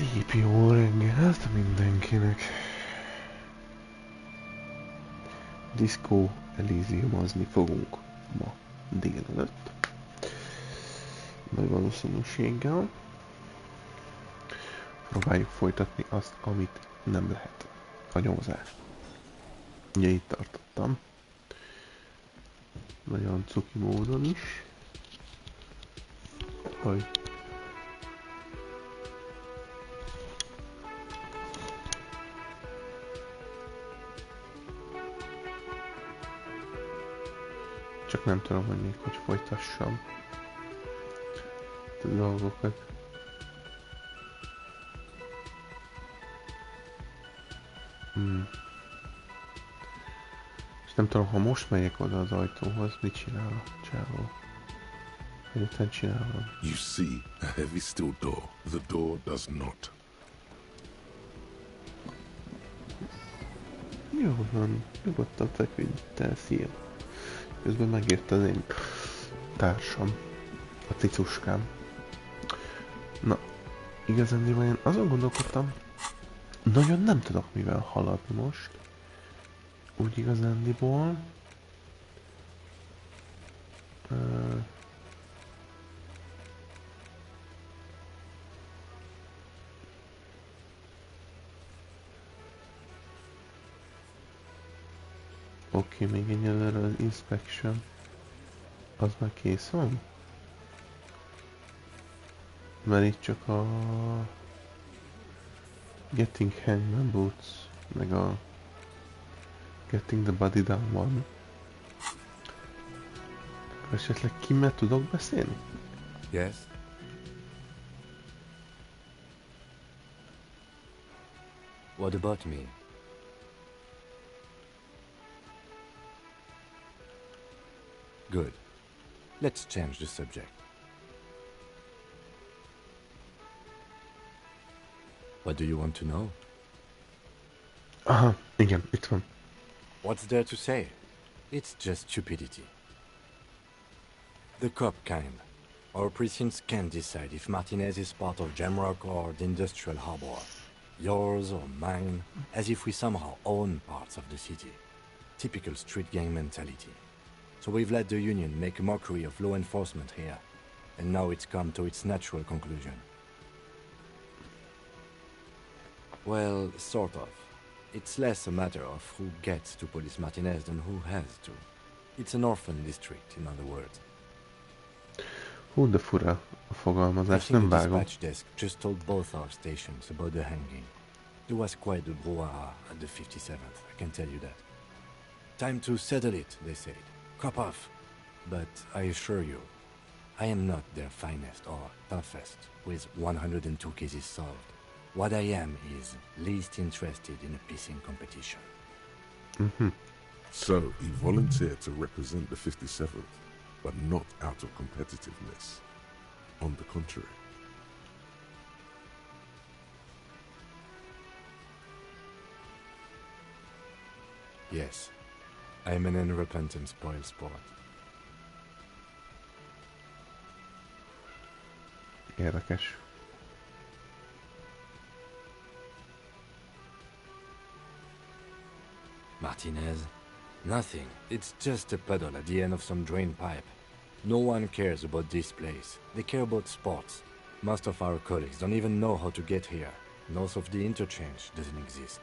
Szép jó reggelt mindenkinek. Disco Elysiumozni fogunk ma délelőtt. Nagy valószínűséggel. Próbáljuk folytatni azt, amit nem lehet. A nyomozást. Ugye itt tartottam. Nagyon cuki módon is. Hogy csak nem tudom, hogy még hogy folytassam a dolgokat. És nem tudom, ha most megyek oda az ajtóhoz, mit csinál a csávó? Egyetlen csinálom. You see a heavy steel door. The door does not. Jó van, nyugodtan feküdj, te szív. Közben megírta az én társam, a cicuskám. Na, igazándiból én azon gondolkodtam, nagyon nem tudok mivel haladni most. Úgy igazándiból. Oké, még egyelőre az inspection. Az már kész van? Mert itt csak a Getting Hangman Boots, meg a Getting the Body Down van. Akkor esetleg kimmel tudok beszélni? Yes? What about me? Good. Let's change the subject. What do you want to know? Aha, igen, itt van. What's there to say? It's just stupidity. The cop kind. Our precincts can't decide if Martinez is part of Jamrock or the industrial harbor. Yours or mine, as if we somehow own parts of the city. Typical street gang mentality. So we've let the Union make a mockery of law enforcement here. And now it's come to its natural conclusion. Well, sort of. It's less a matter of who gets to police Martinez than who has to. It's an orphan district, in other words. Hú, de fura a fogalmazás, I think nem the vágom. dispatch desk just told both our stations about the hanging. There was quite a brouhaha at the 57th, I can tell you that. Time to settle it, they said. Cop off. But I assure you, I am not their finest or toughest with 102 cases solved. What I am is least interested in a pissing competition. So he volunteered to represent the 57th, but not out of competitiveness. On the contrary. Yes, I am an unrepentant spoilsport. Érdekes. Martinez? Nothing. It's just a puddle at the end of some drain pipe. No one cares about this place. They care about sports. Most of our colleagues don't even know how to get here. North of the interchange doesn't exist.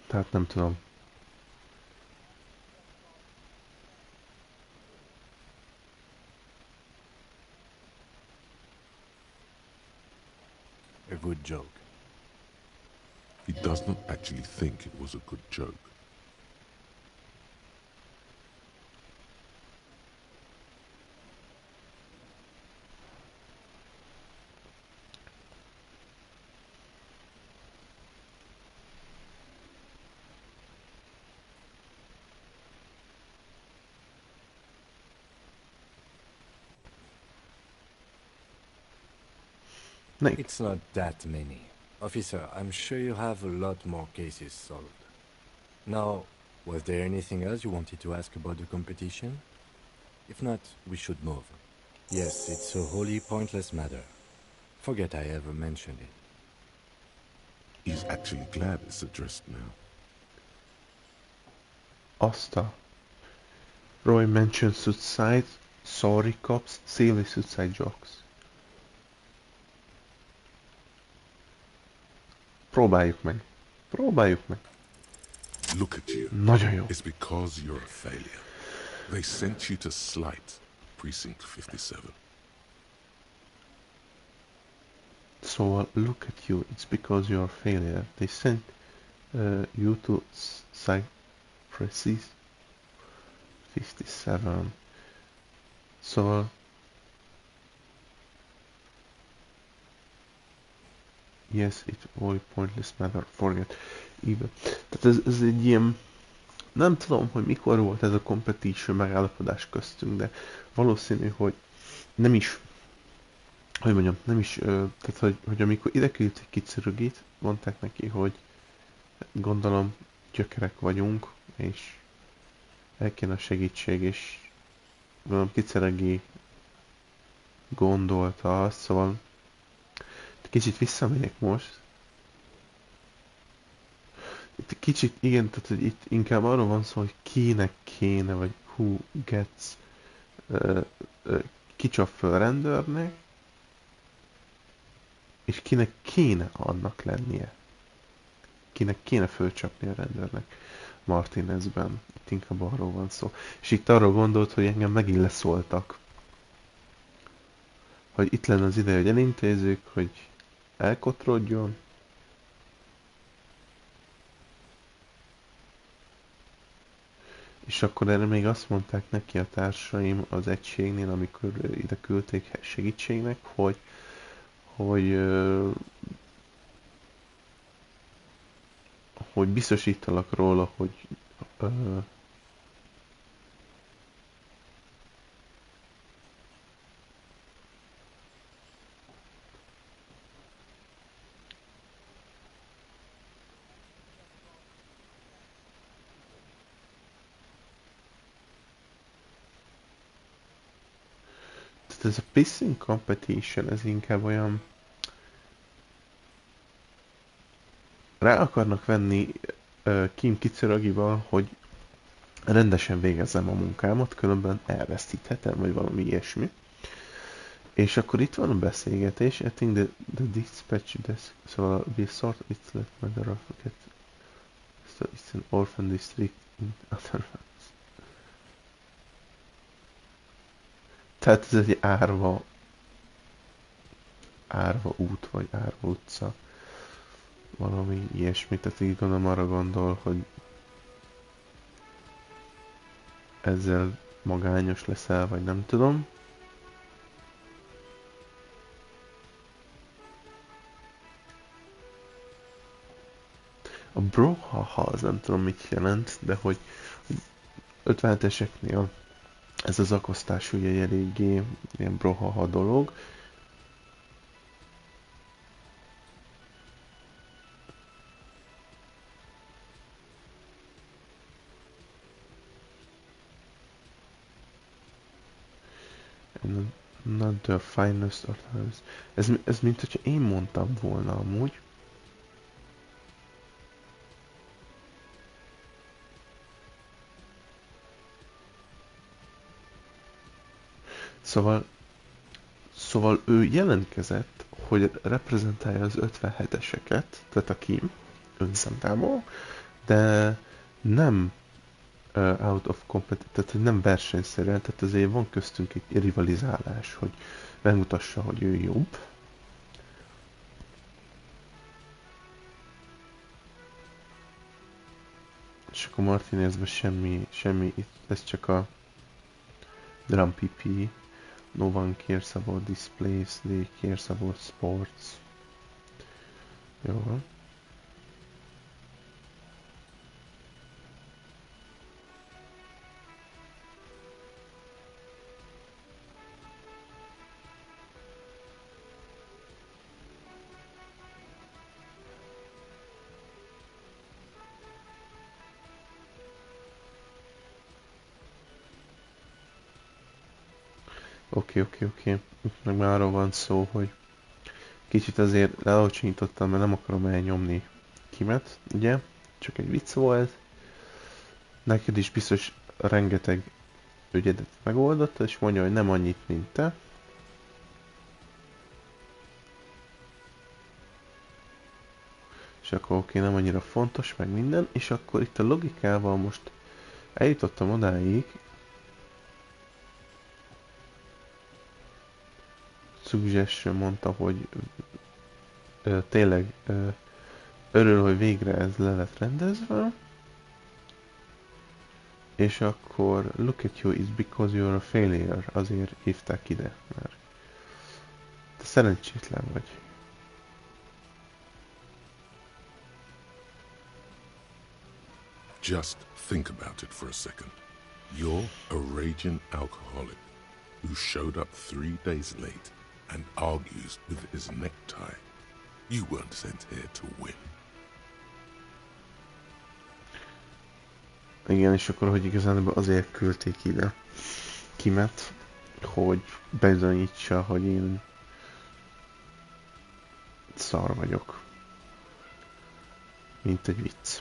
Tehát nem tudom. good joke. He does not actually think it was a good joke. It's not that many. Officer, I'm sure you have a lot more cases solved. Now, was there anything else you wanted to ask about the competition? If not, we should move. Yes, it's a wholly pointless matter. Forget I ever mentioned it. He's actually glad it's addressed now. Asta. Roy mentioned suicide. Sorry, cops. Silly suicide jokes. Próbáljuk meg. Próbáljuk meg. Look at you. Nagyon jó. It's because you're a failure. They sent you to Slight, Precinct 57. So look at you. It's because you're a failure. They sent you to Cypress 57. Szóval yes, it all pointless matter. Forget. Even. Tehát ez egy ilyen... Nem tudom, hogy mikor volt ez a competition megállapodás köztünk, de valószínű, hogy nem is... Hogy mondjam, nem is... Tehát, hogy amikor ide küldték Kicirugit, mondták neki, hogy gondolom gyökerek vagyunk, és el kéne a segítség, és gondolom Kiciregi gondolta azt, szóval kicsit visszamegyek most. Itt kicsit, igen, tehát hogy itt inkább arról van szó, hogy kinek kéne, vagy who gets kicsap föl rendőrnek, és kinek kéne annak lennie. Kinek kéne fölcsapni a rendőrnek Martinezben. Itt inkább arról van szó. És itt arról gondolt, hogy engem megint leszóltak. Hogy itt lenne az ideje, hogy elintézzük, hogy elkotrodjon. És akkor erre még azt mondták neki a társaim az egységnél, amikor ide küldték segítségnek, hogy biztosítalak róla, hogy tehát ez a pissing competition, ez inkább olyan rá akarnak venni Kim Kiceragival, hogy rendesen végezzem a munkámat, különben elvesztíthetem, vagy valami ilyesmi. És akkor itt van a beszélgetés, I think the dispatch desk, szóval we sort it's let mother of get, so it's an orphan district in other. Tehát ez egy árva út, vagy árva utca. Valami ilyesmi, tehát így gondolom arra gondol, hogy ezzel magányos leszel, vagy nem tudom. A brohaha az nem tudom mit jelent, de hogy 57-eseknél ez az akosztás ugye eléggé ilyen brohaha dolog. And not the finest of times. Ez mint hogyha én mondtam volna amúgy. Szóval ő jelentkezett, hogy reprezentálja az 57-eseket, tehát a Kim önszántából, de nem out of competition, tehát hogy nem versenyszerűen, tehát azért van köztünk egy rivalizálás, hogy megmutassa, hogy ő jobb. És akkor Martinezben semmi, itt ez csak a drum PP. No one cares about this place, they cares about sports. Jó van. Oké. Itt meg már arról van szó, hogy kicsit azért lealacsonyítottam, mert nem akarom elnyomni Kimet, ugye? Csak egy vicc volt. Neked is biztos rengeteg ügyedet megoldott, és mondja, hogy nem annyit, mint te. És akkor oké, nem annyira fontos, meg minden. És akkor itt a logikával most eljutottam odáig. Suggestion mondta, hogy tényleg örül, hogy végre ez le lett rendezve. És akkor look at you is because you're a failure. Azért hívták ide, mert te szerencsétlen vagy. Just think about it for a second. You're a raging alcoholic who showed up 3 days late and argues with his necktie. You weren't sent here to win. Igen, és akkor, hogy igazán azért küldték ide Kimet, hogy bizonyítsa, hogy én szar vagyok. Mint egy vicc.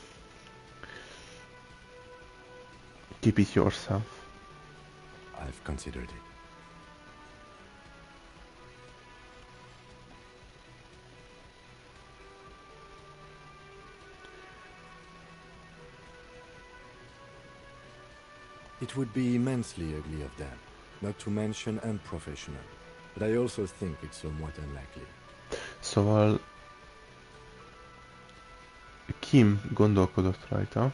Keep it yourself. I've considered it. It would be immensely ugly of them, not to mention unprofessional. But I also think it's somewhat unlikely. Szóval Kim gondolkodott rajta,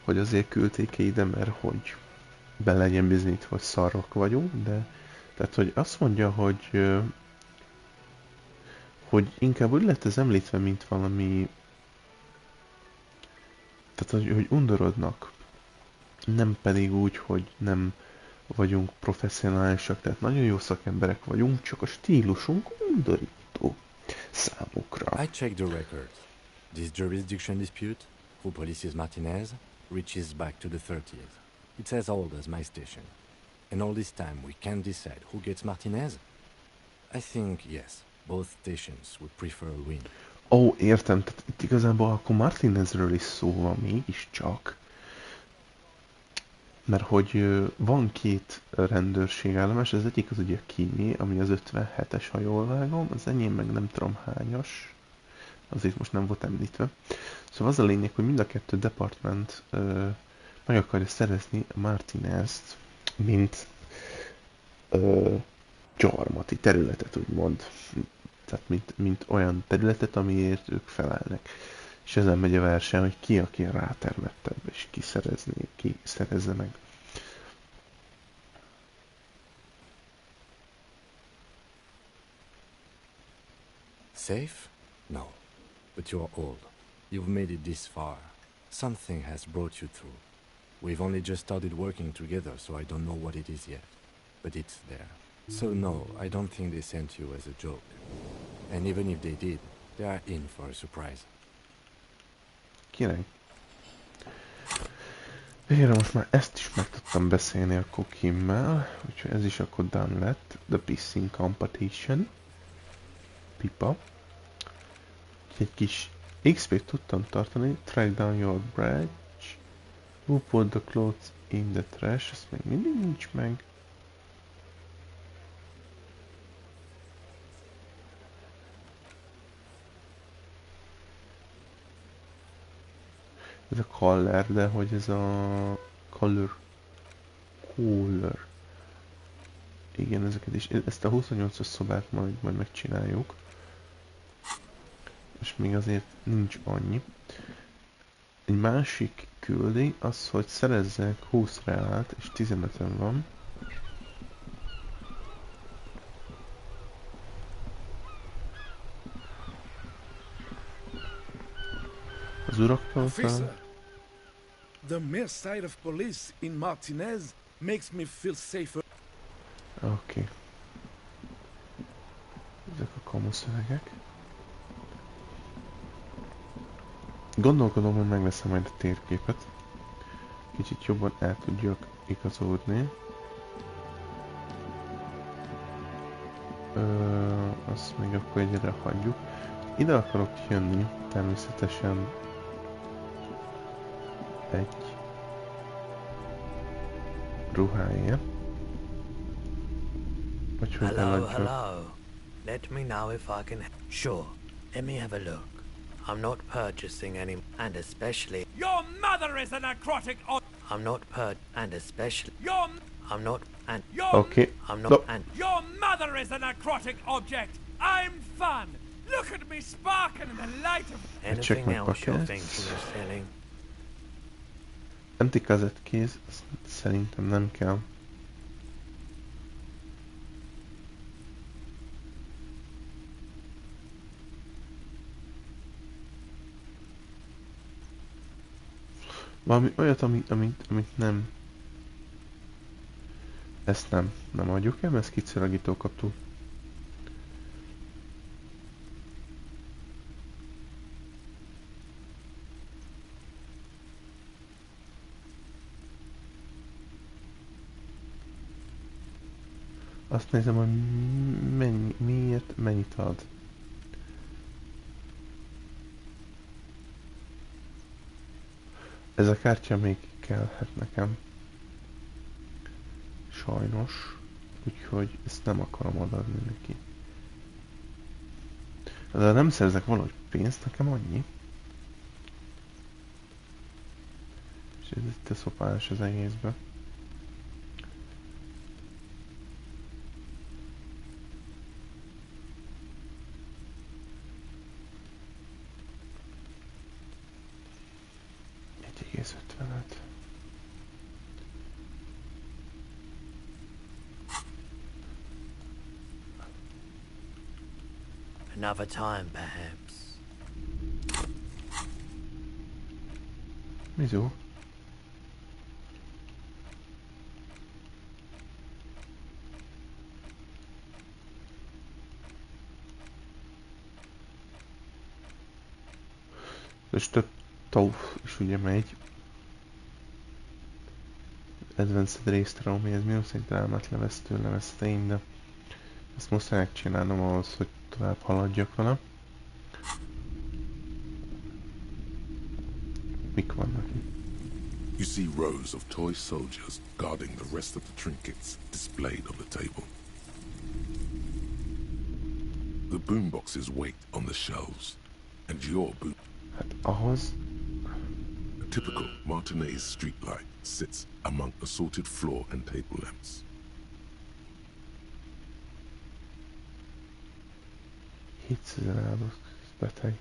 hogy azért küldték ide, mert hogy be legyen bizonyítva, hogy szarok vagyunk, de tehát, hogy azt mondja, hogy inkább úgy lett ez említve, mint valami, tehát, hogy undorodnak. Nem pedig úgy, hogy nem vagyunk professzionálisak, tehát nagyon jó szakemberek vagyunk, csak a stílusunk undorító számukra. I checked the records. This jurisdiction dispute, who polices Martinez, reaches back to the 30s. It's as old as my station. And all this time we can't decide who gets Martinez? I think, yes, both stations would prefer a win. Ó, értem, tehát itt igazából akkor Martinezről is szó van mégiscsak. Mert hogy van 2 rendőrségállomás, az egyik az ugye Kimi, ami az 57-es, ha jól vágom, az enyém meg nem tudom hányas, azért most nem volt említve. Szóval az a lényeg, hogy mind a 2 department meg akarja szerezni a Martinezt, mint gyarmati területet, úgymond. Tehát mint olyan területet, amiért ők felelnek. És ezen megy a verseny, hogy ki, aki rátermettebb, és ki szerezze meg. Safe? No. But you're old. You've made it this far. Something has brought you through. We've only just started working together, so I don't know what it is yet. But it's there. So no, I don't think they sent you as a joke. And even if they did, they are in for a surprise. Király. Végre most már ezt is meg tudtam beszélni akkor Kimmel, úgyhogy ez is akkor done lett. The Pissing Competition. Pipa. Egy kis XP-t tudtam tartani. Track down your badge. Who put the clothes in the trash? Ez még mindig nincs meg. Ez a color, de hogy ez a color. Igen, ezeket is. Ezt a 28-as szobát majd megcsináljuk. És még azért nincs annyi. Egy másik küldi az, hogy szerezzek 20 reált, és 15-ön van. Az uraktól fel... Officer, the mere sight of police in Martinez makes me feel safer. Oké. Ezek a kamuszövegek. Gondolkodom, hogy megveszem majd a térképet. Kicsit jobban el tudjak igazodni. Azt még akkor egyre hagyjuk. Ide akarok jönni, természetesen egy ruháért. Vagy hogy eladjak. Hello. Let me know if I can... Sure, let me have a look. I'm not purchasing any... And especially... Your mother is a necrotic I'm not and especially... I'm not... And... Oké. I'm not... And... Your mother is a necrotic object! I'm fun! Look at me sparking in the light of... Anything my else you're pockets. thinking of selling? Empty cassette kéz, szerintem nem kell. Valami olyat, amit nem... Ezt nem adjuk el, mert ez kicseragító kaptuk. Azt nézem, hogy miért mennyit ad. Ez a kártya még kellhet nekem. Sajnos. Úgyhogy ezt nem akarom odaadni neki. De nem szerzek valahogy pénzt, nekem annyi. És ez itt a szopás az egészben. Another time, perhaps. Mizu? És több tauf is ugye megy. Advanced résztre, ami ez mínusz egy drámát levesztény, de ezt muszáj megcsinálnom ahhoz, hogy tovább haladjak vele. Mik vannak itt? You see rows of toy soldiers guarding the rest of the trinkets displayed on the table. The boomboxes wait on the shelves, and your boom... Hát ahhoz... A typical Martinez streetlight sits among assorted floor and table lamps. $700, beteg.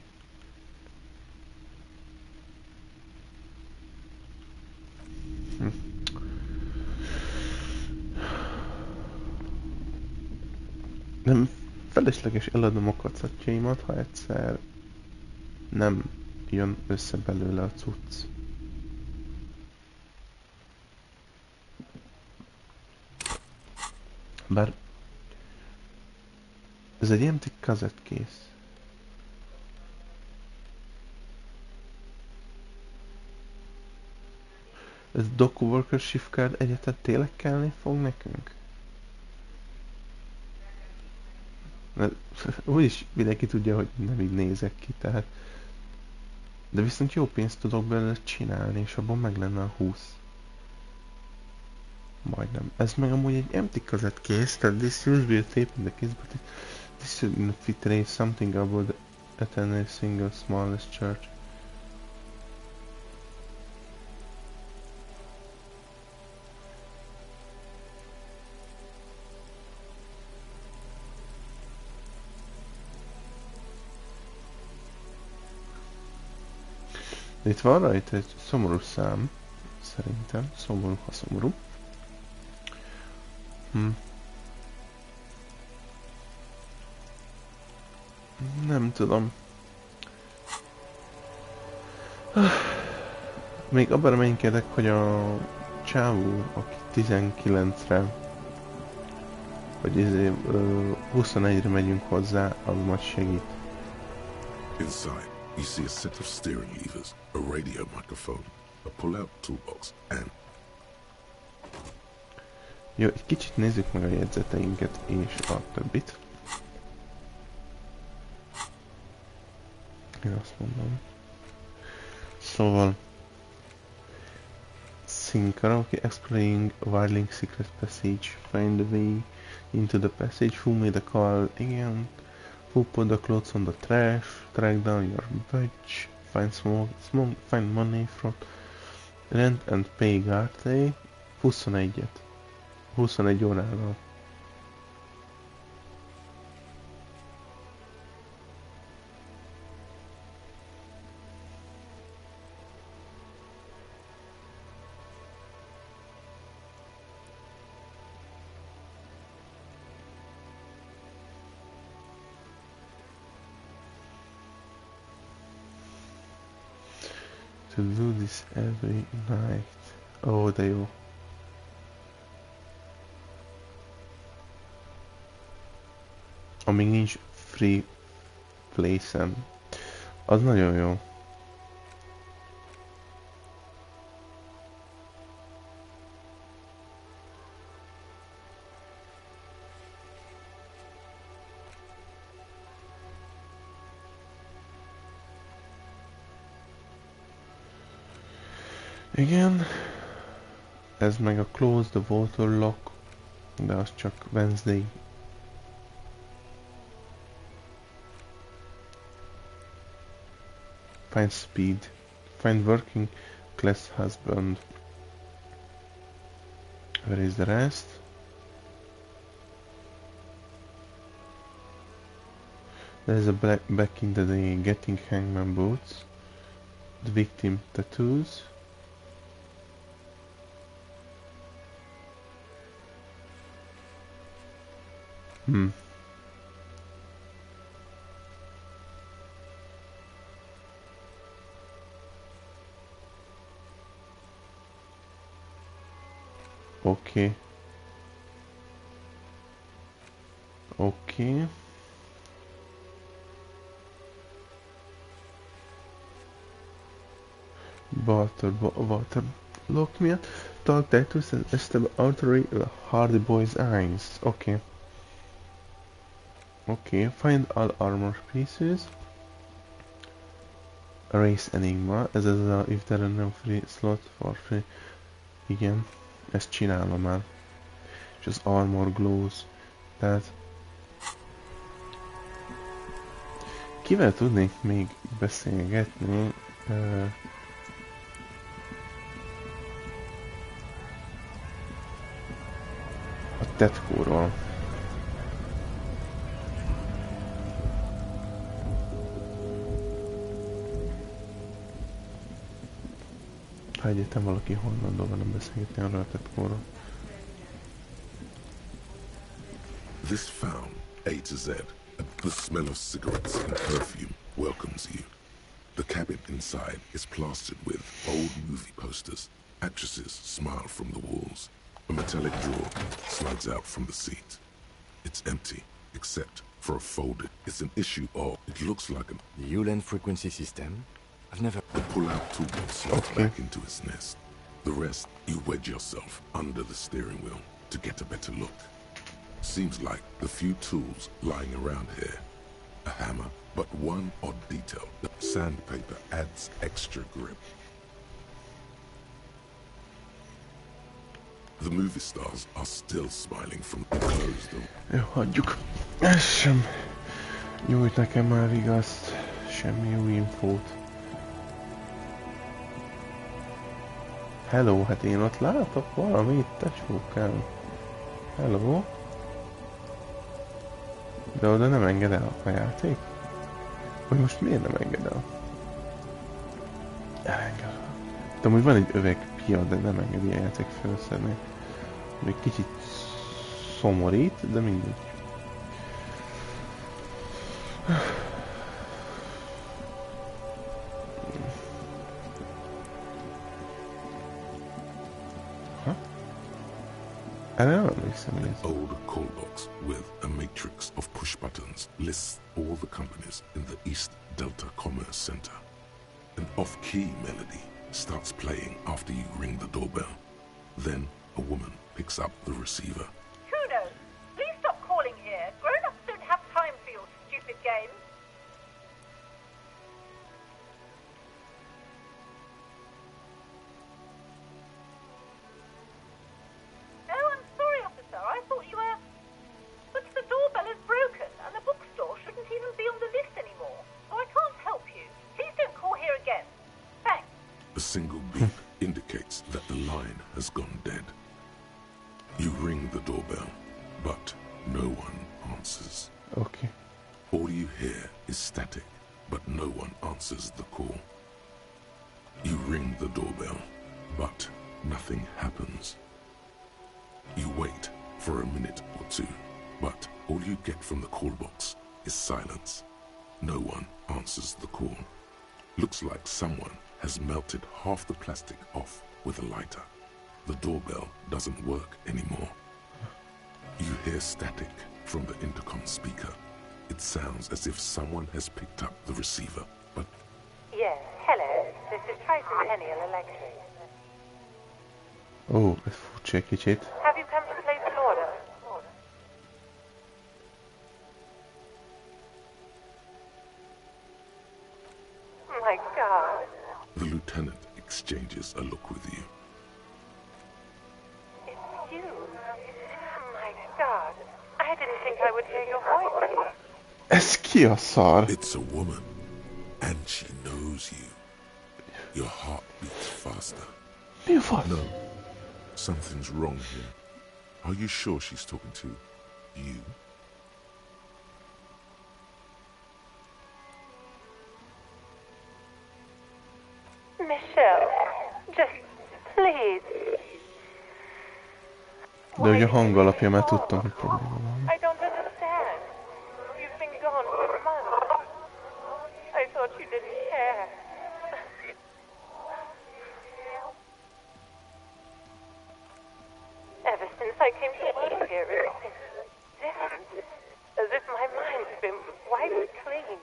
Nem felesleges eladnom a kacatjaimat, ha egyszer nem jön össze belőle a cucc. Bár ez egy empty kazettkész. Ez Doku Worker Shift Card egyetet tényleg kelleni fog nekünk? Mert úgyis mindenki tudja, hogy nem így nézek ki, tehát... De viszont jó pénzt tudok belőle csinálni, és abban meg lenne a 20. Majdnem. Ez meg amúgy egy empty cassette case, tehát this used to be a tape in the case, but this should fit raise something about attend a single smallest church. Itt van rajta egy szomorú szám. Szerintem. Szomorú, ha szomorú. Nem tudom. Még abban reménykedek, hogy a csávó, aki 19-re vagy 21-re megyünk hozzá, az majd segít. Inside, you see a set of steering levers, a radio microphone, a pull-out toolbox, and... Jó, egy kicsit nézzük meg a jegyzeteinket és a többit. Én azt mondom. Szóval... Sing karaoke, exploring a wildling secret passage, find the way into the passage, who made a call, igen. Who put the clothes on the trash, track down your badge, find find money from rent and pay guard 21-et. 21 órával. To do this every night. Ó, de jó. Amíg nincs free place-em. Az nagyon jó. Igen. Ez meg a close the water lock. De az csak Wednesday. Find speed. Find working class husband. Where is the rest? There's a back in the day getting hangman boots. The victim tattoos. Oké. Oké. Water lock miatt. Talk tattoos and stab artery Hardy Boy's eyes. Oké. Oké. Find all armor pieces. Erase Enigma. Ez a if there are no free slot for free. Igen. Ezt csinálom már. És az armor glows. Tehát... Kivel tudnék még beszélgetni? A tetkóról. Ha egyetem valaki hollandóval nem beszélgetni arra a tetkóról. This found A to Z. The smell of cigarettes and perfume welcomes you. The cabin inside is plastered with old movie posters. Actresses smile from the walls. A metallic drawer slides out from the seat. It's empty, except for a folder. It's an issue of... It looks like a... The Ulan frequency system? I've never... The pull-out toolbox slides back into its nest. The rest, you wedge yourself under the steering wheel to get a better look. Seems like the few tools lying around here. A hammer, but one odd detail. The sandpaper adds extra grip. The movie stars are still smiling from the closed door. Jó, hagyjuk. Ez sem nyújt nekem már igazt. Semmi új infót. Hello, hát én ott látok valamit, tecsókám. Hello. De oda nem enged el a játék? Hogy most miért nem enged el? Elengedve. De hogy van egy övegpia, de nem engedi a játék felszedni. Még kicsit szomorít, de mindegy. An old call box with a matrix of push buttons lists all the companies in the East Delta Commerce Center. An off-key melody starts playing after you ring the doorbell. Then a woman picks up the receiver. Kudos! Please stop calling here. Grown-ups don't have time for your stupid games. Oh, I'm sorry, officer. I thought you were... But the doorbell is broken, and the bookstore shouldn't even be on the list anymore. So I can't help you. Please don't call here again. Thanks. A single beep indicates that the line has gone dead. You ring the doorbell, but no one answers. Okay. All you hear is static, but no one answers the call. You ring the doorbell, but nothing happens. You wait for a minute or two, but all you get from the call box is silence. No one answers the call. Looks like someone has melted half the plastic off with a lighter. The doorbell doesn't work anymore. You hear static from the intercom speaker. It sounds as if someone has picked up the receiver, but... Yes, hello. This is Tricentennial Electric. Ó, ez furcsa egy kicsit. Have you come to place an order? My God. The lieutenant exchanges a look with you. It's you. My God. I didn't think I would hear your voice here. Ez ki a szar? It's a woman, and she knows you. Your heart beats faster. Mi a fasz? No, something's wrong here. Are you sure she's talking to you? Michelle, just please. De ugye a hang alapján már tudtam, hogy probléma van. I don't understand. You've been gone for months. I thought you didn't care. Ever since I came to work here, it's been different. As if my mind's been wiped clean.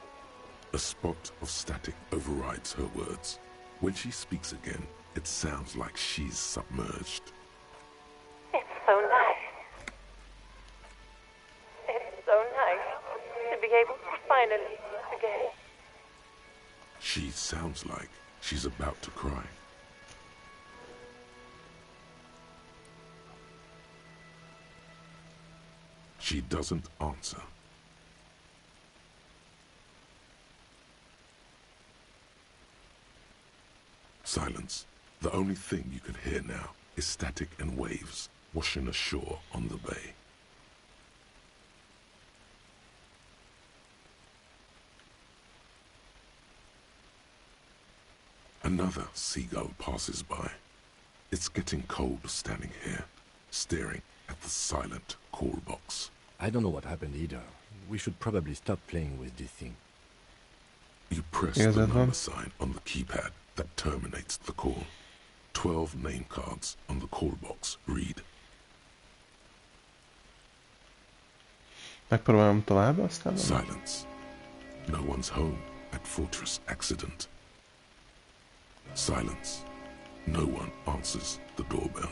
A spot of static overrides her words. When she speaks again, it sounds like she's submerged. It's so nice. It's so nice to be able to finally again. She sounds like she's about to cry. She doesn't answer. Silence. The only thing you can hear now is static and waves washing ashore on the bay. Another seagull passes by. It's getting cold standing here, staring at the silent call box. I don't know what happened either. We should probably stop playing with this thing. You press the number sign on the keypad that terminates the call. 12 name cards on the call box read. Megpróbálom tovább, aztán... Silence. No one's home at Fortress Accident. Silence. No one answers the doorbell.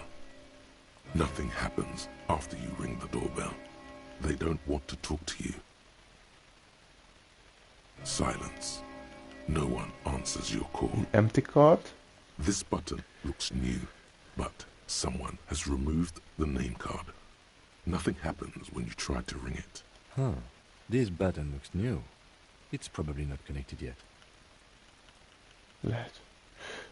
Nothing happens after you ring the doorbell. They don't want to talk to you. Silence. No one answers your call. Empty card? This button looks new, but someone has removed the name card. Nothing happens when you try to ring it. Huh. This button looks new. It's probably not connected yet. Lehet.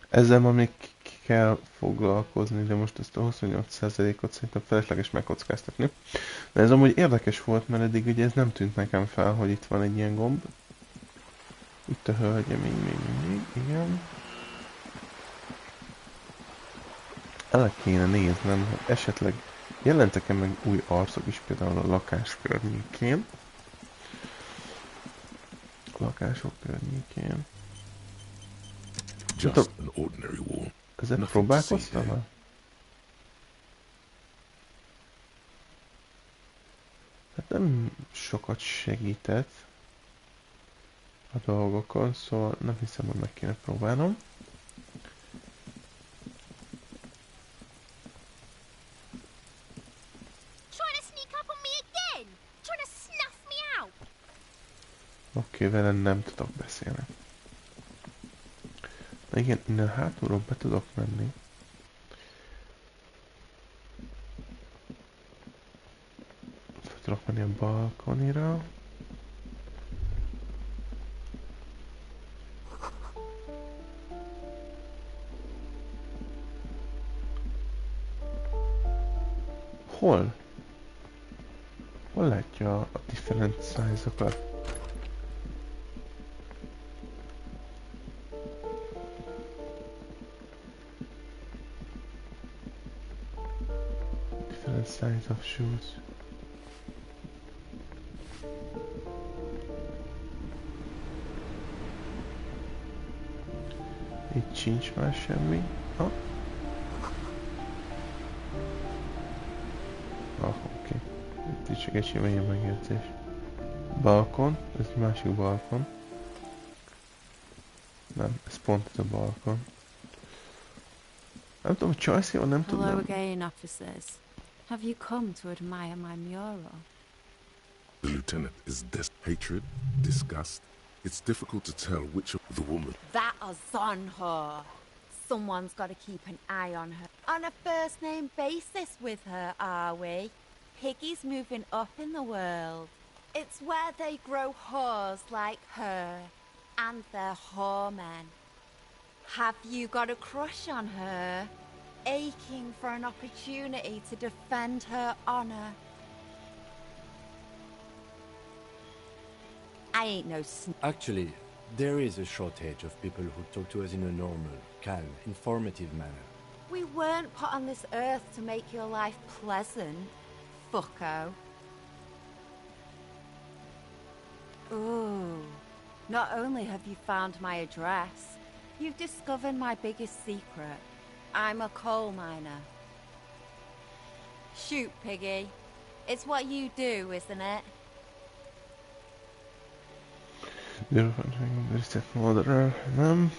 Ezzel ma még ki kell foglalkozni, de most ezt a 28%-ot szerintem felesleges megkockáztatni. De ez amúgy érdekes volt, mert eddig ugye ez nem tűnt nekem fel, hogy itt van egy ilyen gomb. Itt a hölgye még mindig, igen. Ele kéne néznem, hogy esetleg jelentek-e meg új arcok is például a lakás környékén. Lakások környékén. Just an ordinary wall. Ezzel Nothing to see próbálkoztam here. már? Hát nem sokat segített a dolgokon, szóval nem hiszem, hogy meg kéne próbálnom. Oké, vele nem tudok beszélni. De igen, innen hátulról be tudok menni. Fel tudok menni a balkonira. Hol? Hol látja a different size-okat? Different size of shoes. Itt sincs már semmi. Ha? Oké. Itt is csak egy sima ilyen megjegyzés. Balkon, ez egy másik balkon. Nem, ez pont ez a balkon. Nem tudom, Chelsea, nem Hello tudom. again, officers. Have you come to admire my mural? The lieutenant is hatred, disgust. It's difficult to tell which of the woman. That is on her. Someone's got to keep an eye on her. On a first-name basis with her, are we? Piggy's moving up in the world. It's where they grow whores like her. And they're whoremen. Have you got a crush on her? Aching for an opportunity to defend her honor? I ain't no Actually, there is a shortage of people who talk to us in a normal, calm, informative manner. We weren't put on this earth to make your life pleasant, fucko. Ooh. Not only have you found my address, you've discovered my biggest secret. I'm a coal miner. Shoot, Piggy. It's what you do, isn't it? Nem.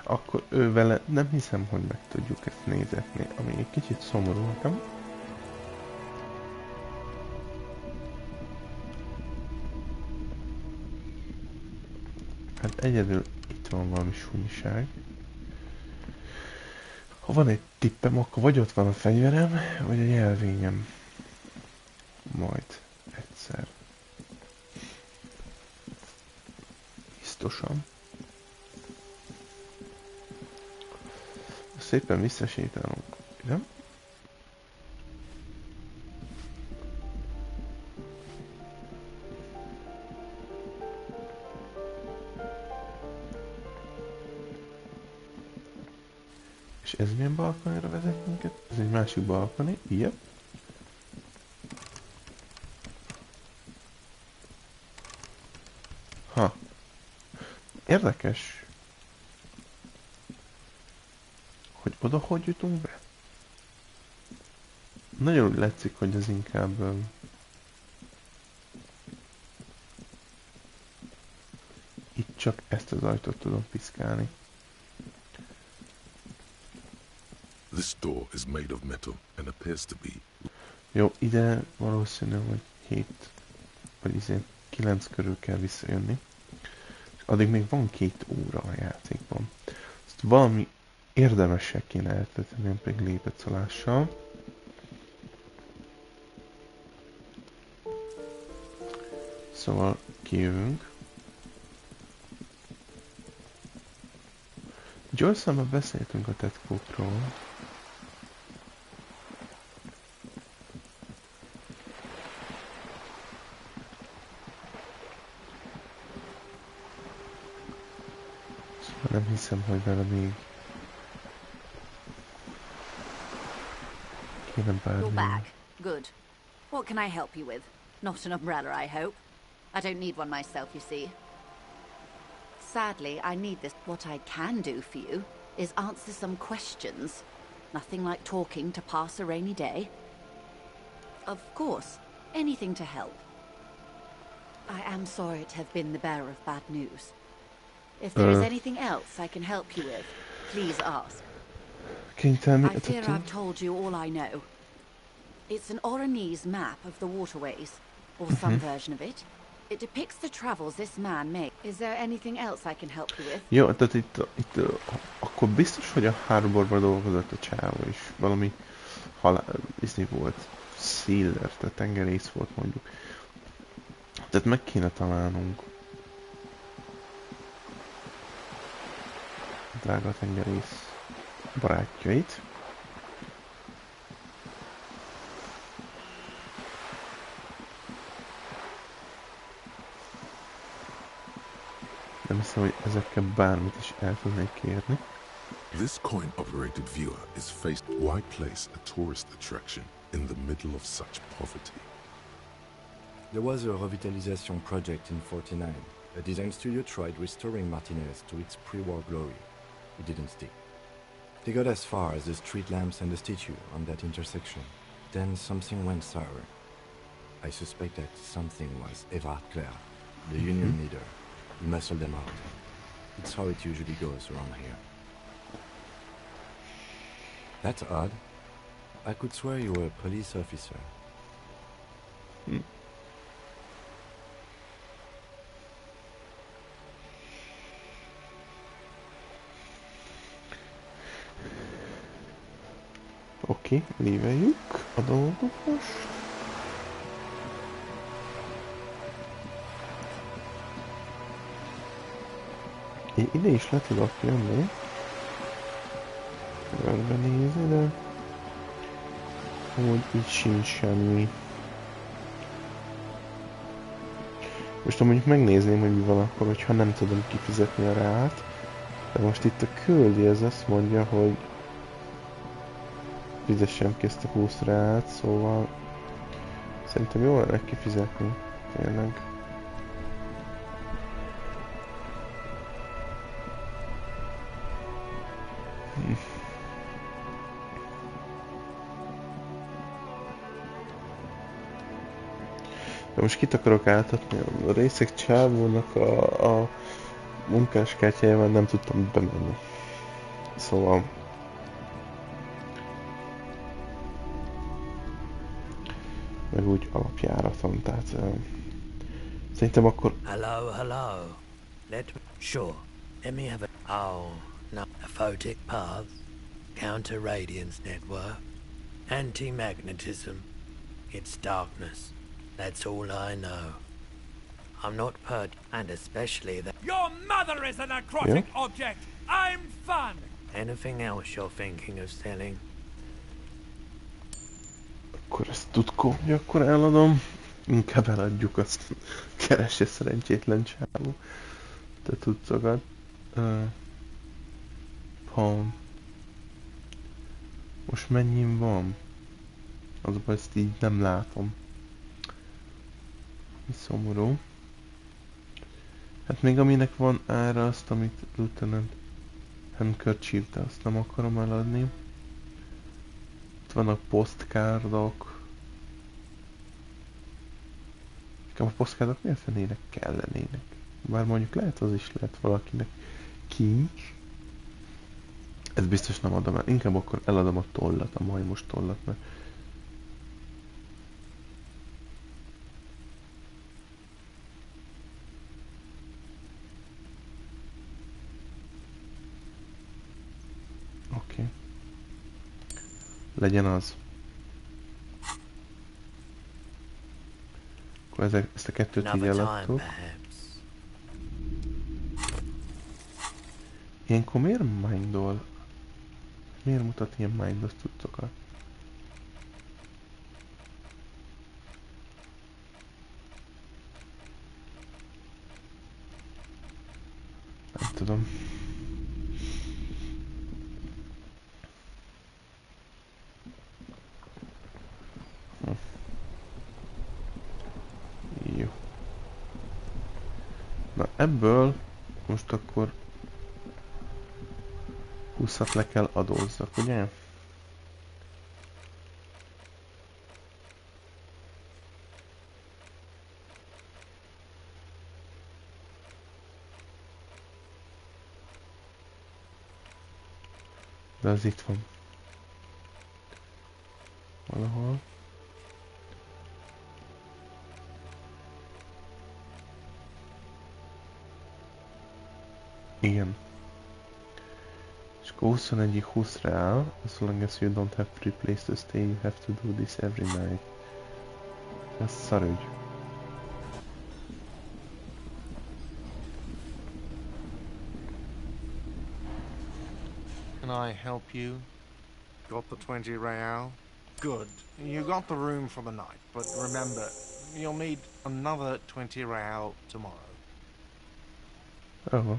Akkor ő vele nem hiszem, hogy meg tudjuk ezt nézetni, ami egy kicsit szomorú nekem. Hát egyedül itt van valami súlyság. Ha van egy tippem, akkor vagy ott van a fegyverem, vagy a jelvényem. Majd egyszer. Biztosan. Szépen visszasétálunk. Nem? És ez milyen balkonra vezet minket? Ez egy másik balkoni. Yep. Ha. Érdekes. Hogy oda hogy jutunk be? Nagyon úgy látszik, hogy az inkább... itt csak ezt az ajtót tudom piszkálni. This door is made of metal and appears to be. Jó, ide valószínű, hogy 7 vagy 9 körül kell visszajönni. És addig még van 2 óra a játékban. Ezt valami érdemesek kéne eltölteni, nem pedig lépetszolással. Szóval kijövünk. Joyce-szal beszéltünk a tetkókról. Szóval nem hiszem, hogy vele még kéne You're bármi. back. Good. What can I help you with? Not an umbrella, I hope. I don't need one myself, you see. Sadly, I need this. What I can do for you is answer some questions. Nothing like talking to pass a rainy day. Of course, anything to help. I am sorry to have been the bearer of bad news. If there is anything else I can help you with, please ask. Kénytelen I fear etatom. I've told you all I know. It's an Oranese map of the waterways, or some version of it. It depicts the travels this man made. Is there anything else I can help you with? Jó, tehát itt akkor biztos, hogy a Harborban dolgozott a csávó is. Valami izni volt. Sealer, tehát tengerész volt mondjuk. Tehát meg kéne találnunk. Drága tengerész barátjait. Nem hiszem, hogy ezekkel bármit is el tudnék kérni. This coin-operated viewer is faced. Why place a tourist attraction in the middle of such poverty? There was a revitalization project in 49. A design studio tried restoring Martinez to its pre-war glory. It didn't stick. They got as far as the street lamps and the statue on that intersection. Then something went sour. I suspect that something was Evard Clare, the union leader. He muscled them out. It's how it usually goes around here. That's odd. I could swear you were a police officer. Oké, léveljük a dolgot most. Ide is le tudok jönni. Körbenézni, de amúgy így sincs semmi. Most mondjuk megnézném, hogy mi van akkor, hogyha nem tudom kifizetni a rát. De most itt a küldi, ez azt mondja, hogy fizessem ki ezt a 20 rát, szóval szerintem jól lenne kifizetni, tényleg. De most kit akarok átadni? A részek csávónak a munkáskártyájával nem tudtam bemenni. Szóval meg úgy alapjáraton, tehát szerintem akkor... Hello. Sure. Let me have a... Oh, no. A photic path. Counter-radiance network. Anti-magnetism. It's darkness. That's all I know. I'm not and especially that... Your mother is a necrotic object! I'm fun! Anything else you're thinking of selling? Akkor ezt tudkom, hogy akkor eladom. Inkább eladjuk, azt keresse szerencsétlen csávó. Te cuccokat. Most mennyi van? Azonban ezt így nem látom. Mi szomorú. Hát még aminek van ára, azt, amit Lieutenant Handkerchief, de azt nem akarom eladni. Itt vannak postkárdok. Nekem a postkárdok miért fenének kellenének? Bár mondjuk lehet, az is lehet valakinek kincs. Ez biztos nem adom el. Inkább akkor eladom a tollat, a majmos tollat, mert oké. Legyen az. Akkor ezt a kettőt így eladtuk. Ilyenkor miért mindol? Miért mutat ilyen mindos cuccokat? Nem tudom. ebből most akkor 20-at le kell adózzak, ugye? De az itt van. Valahol. Igen. És akkor 21-ig 20 reál. As long as you don't have free place to stay, you have to do this every night. Ez szarügy. Can I help you? Got the 20 real? Good. You got the room for the night, but remember, you'll need another 20 real tomorrow. Ahol.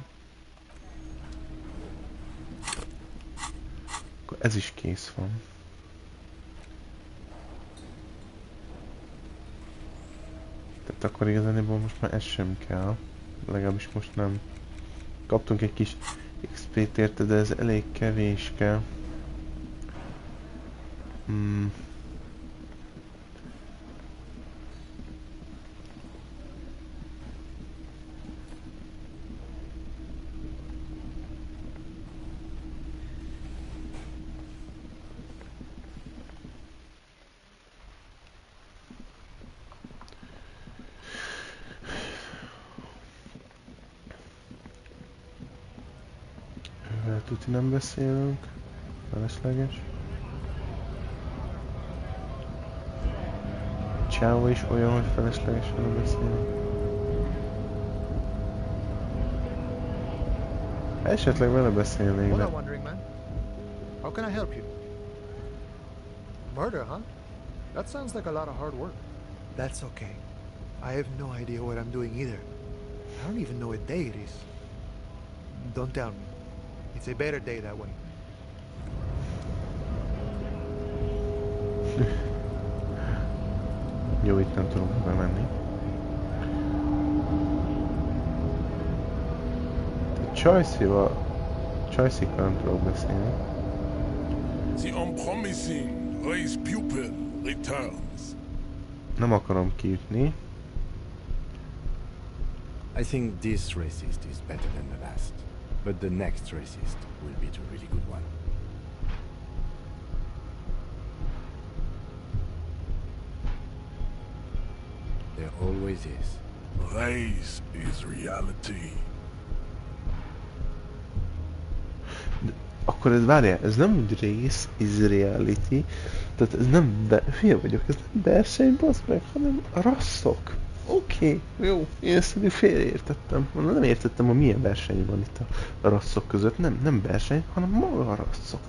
Akkor ez is kész van. Tehát akkor igazából most már ez sem kell. Legalábbis most nem. Kaptunk egy kis XP-t érte, de ez elég kevéske. Tuti nem beszélünk. Felesleges. Csávó is olyan, hogy feleslegesen nem beszélünk. Esetleg vele beszélnék, de... How can I help you? Murder, huh? That sounds like a lot of hard work. That's okay. I have no idea what I'm doing either. I don't even know what day it is. Don't tell me. It's a better day that way. Jó, itt nem tudunk bemenni. Csajszikkal nem tudok beszélni. The unpromising race pupil returns. Nem akarom kiütni. I think this racist is better than the last. But the next racist will be the really good one. There always is. Race is reality. Akkor ez, várjál, ez nem úgy race is reality, tehát ez nem, hülye vagyok, ez nem verseny, bassz meg, hanem rasszok. Oké, jó, én ezt félreértettem. Nem értettem, hogy milyen verseny van itt a rasszok között. Nem verseny, hanem maga a rasszok.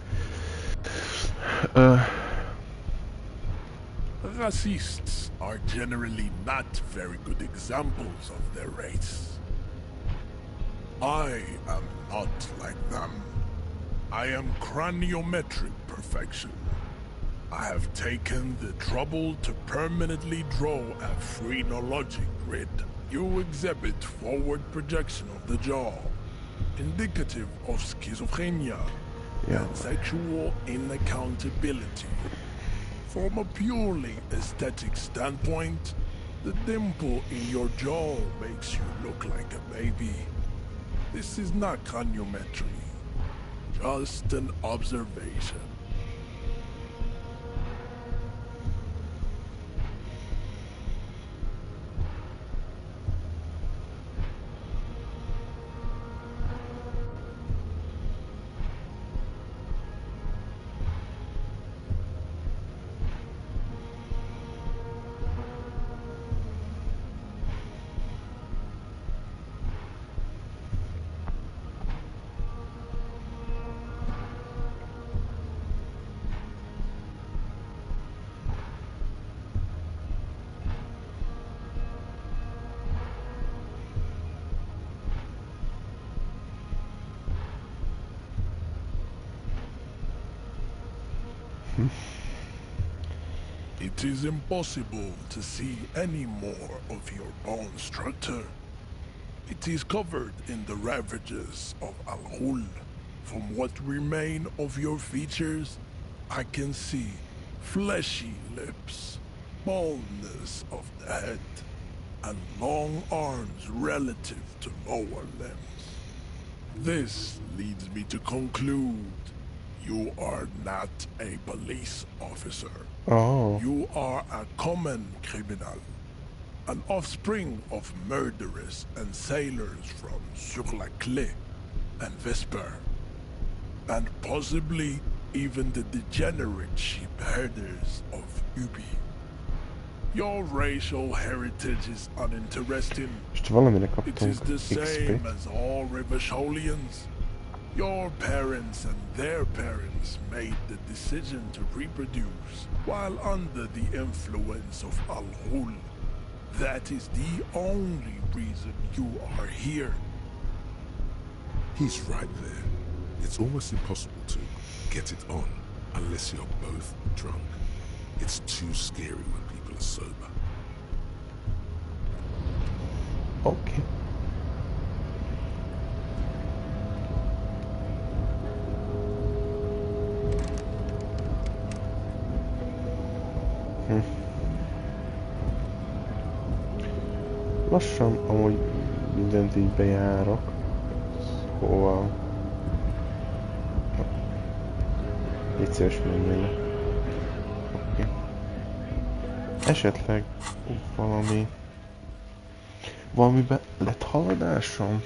Racists are generally not very good examples of their race. I am not like them. I am craniometric perfection. I have taken the trouble to permanently draw a phrenologic grid. You exhibit forward projection of the jaw, indicative of schizophrenia and sexual inaccountability. From a purely aesthetic standpoint, the dimple in your jaw makes you look like a baby. This is not craniometry, just an observation. It is impossible to see any more of your bone structure. It is covered in the ravages of Al-Ghul. From what remain of your features, I can see fleshy lips, baldness of the head, and long arms relative to lower limbs. This leads me to conclude you are not a police officer. Oh. You are a common criminal, an offspring of murderers and sailors from Sur-la-Clé and Vesper, and possibly even the degenerate sheep herders of Ubi. Your racial heritage is uninteresting. It is the same as all Rivasholians. Your parents and their parents made the decision to reproduce while under the influence of Al-Ghul. That is the only reason you are here. He's right there. It's almost impossible to get it on unless you're both drunk. It's too scary when people are sober. Okay. Lassan amúgy mindent így bejárok. Szóval... Légy szíves, menj le. Oké. Esetleg valamiben lett haladásom?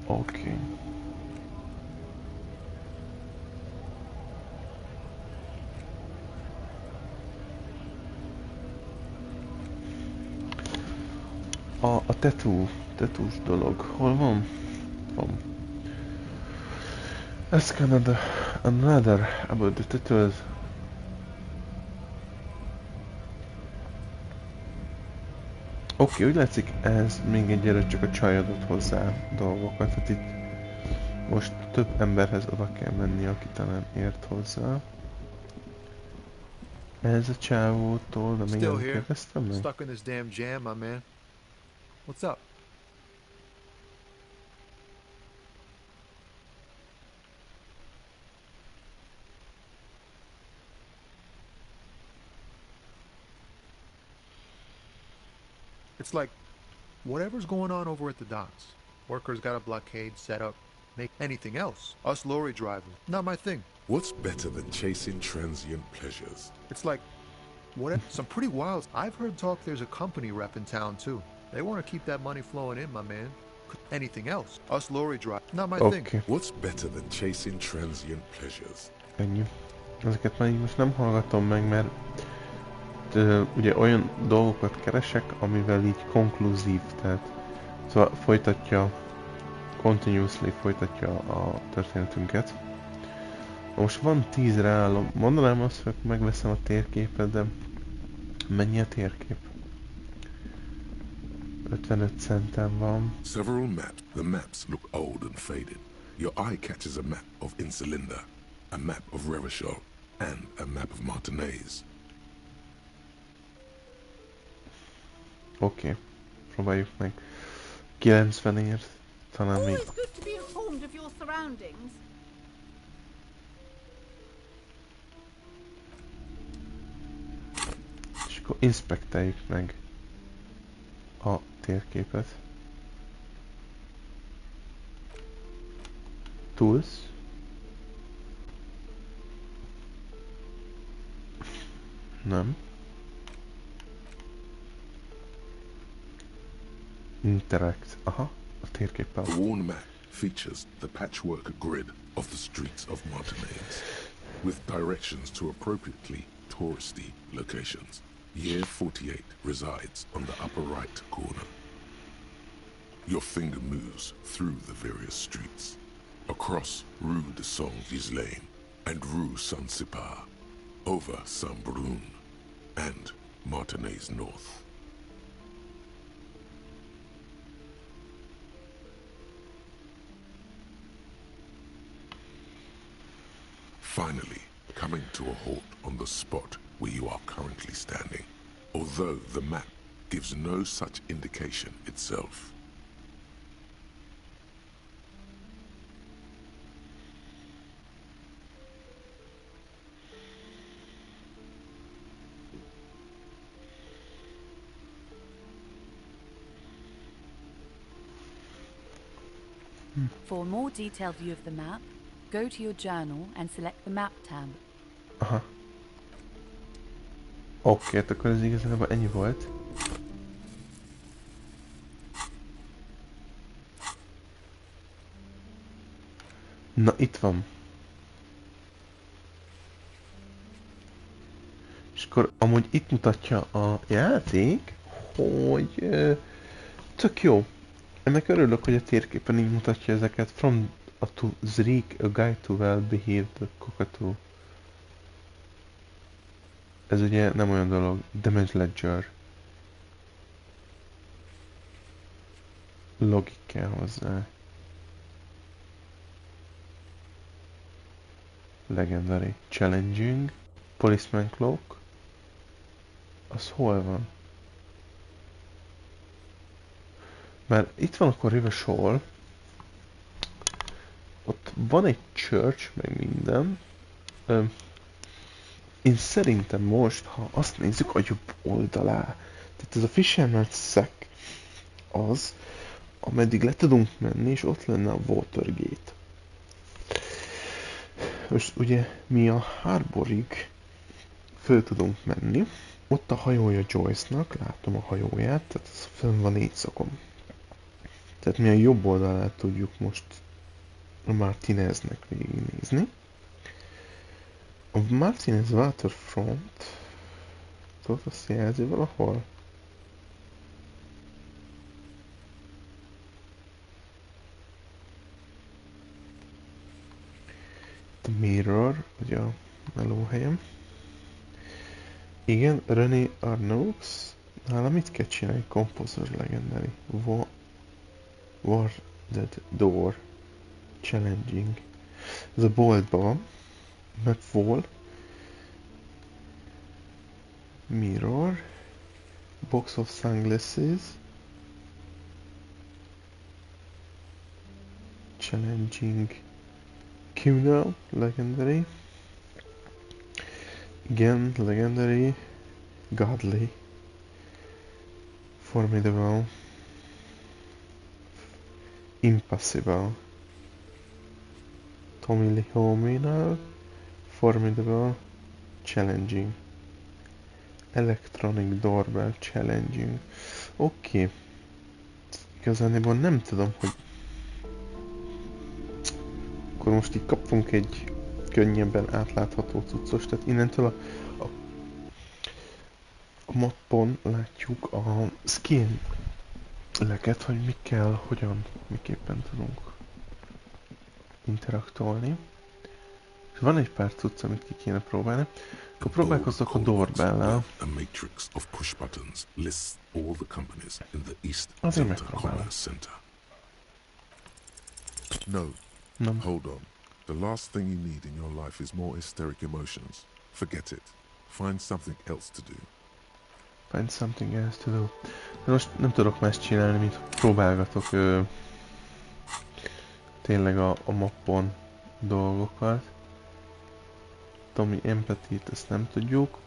Oké. A tetús dolog, hol van? Van. Ask another about the tattoos. Oké, úgy látszik, ez még egyre csak a csaj adott hozzá dolgokat, tehát itt most több emberhez oda kell menni, aki talán ért hozzá. Ez a csávótól, de még nem kérdeztem meg? Stuck in this damn jam, my man. What's up? It's like, whatever's going on over at the docks. Workers got a blockade set up. Make anything else. Us lorry drivers, not my thing. What's better than chasing transient pleasures? It's like, some pretty wild. I've heard talk there's a company rep in town too. They want to keep that money flowing in, my man. Anything else. Us lorry drive, not my thing. What's better than chasing transient pleasures? Ennyi. Ezeket már így most nem hallgatom meg, mert ugye olyan dolgokat keresek, amivel így konkluzív, tehát szóval continuously folytatja a történetünket. Most van 10 ráállom, mondanám azt, hogy megveszem a térképet, de mennyi a térkép? 55 centem van. Several maps. The maps look old and faded. Your eye catches a map of Insulinda, a map of Revachol, and a map of Martinez. Oké, próbáljuk meg. 90-ért, talán még... Always good to be informed of your surroundings. És akkor inspekteljük meg a térképet. Tools. Nem. Interact. Aha, a térképpel. The worn map features the patchwork grid of the streets of Martinez, with directions to appropriately touristy locations. Year 48 resides on the upper right corner. Your finger moves through the various streets, across Rue de Saint-Ghislain and Rue Saint-Sipar, over Saint-Brun and Martinez North. Finally, coming to a halt on the spot where you are currently standing. Although the map gives no such indication itself. For a more detailed view of the map, go to your journal and select the map tab. Aha. Oké, hát akkor ez igazából ennyi volt. Na, itt van. És akkor amúgy itt mutatja a játék, hogy tök jó. Ennek örülök, hogy a térképen így mutatja ezeket. From to Zreek, a guide to well-behaved cockatoo. Ez ugye nem olyan dolog. Damage ledger. Logik kell hozzá. Legendary. Challenging. Policeman cloak. Az hol van? Mert itt van akkor River Shore. Ott van egy church, meg minden. Én szerintem most, ha azt nézzük a jobb oldalá, tehát ez a Fisherman's Sack az, ameddig le tudunk menni, és ott lenne a Watergate. Most ugye mi a Harborig föl tudunk menni, ott a hajója Joyce-nak, látom a hajóját, tehát ez fönn van éjszakon. Tehát mi a jobb oldalát tudjuk most a Martineznek végignézni. A Martinez Waterfront ott azt jelzi valahol. The Mirror, ugye a melóhelyem. Igen, René Arnoux. Nála mit kell csinálni? Composer Legendary. Warded Door. Challenging. Ez a boltban van. Map Wall. Mirror. Box of Sunglasses. Challenging. Q-Now. Legendary. Again, Legendary. Godly. Formidable. Impossible. Tommy Lee Homina. Formidable. Challenging. Electronic Doorbell Challenging. Oké. Igazániból nem tudom, hogy... Akkor most így kaptunk egy könnyebben átlátható cuccos, tehát innentől a mappon látjuk a skill-leket, hogy mi kell, hogyan, miképpen tudunk interaktolni. És van egy pár cucc, amit ki kéne próbálni. Akkor próbálkozzak a doorbell-lel. A matrix of push buttons lists all the companies in the East Azért Delta megpróbálom. Commerce Center. No. Nem. Hold on. The last thing you need in your life is more hysteric emotions. Forget it. Find something else to do. Find something else to do. De most nem tudok más csinálni, mint próbálgatok tényleg a mappon dolgokat. Tommy Empathy-t ezt nem tudjuk.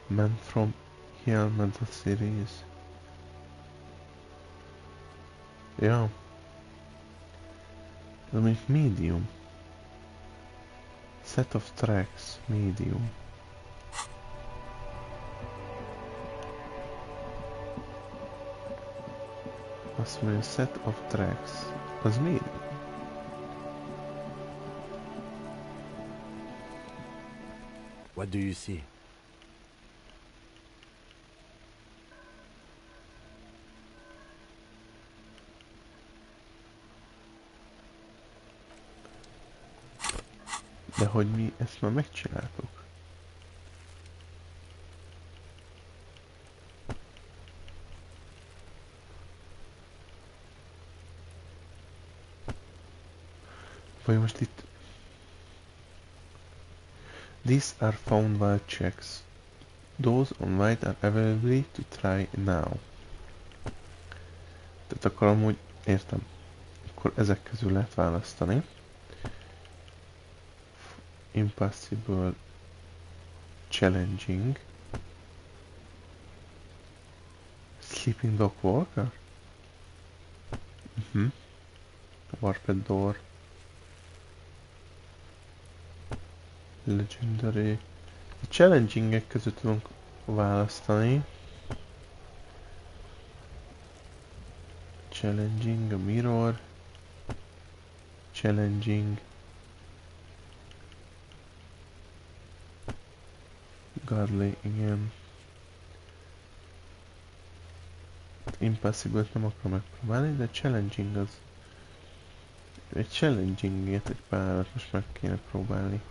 Man from Helmet Series. Ja. Ez mondjuk medium. Set of tracks, medium. Azt mondja, set of tracks. Az medium. What do you see? De hogy mi ezt már megcsináltuk. Vagy most itt These are found while checks. Those on white are available to try now. Tehát akkor amúgy értem. Akkor ezek közül lehet választani. Impossible, challenging, sleeping dog walker, warped door, legendary. A challengingek között tudunk választani. Challenging, a mirror, challenging, godly, igen. Impossible-t nem akarom megpróbálni, de challenging az... Egy challenging-et, egy párat most meg kéne próbálni.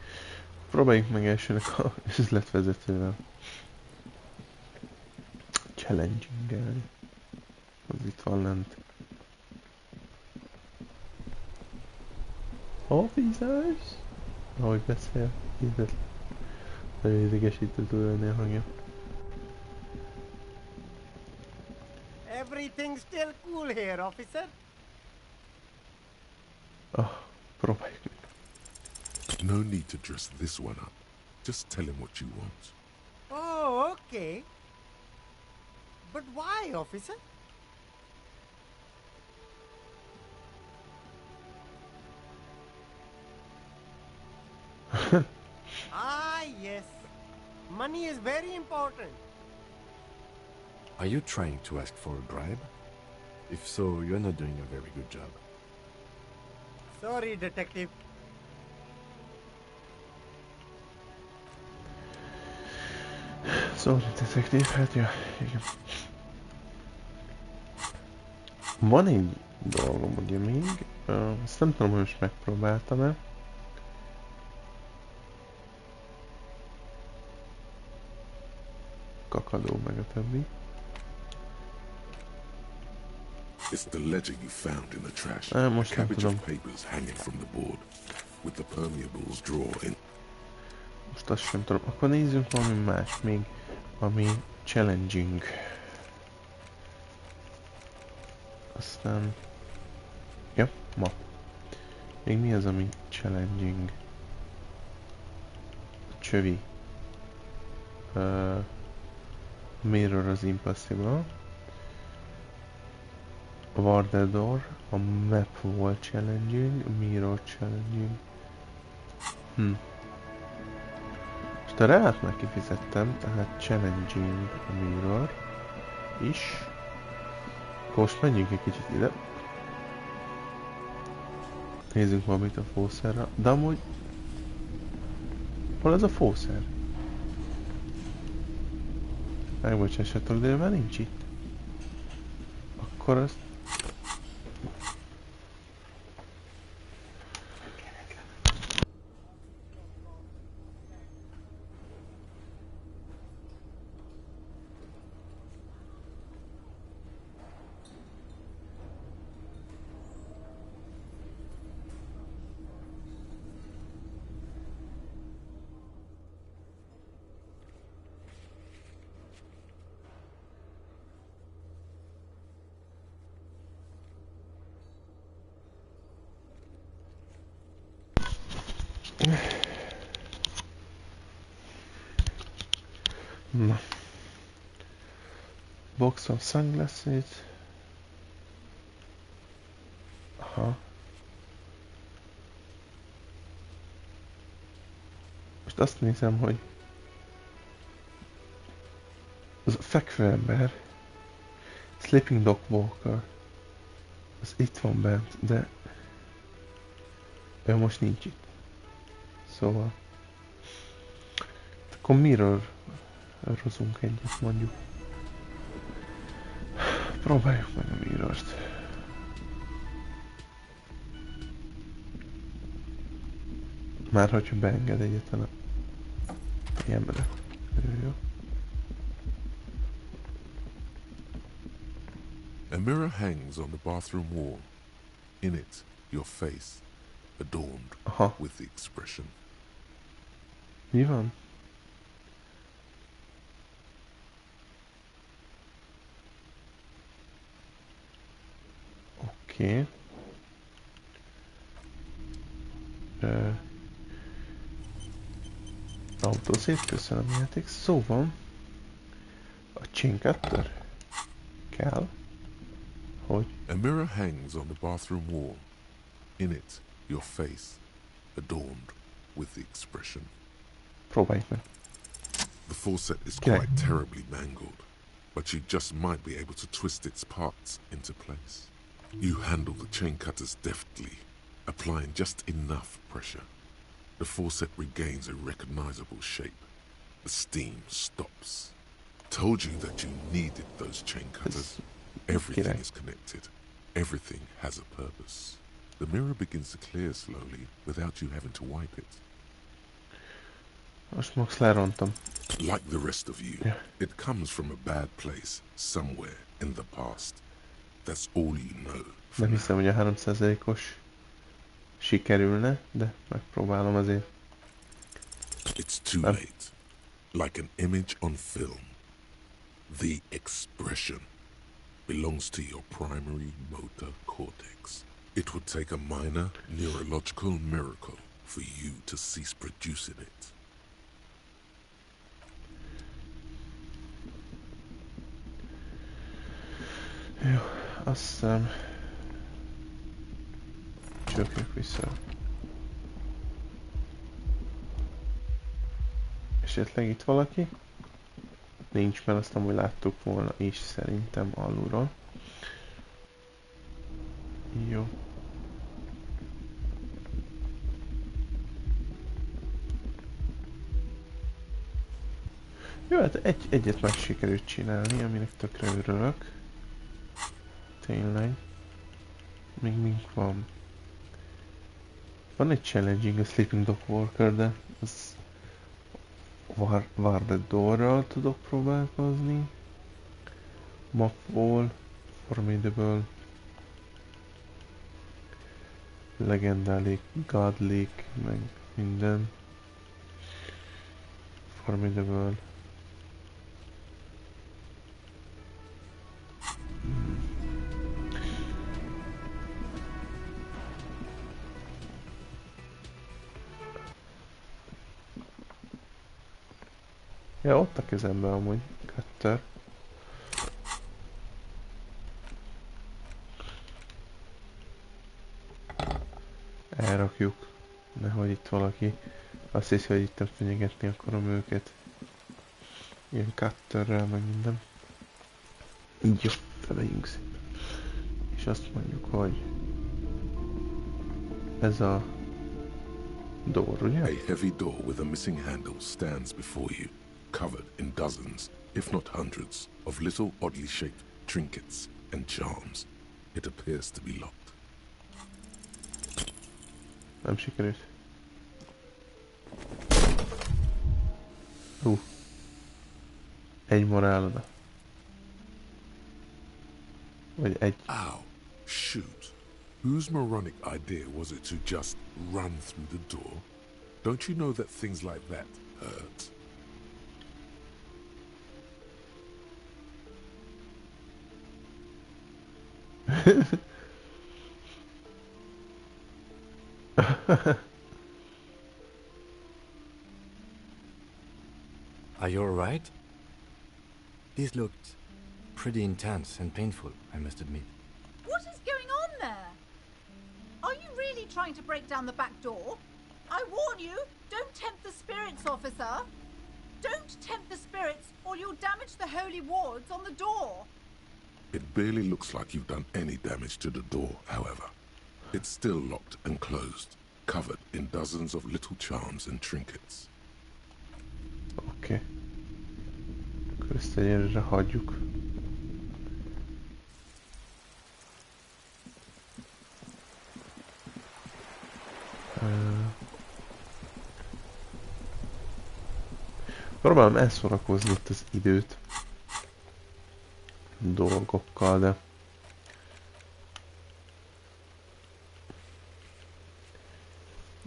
Próbáljuk meg elsőnek az üzletvezetővel. Challenging-elni. Az itt van lent. Officers! Ahogy beszél, hihetetlen. Nagyon idegesítő tud lenni a hangja. Everything's still cool here, officer. Próbáljuk meg. No need to dress this one up. Just tell him what you want. Oh, okay. But why, officer? Ah, yes. Money is very important. Are you trying to ask for a bribe? If so, you're not doing a very good job. Sorry, detective. Sorry, detective, hát ja, igen. Van egy dolgom ugye még, ezt nem tudom, hogy most megpróbáltam-e. Kakadó meg a többi. It's the ledger you found in the trash. Most nem tudom. Papers hanging from the board, with the permeables drawn in. Most azt sem tudom. Akkor nézzünk valami más még, ami challenging. Aztán... Ja, map. Még mi az, ami challenging? Csövi. Mirror az impossible. A Warded Door, a map volt challenging, a mirror challenging. Most a reát már kifizettem, tehát challenging a mirror is. Akkor most menjünk egy kicsit ide. Nézzünk valamit a fószerra, de amúgy... Hol az a fószer? Megbocsássatok, de ő már nincs itt. Akkor azt... Na. Box of sunglasses. Aha. Most azt nézem, hogy az a fekvőember, Sleeping Dog Walker, az itt van bent, de ő most nincs itt. Szóval akkor mirror-rozunk egyet mondjuk. Próbáljuk meg a mirrort. Már hogyha beenged egyetlen a ilyenre. Jó. A mirror hangs on the bathroom wall. In it, your face, adorned with the expression, Mi van? Oké. Autószét, köszönöm játék. Szóval a chain cutter kell, hogy A mirror hangs on the bathroom wall. In it, your face, adorned with the expression. próbáljuk meg. The faucet is quite terribly mangled, but you just might be able to twist its parts into place. You handle the chain cutters deftly, applying just enough pressure. The faucet regains a recognizable shape. The steam stops. Told you that you needed those chain cutters. Everything is connected. Everything has a purpose. The mirror begins to clear slowly without you having to wipe it. Most max lerontom. Like the rest of you, it comes from a bad place somewhere in the past. That's all you know. Nem hiszem, hogy a 3%-os sikerülne, de megpróbálom azért. It's too late. Like an image on film. The expression belongs to your primary motor cortex. It would take a minor neurological miracle for you to cease producing it. Jó, azt hiszem... Csökjük vissza. Esetleg itt valaki? Nincs, mert azt amúgy láttuk volna is szerintem alulról. Jó. Jó, hát egyet meg sikerült csinálni, aminek tökre örülök. Tényleg. Még mink van? Van egy challenging a Sleeping Dog Walker, de az... War the Door-ral tudok próbálkozni. Map Wall, Formidable, Legendary, Godlik, meg minden. Formidable. Ja, ott a kezemben amúgy, cutter. Elrakjuk. Nehogy itt valaki azt hiszi, hogy itt fenyegetni akarom őket. Ilyen cutterrel, meg minden. Így jó, felejünk szépen. És azt mondjuk, hogy ez a door, ugye? A heavy door with a missing handle stands before you, covered in dozens, if not hundreds, of little oddly shaped trinkets and charms. It appears to be locked. Nem sikerült. Egy morálada. Vagy egy... Ow! Shoot! Whose moronic idea was it to just run through the door? Don't you know that things like that hurt? Are you alright? These looked pretty intense and painful, I must admit. What is going on there? Are you really trying to break down the back door? I warn you, don't tempt the spirits, officer. Don't tempt the spirits, or you'll damage the holy wards on the door. It barely looks like you've done any damage to the door, however. It's still locked and closed, covered in dozens of little charms and trinkets. Oké. Akkor ezt egyelőre hagyjuk. Próbálom elszórakozni itt az időt dolgokkal, de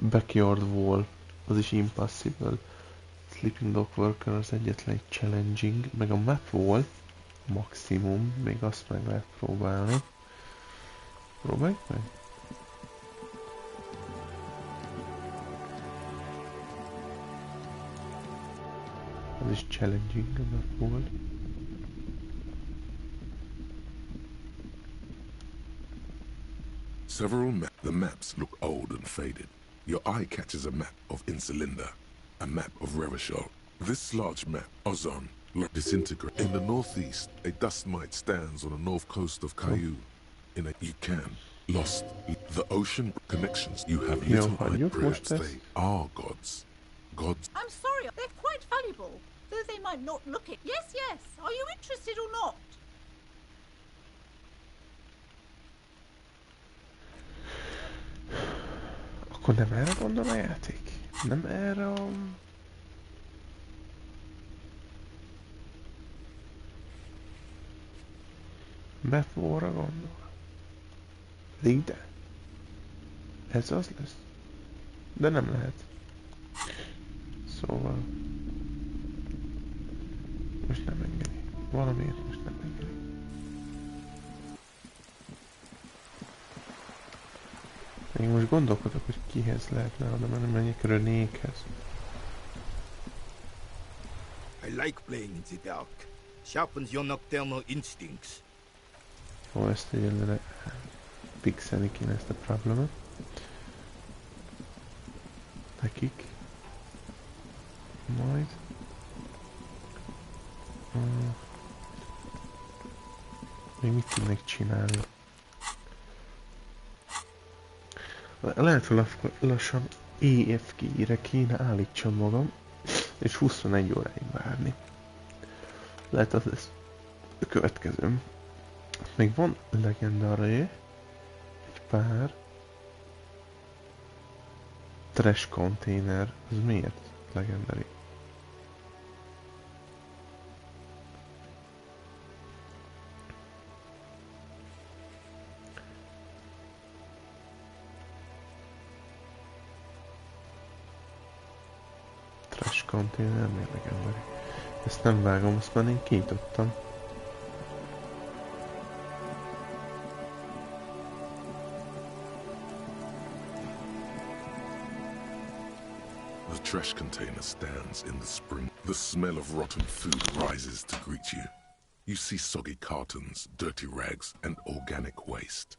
Backyard Wall, az is impossible. Sleeping Dog Worker az egyetlen egy challenging, meg a map volt, maximum, még azt meg lehet próbálni. Próbáljuk meg? Az is challenging, a map volt. The maps look old and faded. Your eye catches a map of Insulinda, a map of Revachol. This large map, Ozon, disintegrate. In the northeast, a dust mite stands on the north coast of Caillou. In a lost. The ocean connections you have little idea. Perhaps they are gods. Gods. I'm sorry, they're quite valuable, though they might not look it. Yes, yes. Are you interested or not? Akkor nem erre gondol a játék? Nem erre a... Map-óra gondol? Ide? Ez az lesz? De nem lehet. Szóval... Most nem engedi. Valamiért most nem engedi. Még most gondolkodok, hogy kihez lehetne oda menni, menjek Renékhez. I like playing in the dark. Sharpens your nocturnal instincts. Ó, ezt egyelőre pixelni kéne ezt a problémát. Nekik. Majd. Még mit tudnék csinálni? Lehet, hogy lassan EFG-re kéne állítsam magam, és 21 óráig várni. Lehet az lesz a következőm. Még van legendary, egy pár. Trash container, az miért legendary? Trash container, miért legendary? Ezt nem vágom, azt már én kinyitottam. The trash container stands in the spring. The smell of rotten food rises to greet you. You see soggy cartons, dirty rags, and organic waste.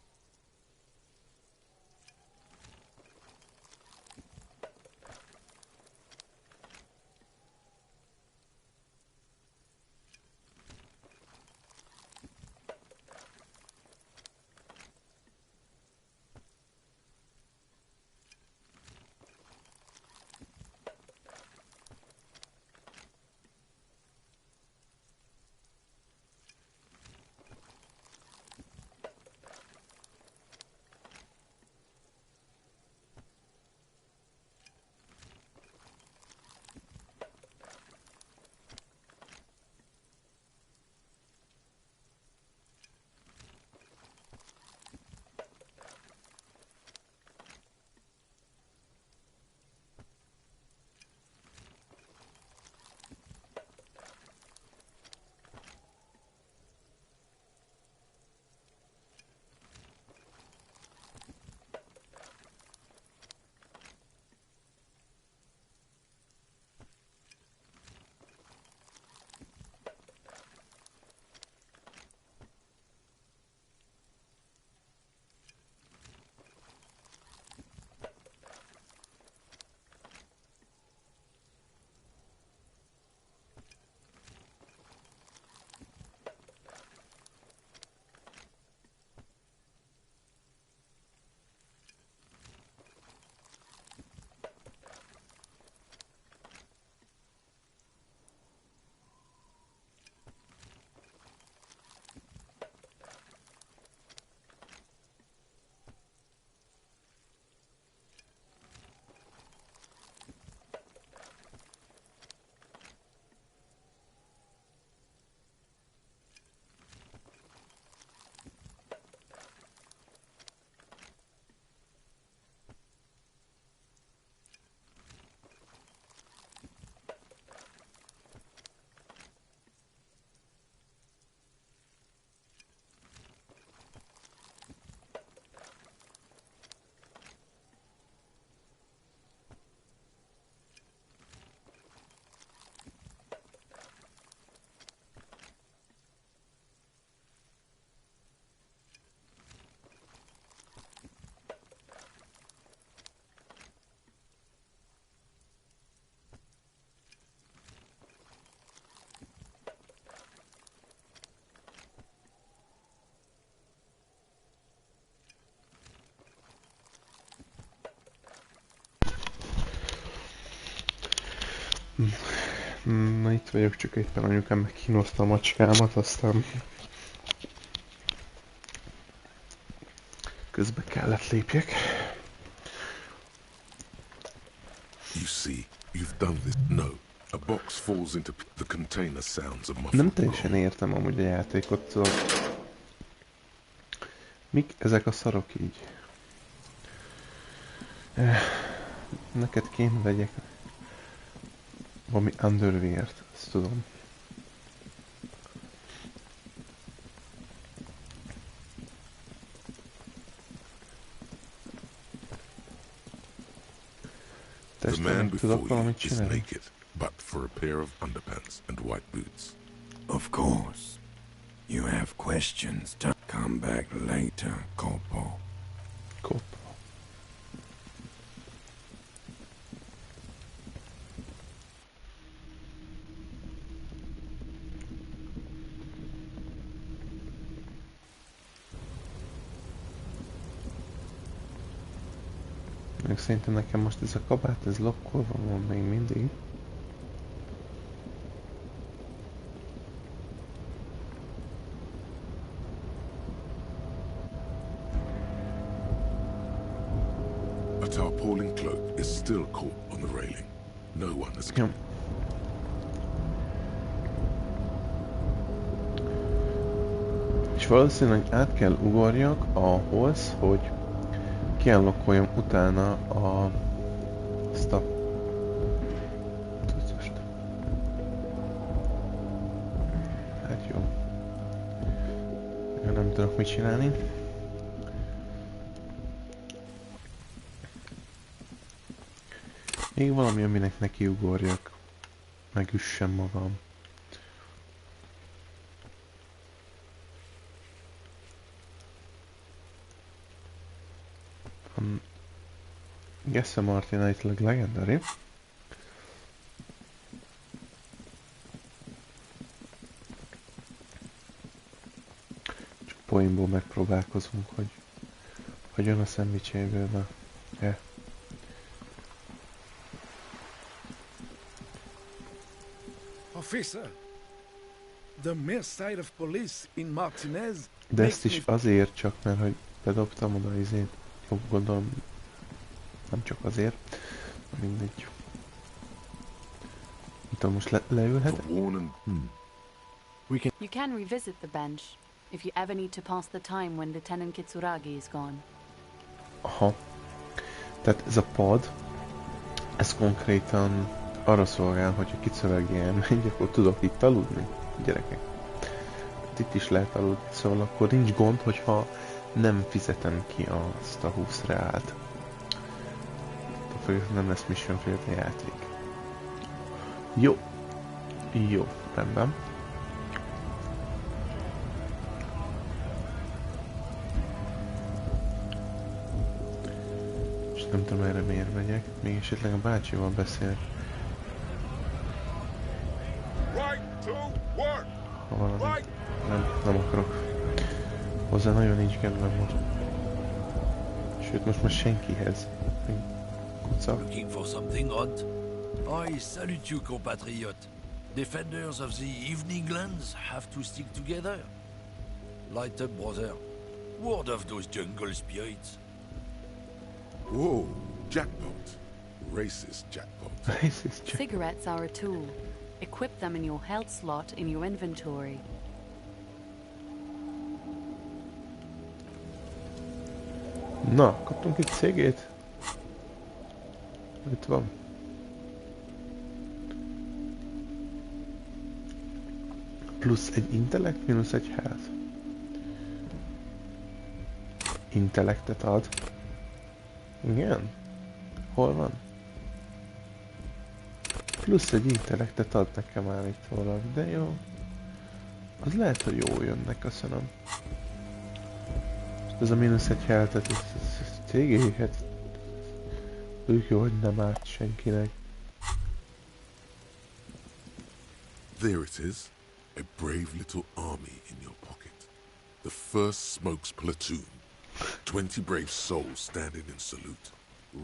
Na itt vagyok, csak éppen anyukám megkínozta a macskámat, aztán közbe kellett lépjek. You see, you've done this. No. A box falls into the container sounds a muffled Nem teljesen értem amúgy a játékot, szóval... Mik ezek a szarok így? Neked kéne vegyek valami underwear-t, ezt tudom. The man before you is naked, but for a pair of underpants and white boots. Of course. You have questions to come back later, Corporal. Szerintem nekem most ez a kabát, ez lokkolva van még mindig. A tarpaulin cloak is still caught on the railing. No one has come. És valószínűleg át kell ugorjak ahhoz, hogy kiállokoljam utána azt a tudost. Hát jó. Én nem tudok mit csinálni. Még valami, aminek nekiugorjak. Megüssem magam. Guess Martinite legendary. Csak poénból megpróbálkozunk, hogy jön a szendvicséből. Yeah. Officer, the mere sight of police in Martinez. De ezt is azért csak, mert hogy bedobtam oda izét. Jó, gondolom, nem csak azért. Mindegy. Itt most leülhet? You can revisit the bench if you ever need to pass the time when Lieutenant Kitsuragi is gone. Aha. Tehát ez a pad, ez konkrétan arra szolgál, hogyha Kitsuragi elmegy, akkor tudok itt aludni, gyerekek. Itt is lehet aludni, szóval akkor nincs gond, hogyha nem fizetem ki azt a 20 reált. Akkor nem lesz mission failed a játék. Jó. Jó, rendben. És nem tudom erre miért megyek. Még esetleg a bácsival beszélek. Ha valami. Nem akarok. Hozzá nagyon nincs kedvem most. Sőt, most senkihez. Looking for something odd? I salute you, compatriot. Defenders of the evening lands have to stick together. Light up, brother. Word of those jungle spirits. Whoa, jackpot. Racist jackpot. Racist jackpot. Cigarettes are a tool. Equip them in your health slot in your inventory. Na, kaptunk itt cégét. Itt van. Plusz egy intellekt, mínusz egy health. Intellektet ad. Igen? Hol van? Plusz egy intellektet ad nekem állítólag, de jó. Az lehet, hogy jó jönnek, köszönöm. Ez a mínusz egy health-et, ez cégéhet. Ők jó, hogy nem árt senkinek. There it is. A brave little army in your pocket. The 1st Smokes platoon. 20 brave souls standing in salute.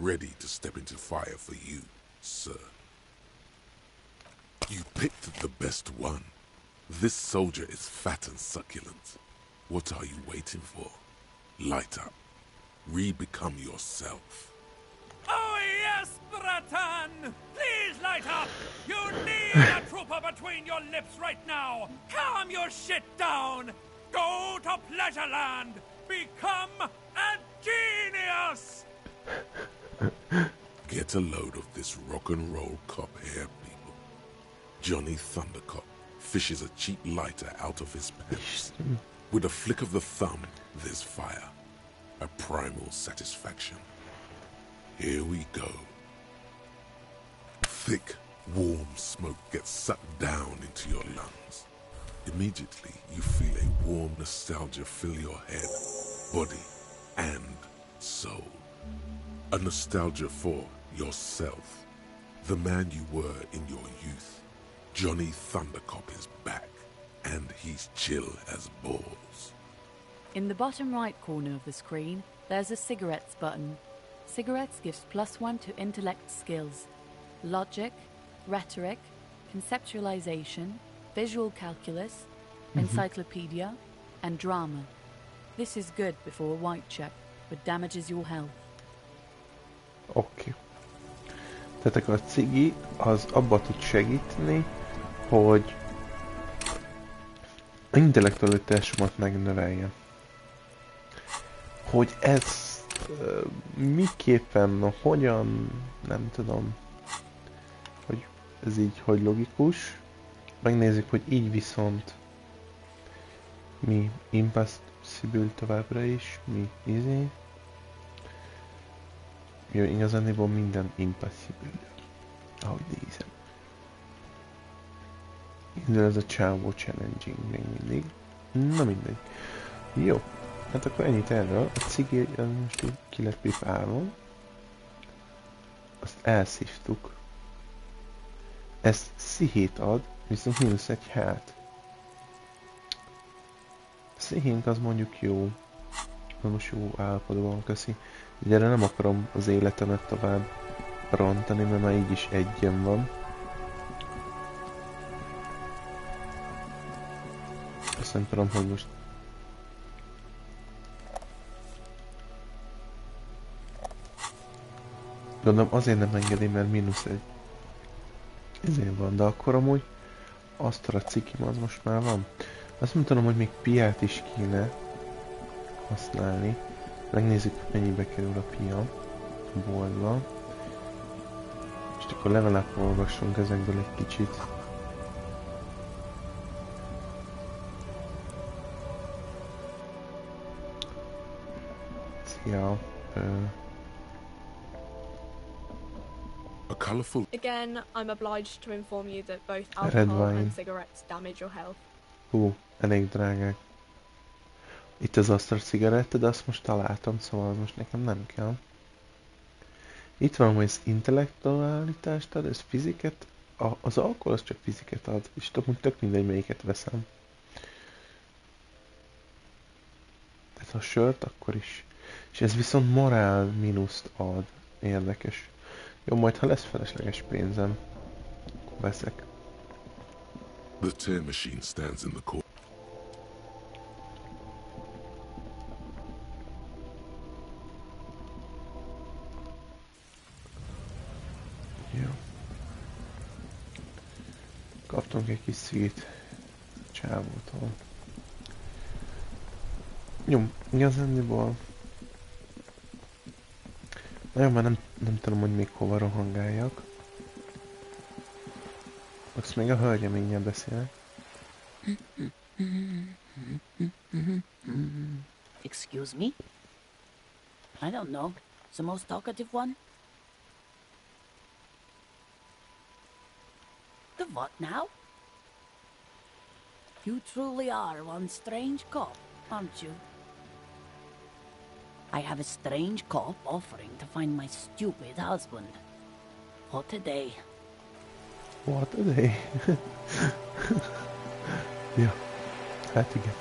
Ready to step into fire for you, sir. You picked the best one. This soldier is fat and succulent. What are you waiting for? Light up. Re-become yourself. Oh yes, Bratan! Please light up! You need a trooper between your lips right now! Calm your shit down! Go to Pleasureland! Become a genius! Get a load of this rock and roll cop here, people. Johnny Thundercop fishes a cheap lighter out of his pants. With a flick of the thumb, there's fire. A primal satisfaction. Here we go. Thick, warm smoke gets sucked down into your lungs. Immediately, you feel a warm nostalgia fill your head, body, and soul. A nostalgia for yourself, the man you were in your youth. Johnny Thundercop is back, and he's chill as balls. In the bottom right corner of the screen, there's a cigarettes button. Cigarettes gives +1 to intellect skills, logic, rhetoric, conceptualization, visual calculus, encyclopedia, and drama. This is good before a white check, but damages your health. Oké. Tehát akkor a cigi az abba tud segíteni, hogy a intellektualitásomat megnövelje. Hogy ez miképpen, hogyan, nem tudom, hogy ez így, hogy logikus. Megnézzük, hogy így viszont mi impassible továbbra is, mi izé. Jó, igazániból minden impassible. Ahogy nézem. Indul ez a csávó challenging még mindig. Na mindegy. Jó. Hát akkor ennyit erről. A cigi most így ki lett pipálva. Azt elszívtuk. Ez szihét ad, viszont -1 hát. A szihénk az mondjuk jó. Most jó állapotban van, köszi. Gyere, nem akarom az életemet tovább rontani, mert már így is egyen van. Azt nem tudom, hogy most... Gondolom azért nem engedi, mert -1. Ezért van, de akkor amúgy azt a cikim az most már van. Azt nem tudom, hogy még piát is kéne használni. Megnézzük, mennyibe kerül a pia a boltba. És akkor level up olvassunk ezekből egy kicsit. Szia. A colorful... Again, I'm obliged to inform you that both alcohol and cigarettes damage your health. Elég drágák. Itt az asztal cigaretta, de azt most találtam, szóval az most nekem nem kell. Itt van, hogy ez intellektualitást ad, ez fiziket, az alkohol az csak fiziket ad, és tök mindegy, melyiket veszem. Tehát ha a sört, akkor is. És ez viszont morál mínuszt ad. Érdekes. Jó, majd ha lesz felesleges pénzem, akkor veszek. The tear machine stands in the corner. Kaptunk egy kis cigit a csávótól. Jó, igazándiból... Nagyon már nem tudom, hogy még hova rohangáljak. Azt még a hölgyeménnyel beszélek. Excuse me? I don't know. The most talkative one? The what now? You truly are one strange cop, aren't you? I have a strange cop offering to find my stupid husband. What a day. What a day. Ja, hát igen.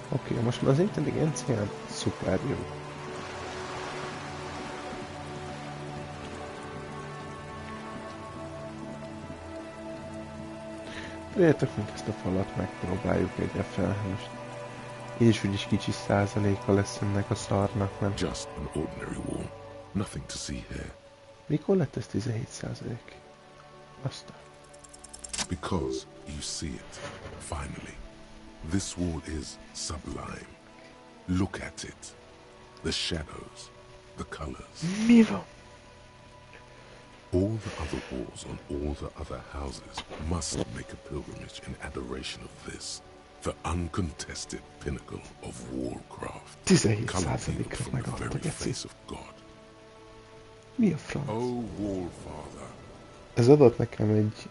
Oké, most már az intelligenciám szuper jó. Jöjjetek meg ezt a falat, megpróbáljuk egyáltalán most. Így is úgyis kicsi százaléka lesz ennek a szarnak, nem? Just an ordinary wall. Nothing to see here. Mikor lett ez 17%? Aztán. Because you see it, finally. This wall is sublime. Look at it. The shadows, the colors. Mi van? All the other walls on all the other houses must make a pilgrimage in adoration of this, the uncontested pinnacle of wallcraft. 17%-ra megadta, geci. Mi a franc? Oh, Wallfather. Ez adott nekem egy...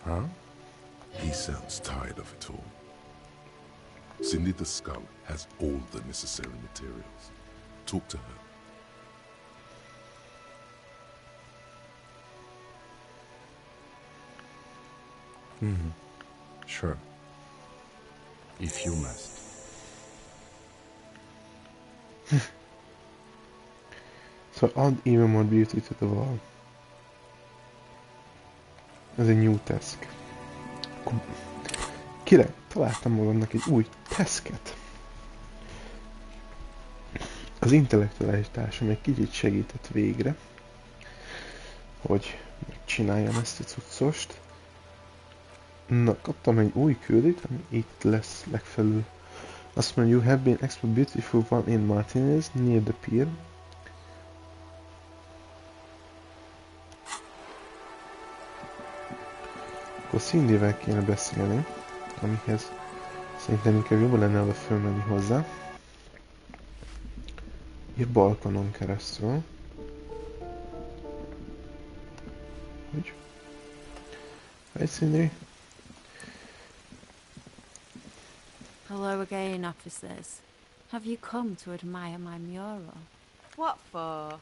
Huh? He sounds tired of it all. Cindy the Skull has all the necessary materials. Talk to her. Sure. If you must. So add even more beauty to the wall. Ez egy new task. Király, találtam magamnak egy új tasket. Az intellektuális társam egy kicsit segített végre, hogy megcsináljam ezt a cuccost. Na, kaptam egy új küldét, ami itt lesz legfelül. Azt mondja, you have been extra beautiful one in Martinez, near the pier. Akkor Cindyvel kéne beszélni, amihez szerintem inkább jobban lenne oda fölmenni hozzá. Egy balkonon keresztül. Hogy? Hey Cindy. Hello again, officers. Have you come to admire my mural? What for?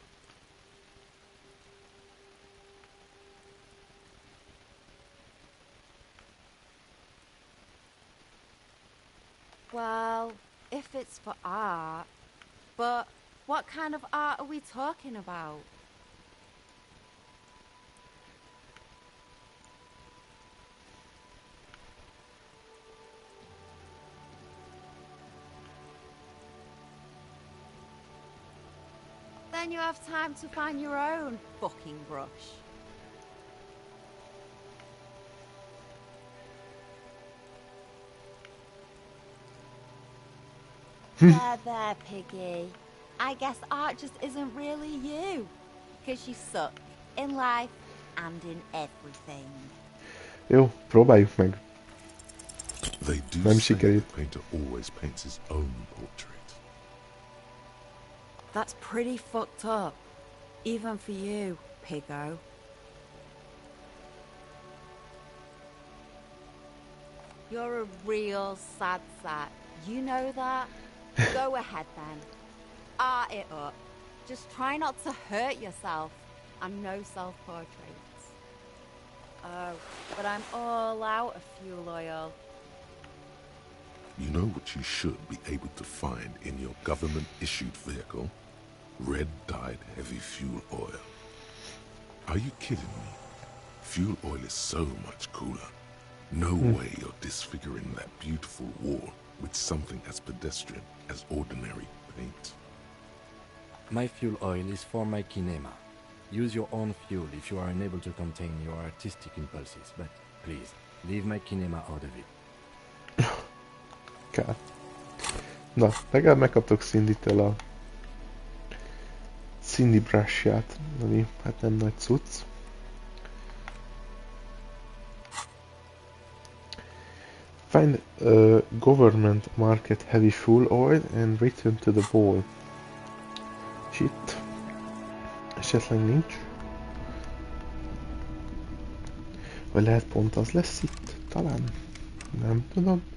Well, if it's for art, but what kind of art are we talking about? Then you have time to find your own fucking brush. There, Piggy. I guess art just isn't really you. Because you suck in life and in everything. Jó, próbáljuk meg. They do Nem say sikerült. the painter always paints his own portrait. That's pretty fucked up. Even for you, Piggo. You're a real sad sack. You know that? Go ahead then. Art it up. Just try not to hurt yourself. And no self-portraits. Oh, but I'm all out of fuel oil. You know what you should be able to find in your government-issued vehicle? Red-dyed heavy fuel oil. Are you kidding me? Fuel oil is so much cooler. No way you're disfiguring that beautiful wall with something as pedestrian as ordinary paint. My fuel oil is for my kinema. Use your own fuel if you are unable to contain your artistic impulses, but please, leave my kinema out of it. Kár. Na, legalább megkaptok Cindy-től a Cindy brushját, ami hát nem nagy cucc. Find a government market heavy fuel oil and return to the bowl. Shit. Esetleg nincs. Vagy lehet pont az lesz itt? Talán. Nem tudom.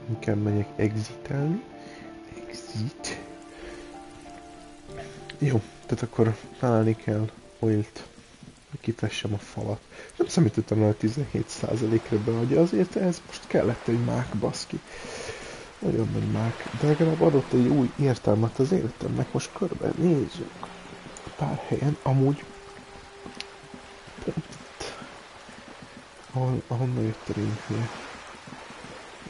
Inkább megyek exitelni. Exit. Jó, tehát akkor találni kell oilt, hogy kifessem a falat. Nem számítottam rá, hogy 17%-ra beadja, azért ez most kellett egy mák, baszki. Nagyon nagy mák, de legalább adott egy új értelmet az életemnek. Most körbe nézzük pár helyen, amúgy pont itt, ahonnan jött a rémhülye.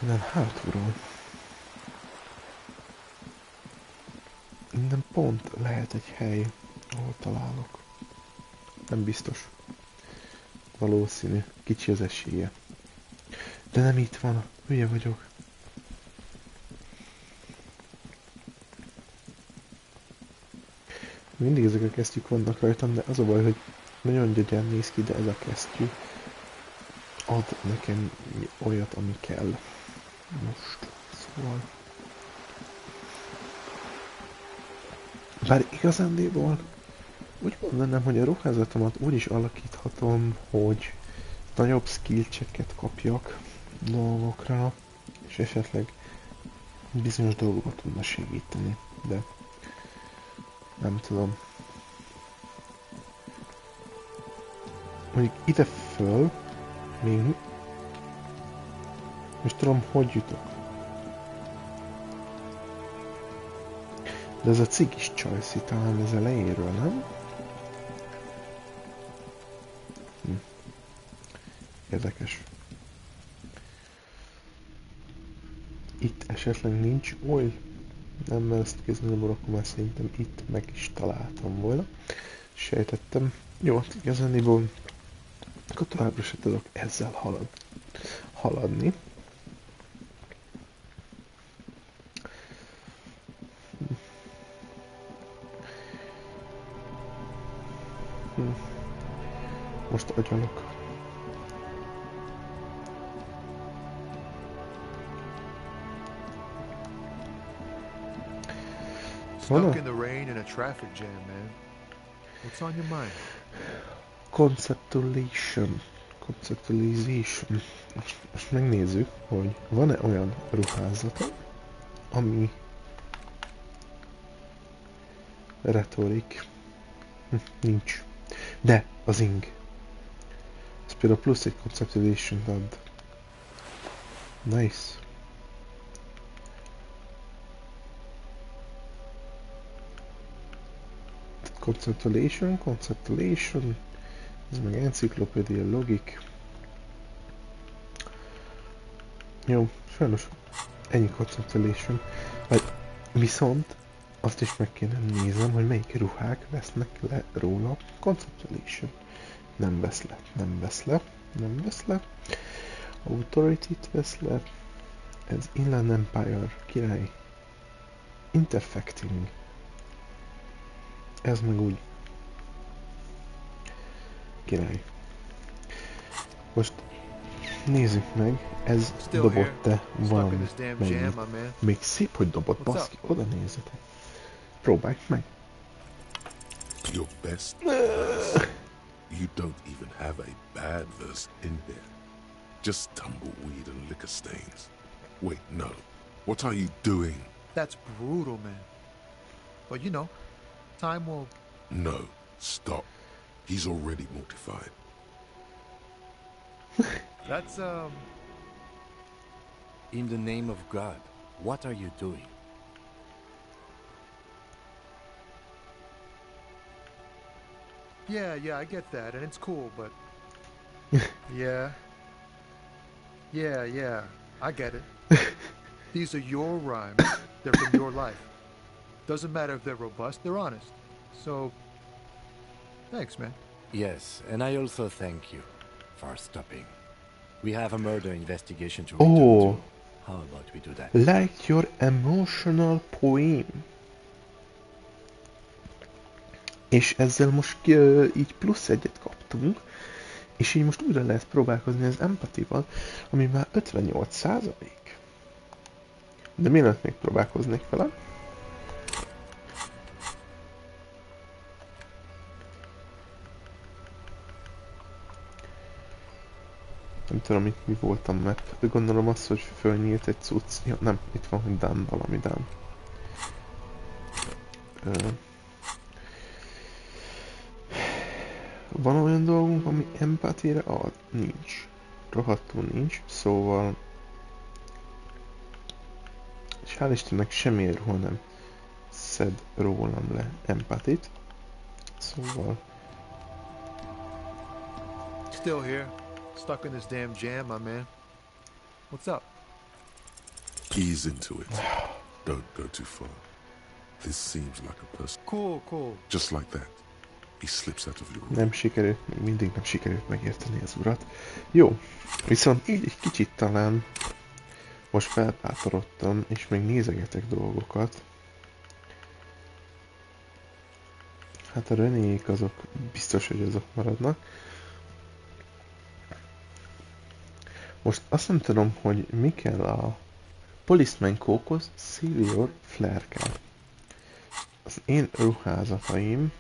Innen hátulról. Innen pont lehet egy hely, ahol találok. Nem biztos. Valószínű. Kicsi az esélye. De nem itt van. Hülye vagyok. Mindig ezek a kesztyűk vannak rajtam, de az a baj, hogy nagyon gyögyán néz ki, de ez a kesztyű ad nekem olyat, ami kell. Most. Szóval... Bár igazándiból úgy mondanám, hogy a ruházatomat úgy is alakíthatom, hogy nagyobb skill checket kapjak dolgokra, és esetleg bizonyos dolgokat tudna segíteni, de nem tudom. Mondjuk ide föl még most tudom, hogy jutok. De ez a cigis csajszi talán az elejéről, nem? Érdekes. Itt esetleg nincs oly. Nem, mert ezt kézzel akkor már szerintem itt meg is találtam volna. Sejtettem. Jó, igazániból akkor továbbra se tudok ezzel haladni. Most agyalok. Stuck in the rain in a traffic jam, man. What's on your mind? Conceptualization. Most megnézzük, hogy van-e olyan ruházata, ami retorik. Nincs. De az ing. Ez például plusz egy conceptualization ad. Nice. Conceptualization, ez meg encyclopedia, logik. Jó, sajnos ennyi conceptualization. Viszont azt is meg kéne néznem, hogy melyik ruhák vesznek le róla conceptualization. Nem vesz le, nem vesz le, nem vesz le. Authority-t vesz le. Ez Inland Empire, király. Interfecting. Ez meg úgy. Király. Most nézzük meg, ez dobott-e valami mennyit. Még szép, hogy dobott, baszki, oda nézzetek. Próbálj meg. Your best. You don't even have a bad verse in there. Just tumbleweed and liquor stains. Wait, no. What are you doing? That's brutal, man. But you know, time will... No, stop. He's already mortified. That's, In the name of God, what are you doing? Yeah, I get that, and it's cool, but... Yeah, I get it. These are your rhymes. They're from your life. Doesn't matter if they're robust, they're honest. So, thanks, man. Yes, and I also thank you for stopping. We have a murder investigation to return to. How about we do that? Like your emotional poem. És ezzel most így plusz egyet kaptunk, és így most újra lehet próbálkozni az empatival, ami már 58%. De mielőtt még próbálkoznék vele. Nem tudom, itt mi volt a map, de gondolom az, hogy fölnyílt egy cucc. Ja, nem, itt van, hogy done valami done. van olyan dolgunk, ami empatére ad? Nincs. Rohadtul nincs, szóval... És hál' Istennek semmiért ruha nem szed rólam le empatit. Szóval... Still here. Stuck in this damn jam, my man. What's up? Ease into it. Don't go too far. This seems like a person. Cool. Just like that. He slips out of your room. Nem sikerült, még mindig nem sikerült megérteni az urat. Jó, viszont így egy kicsit talán most felpátorodtam, és még nézegetek dolgokat. Hát a Renék azok biztos, hogy azok maradnak. Most azt nem tudom, hogy mi kell a Policeman Cokehoz, Silver Flare kell. Az én ruházataim...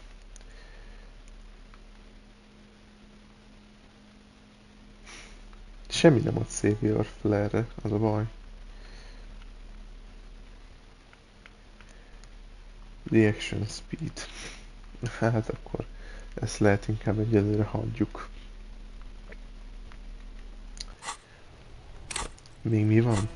Semmi nem ad Savior Flare-re, az a baj. Reaction Speed. Hát akkor ezt lehet inkább egyelőre hagyjuk. Még mi van?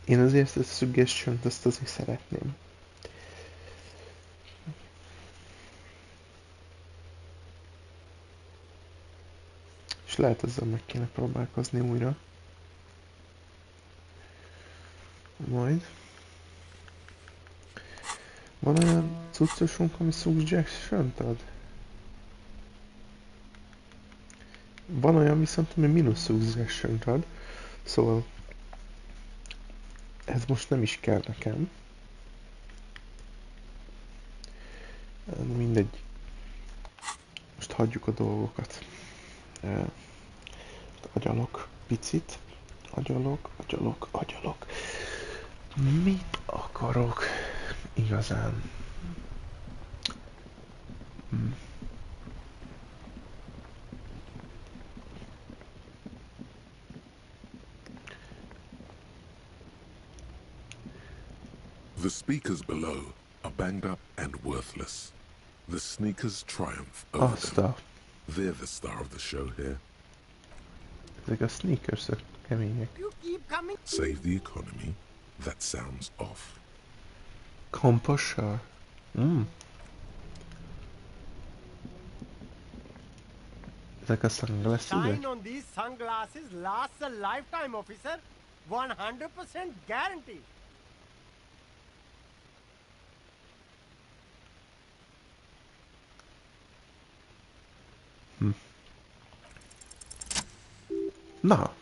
Én azért ezt a suggestion-t ezt azért szeretném. És lehet ezzel meg kéne próbálkozni újra. Majd. Van olyan cuccosunk, ami suggestion-t ad? Van olyan viszont, ami minus suggestion-t ad. Szóval ez most nem is kell nekem. Mindegy. Most hagyjuk a dolgokat. Agyalok picit. Agyalok. Mit akarok igazán? The speakers below are banged up and worthless. The sneakers triumph over them. They're the star of the show here. Ezek a sneakers-ök kemények. Save the economy. That sounds off. Composure. Ezek a sunglasses? Shine on these sunglasses lasts a lifetime, officer. 100% guarantee. Na.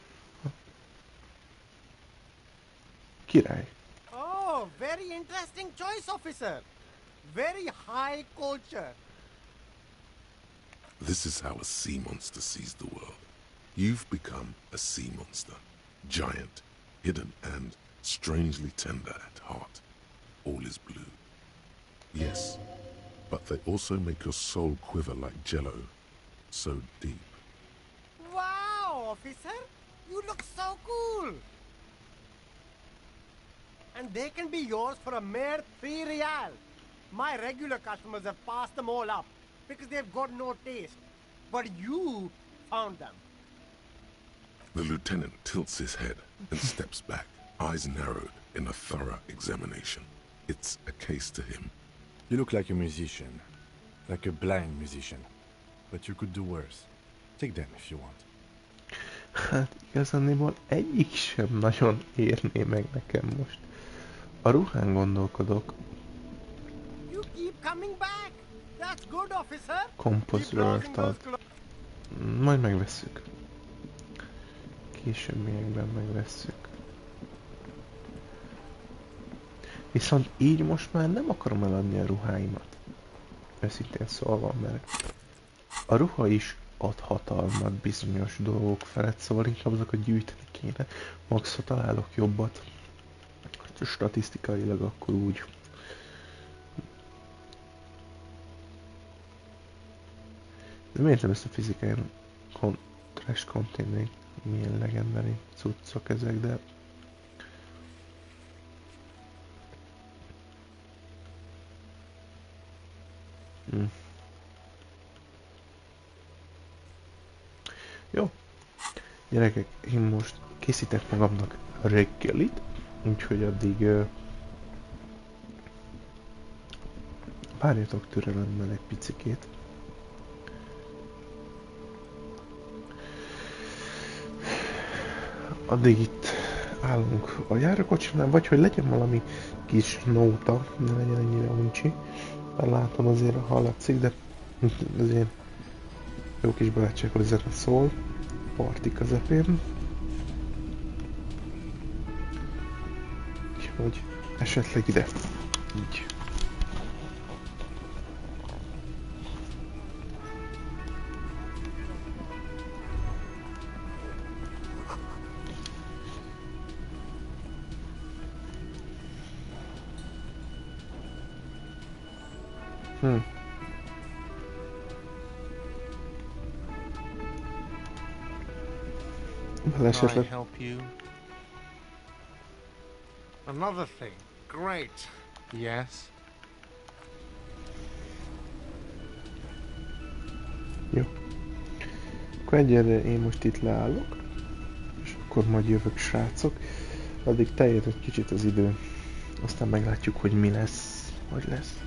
Király. Oh, very interesting choice, officer. Very high culture. This is how a sea monster sees the world. You've become a sea monster. Giant, hidden, and strangely tender at heart. All is blue. Yes, but they also make your soul quiver like jello. So deep. Wow, officer. You look so cool. And they can be yours for a mere 3 real. My regular customers have passed them all up because they've got no taste. But you found them. The lieutenant tilts his head and steps back, eyes narrowed in a thorough examination. It's a case to him. You look like a musician. Like a blind musician. But you could do worse. Take them if you want. Hát igazániból egyik sem nagyon érné meg nekem most. A ruhán gondolkodok. You keep coming back. That's good, officer. Composer-t ad. Majd megvesszük. Későbbiekben megvesszük. Viszont így most már nem akarom eladni a ruháimat. Őszintén szólva, mert a ruha is ad hatalmat bizonyos dolgok felett, szóval inkább azokat gyűjteni kéne. Max, ha találok jobbat, statisztikailag akkor úgy. De miért nem ezt a fizikai trash containment milyen legendari cuccok ezek, de... Jó. Gyerekek, én most készítek magamnak reggelit, úgyhogy addig várjatok türelemmel egy picikét. Addig itt állunk a járókocsinál, vagy hogy legyen valami kis nóta, ne legyen ennyire uncsi. Már látom azért, hallatszik, de azért jó kis barátságos zene szól, parti közepén. Úgyhogy esetleg ide. Így. Can I help you? Another thing. Great. Yes? Jó. Akkor egyelőre én most itt leállok, és akkor majd jövök, srácok. Addig teljed egy kicsit az idő. Aztán meglátjuk, hogy mi lesz, hogy lesz.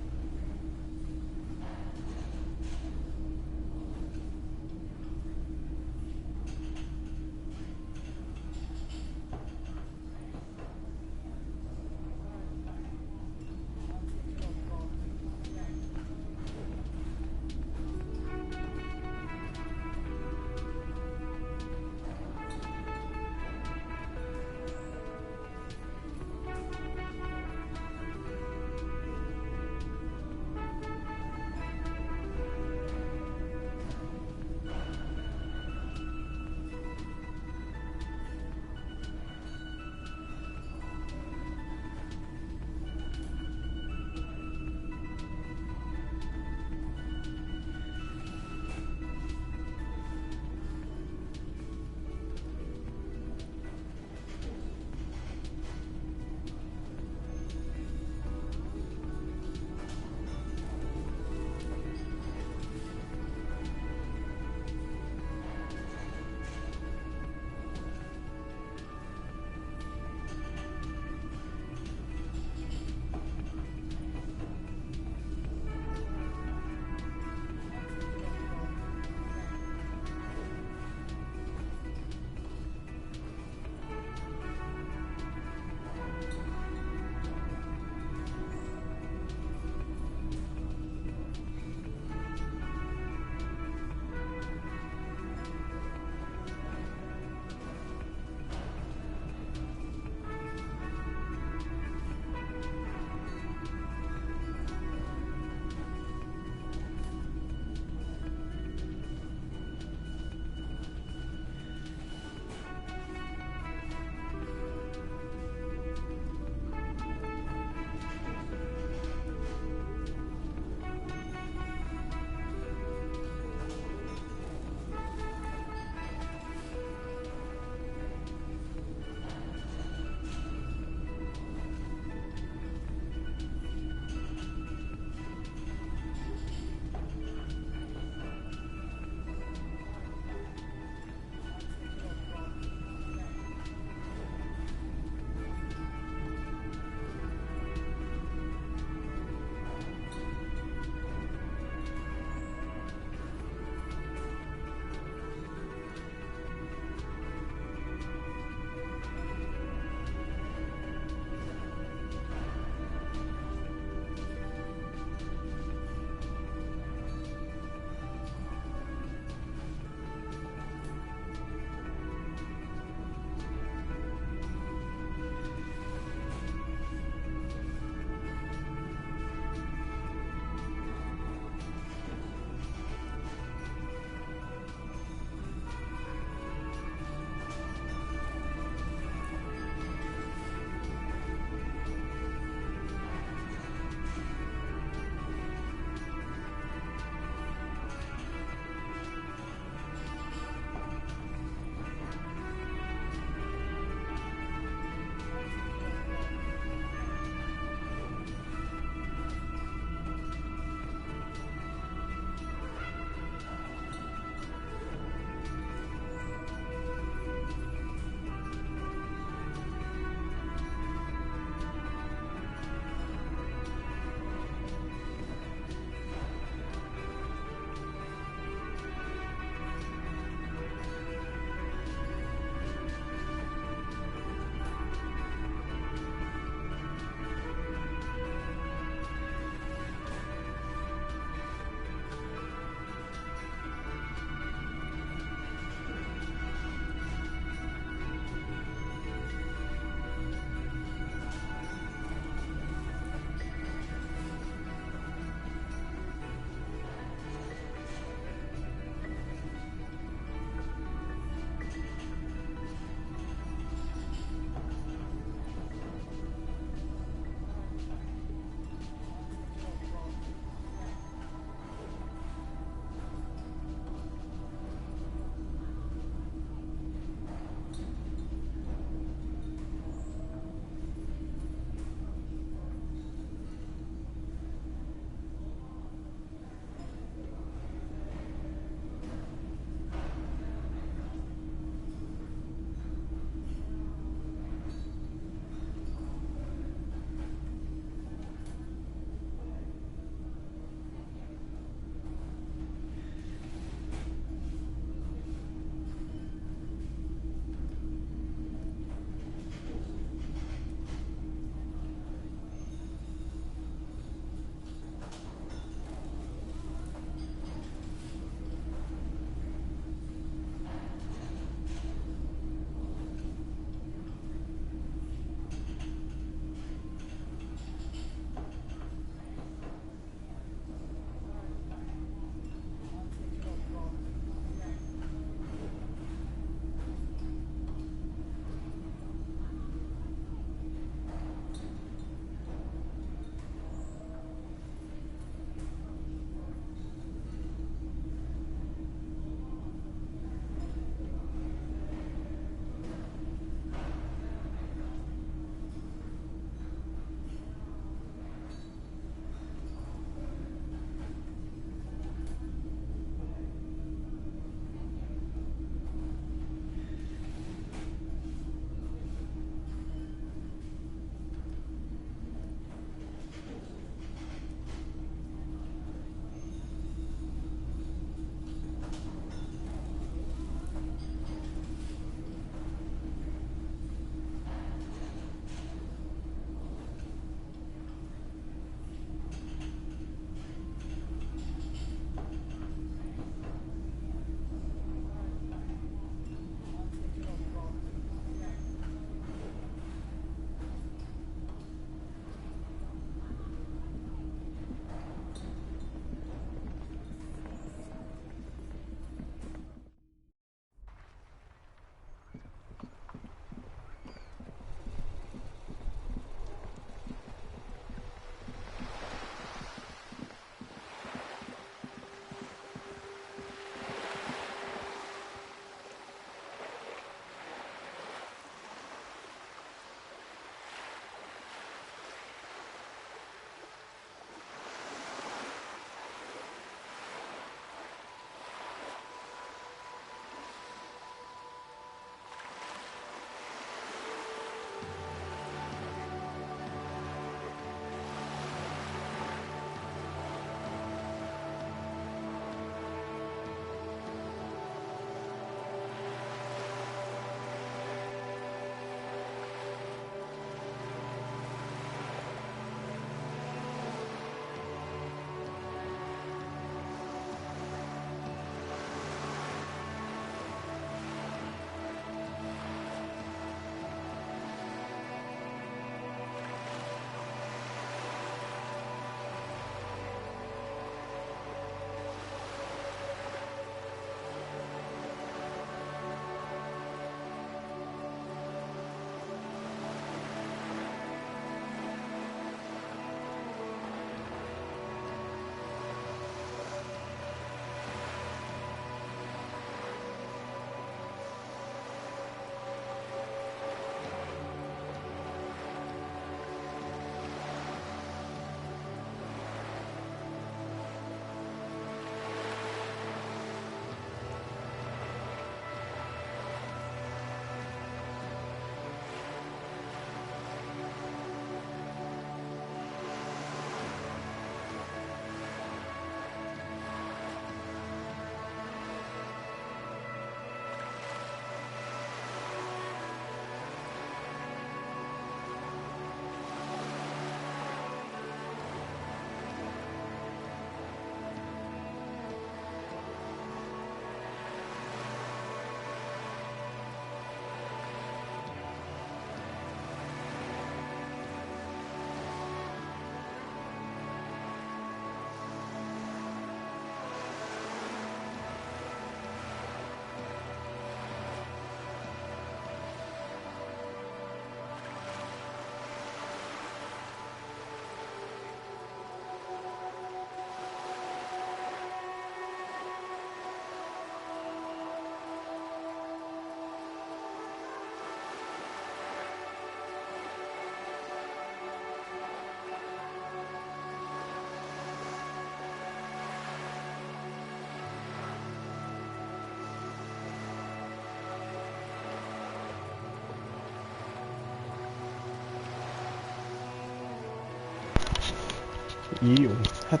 Jó, hát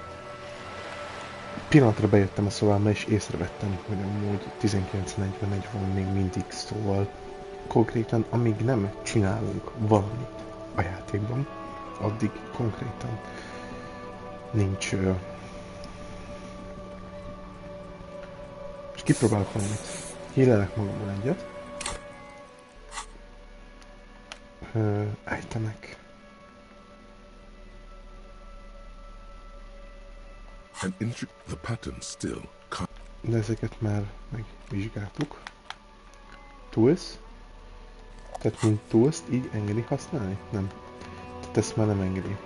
pillanatra bejöttem a szobámba és észrevettem, hogy amúgy 19:41 van még mindig, szóval konkrétan amíg nem csinálunk valamit a játékban, addig konkrétan nincs... És kipróbálok valamit. Hílelek magamban egyet. Ejtenek. The pattern still can't. De ezeket már megvizsgáltuk. Tools. Tehát mint tools így engedi használni? Nem. Tehát ezt már nem engedi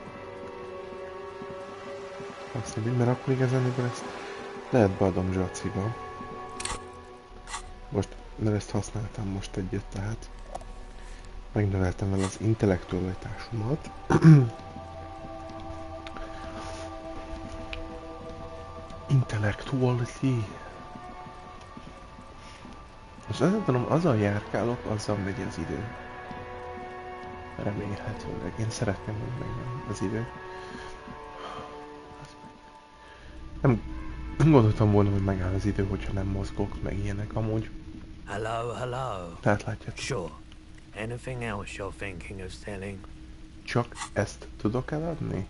használni, mert akkor igazán ezt lehet beadom zsaciba. Most, mert ezt használtam most egyet, tehát megnöveltem vele az intellektualitásomat. Intellectuality. Most azt mondom, azzal járkálok, azzal megy az idő. Remélhetőleg. Én szeretném, hogy megjön az idő. Nem gondoltam volna, hogy megáll az idő, hogyha nem mozgok, meg ilyenek amúgy. Hello, hello. Tehát látjátok. Sure. Anything else you're thinking of selling? Csak ezt tudok eladni?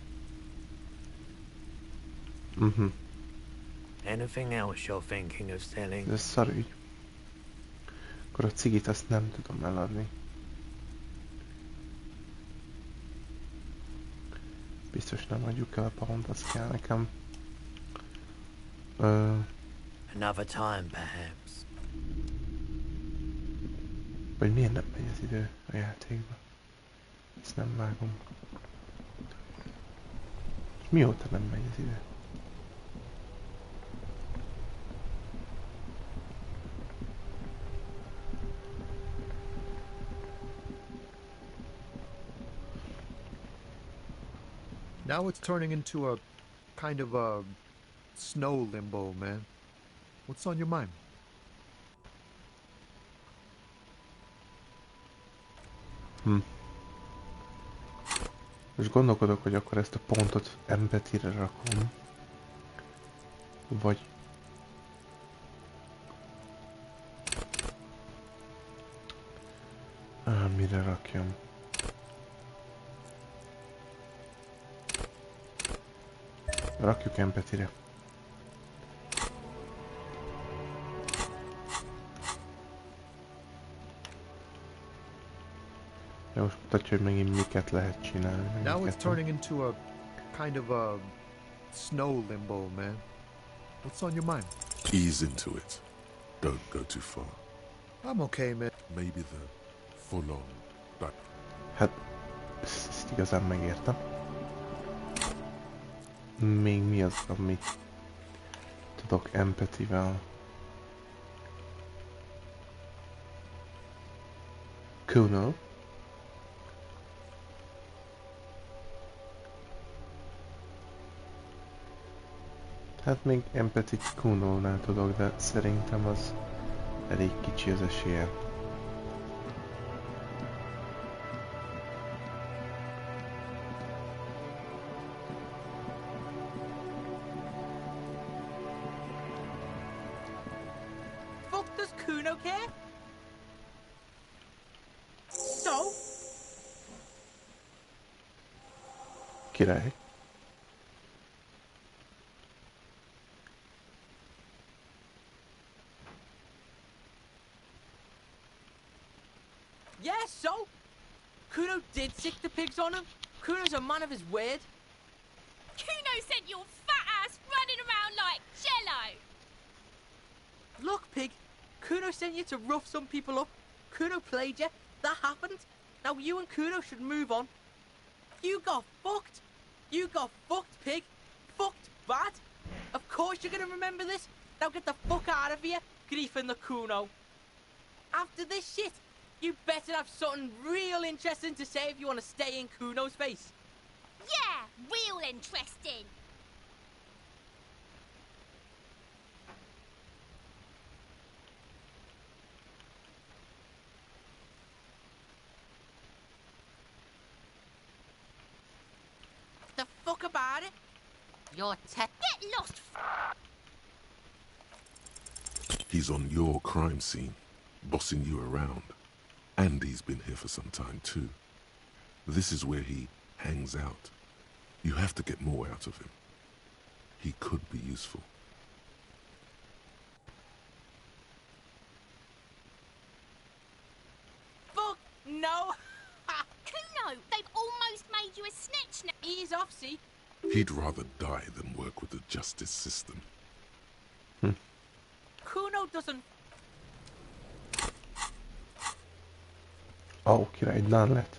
Anything else you're thinking of selling? Ez szarügy. Akkor a cigit azt nem tudom eladni. Biztos nem adjuk el a pont, az kell nekem. Another time, perhaps. Vagy miért nem megy az idő a játékba? Ezt nem vágom. És mióta nem megy az idő? Now it's turning into a kind of a snow limbo, man. What's on your mind? Most gondolkodok, hogy akkor ezt a pontot empathy-re rakom. Vagy... mire rakjam? Rakjuk empathy-re. Most mutatja, hogy megint miket lehet csinálni. Now it's turning into a kind of a snow limbo, man. What's on your mind? Ease into it. Don't go too far. I'm okay, man. Maybe the full-on, but... Hát, ezt igazán megértem. Még mi az, amit tudok empathy-vel? Kuno. Hát még empathy Kuno-nál tudok, de szerintem az elég kicsi az esélye. Fuck does Kuno care? So? Király. Yeah, so? Kuno did sick the pigs on him. Kuno's a man of his word. Kuno sent your fat ass running around like jello. Look, pig. Kuno sent you to rough some people up. Kuno played you. That happened. Now you and Kuno should move on. You got fucked. You got fucked, pig. Fucked bad. Of course you're gonna remember this. Now get the fuck out of here, griefing the Kuno. After this shit, you better have something real interesting to say if you want to stay in Kuno's face. Yeah, real interesting. The fuck about it? Get lost! He's on your crime scene, bossing you around. And he's been here for some time too. This is where he hangs out. You have to get more out of him. He could be useful. Fuck no! Kuno, they've almost made you a snitch now. Ease off, see? He'd rather die than work with the justice system. Kuno doesn't... Király, done lett.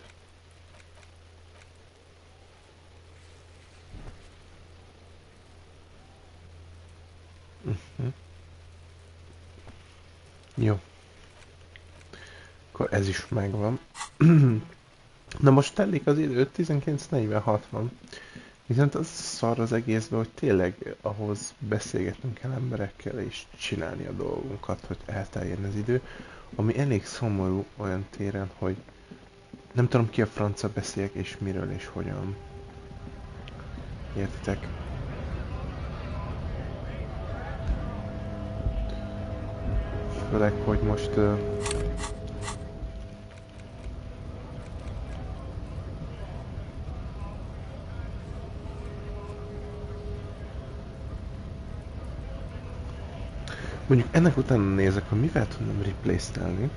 Jó. Akkor ez is megvan. Na most telik az idő, 19:46 van. Viszont az szar az egészben, hogy tényleg ahhoz beszélgetnünk kell emberekkel és csinálni a dolgunkat, hogy elteljen az idő. Ami elég szomorú olyan téren, hogy nem tudom ki a franca beszéljek és miről és hogyan. Értitek? Főleg, hogy most... mondjuk ennek utána nézek, hogy mivel tudnám replace-telni.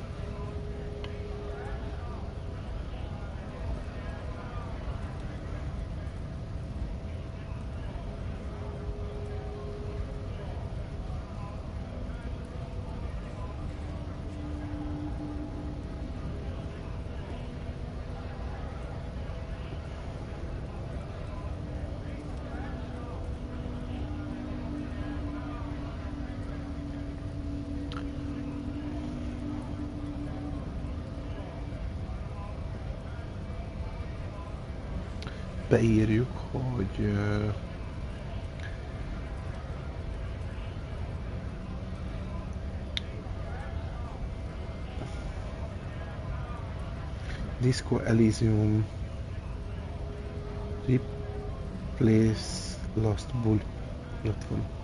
Beírjuk, hogy Disco Elysium Replace Lost Bull. Ott van.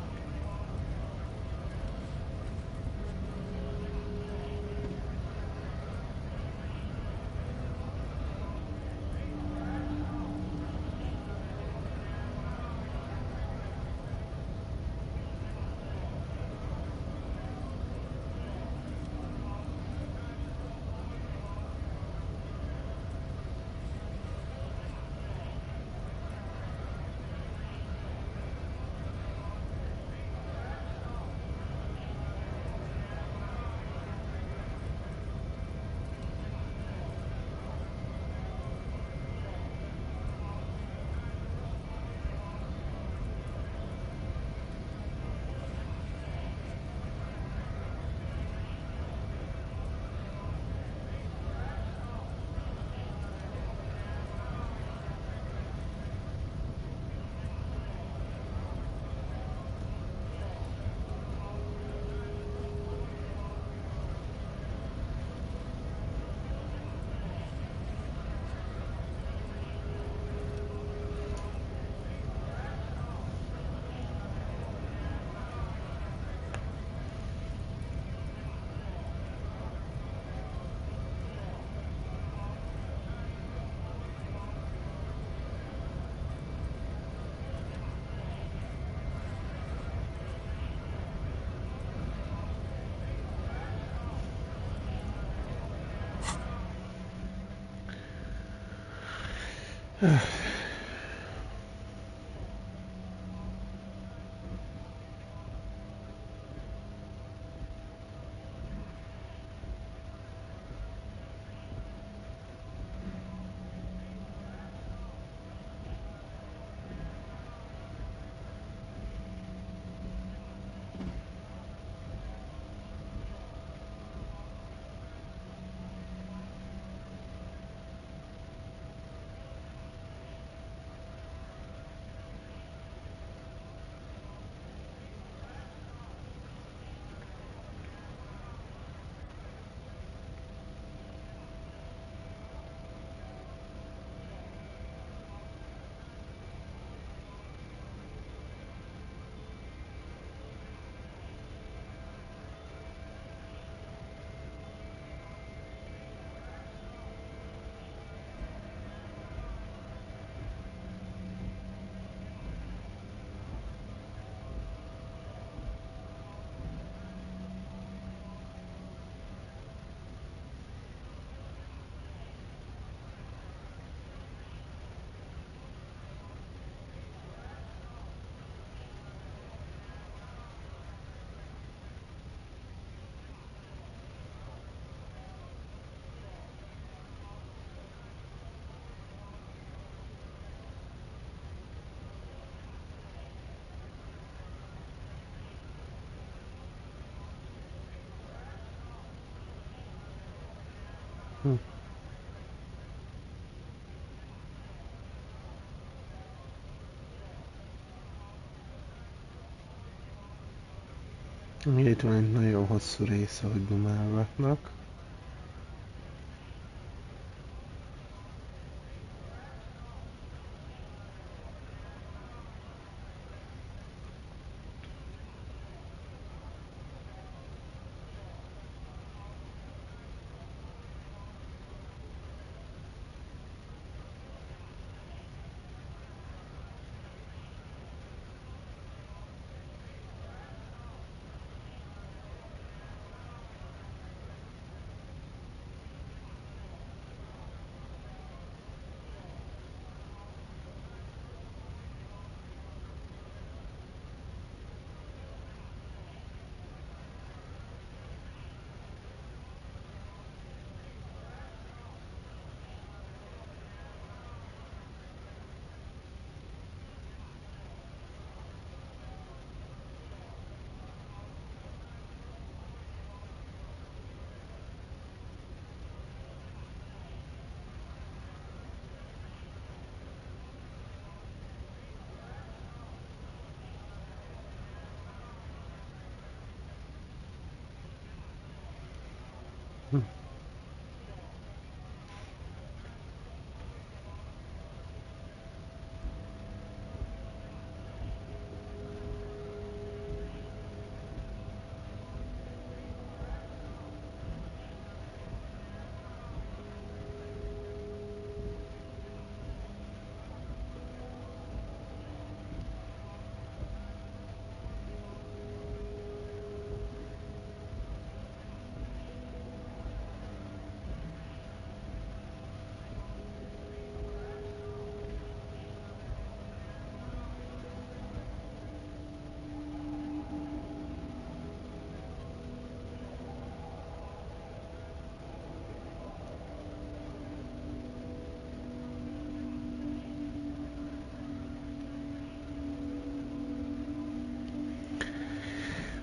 Itt van egy nagyon hosszú része, hogy dumálgatnak.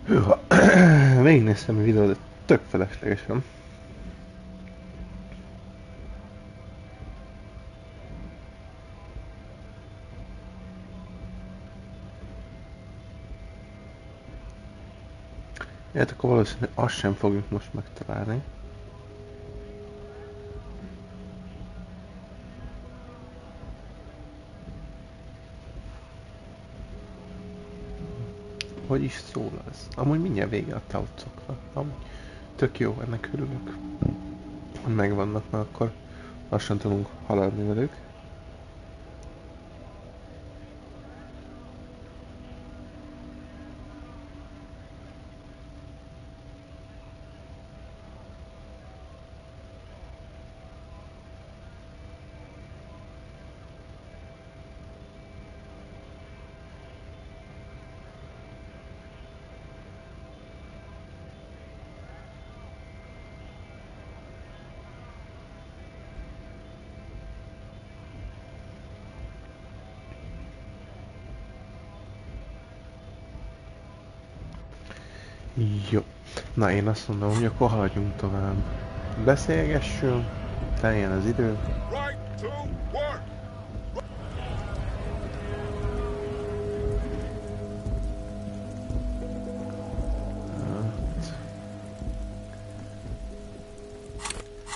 Hűha, végignéztem a videót, de tök feleslegesen. Hát akkor valószínűleg azt sem fogjuk most megtalálni. Hogy is szól ez? Amúgy mindjárt vége a taucoknak. Amúgy tök jó, ennek örülök. Ha megvannak, mert akkor lassan tudunk haladni velük. Jó. Na én azt mondom, hogy akkor haladjunk tovább. Beszélgessünk, teljen az idő.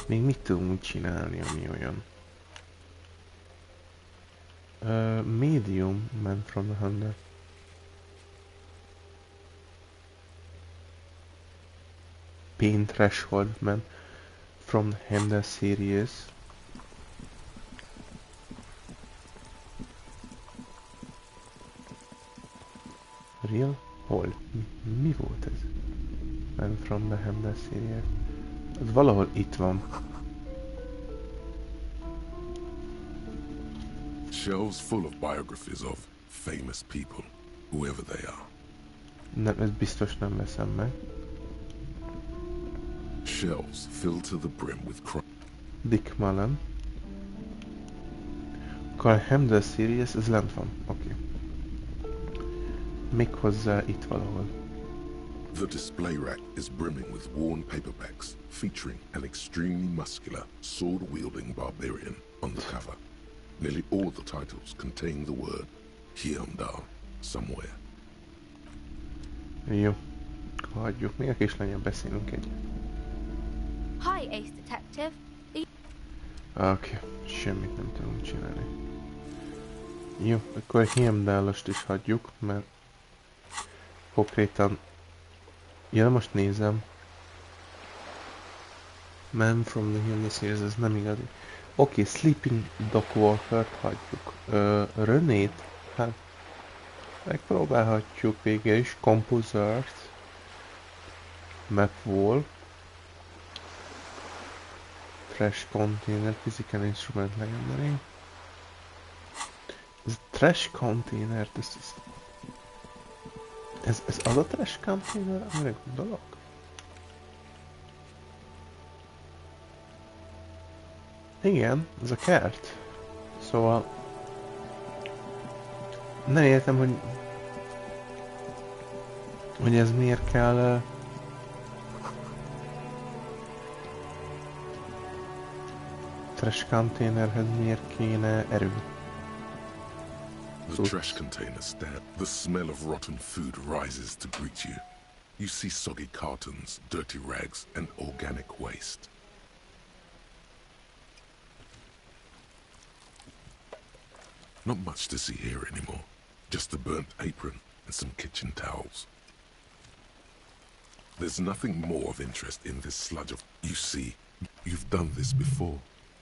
Még mit tudunk úgy csinálni, ami olyan? Medium man from the hunter. Pain threshold man from the Hamder series. Real? Hol? Mi volt ez? Man from the Hamder series. Ez valahol itt van. Shelves full of biographies of famous people, whoever they are. Nem, ez biztos nem veszem meg. Shelves filled to the brim with Dick Mullen. Akkor a Hamder series, ez lent van. Oké. Méghozzá itt valahol. The display rack is brimming with worn paperbacks featuring an extremely muscular, sword-wielding barbarian on the cover. Nearly all the titles contain the word Hyundai somewhere. Jó, hagyjuk. Még a kislányon beszélünk egy. Hi, Ace Detective. Oké, semmit nem tudunk csinálni. Jó, akkor Hyundai-lost is hagyjuk, mert konkrétan... Ja, most nézem. Man from the Hyundai series, ez nem igazi. Oké, Sleeping Dog Walker-t hagyjuk. Renét, hát megpróbálhatjuk végül is. Composer-t. Map Wall. Trash Container, Physical Instrument Legendary. Ez a Trash Container, ez az a Trash Container, amire gondolok? Igen, ez a kert. Szóval... Nem értem, hogy ez miért kell... Trash containerhez miért kéne erő? The trash container stand. The smell of rotten food rises to greet you. You see soggy cartons, dirty rags, and organic waste. Not much to see here anymore. Just a burnt apron and some kitchen towels. There's nothing more of interest in this sludge of... You see, you've done this before.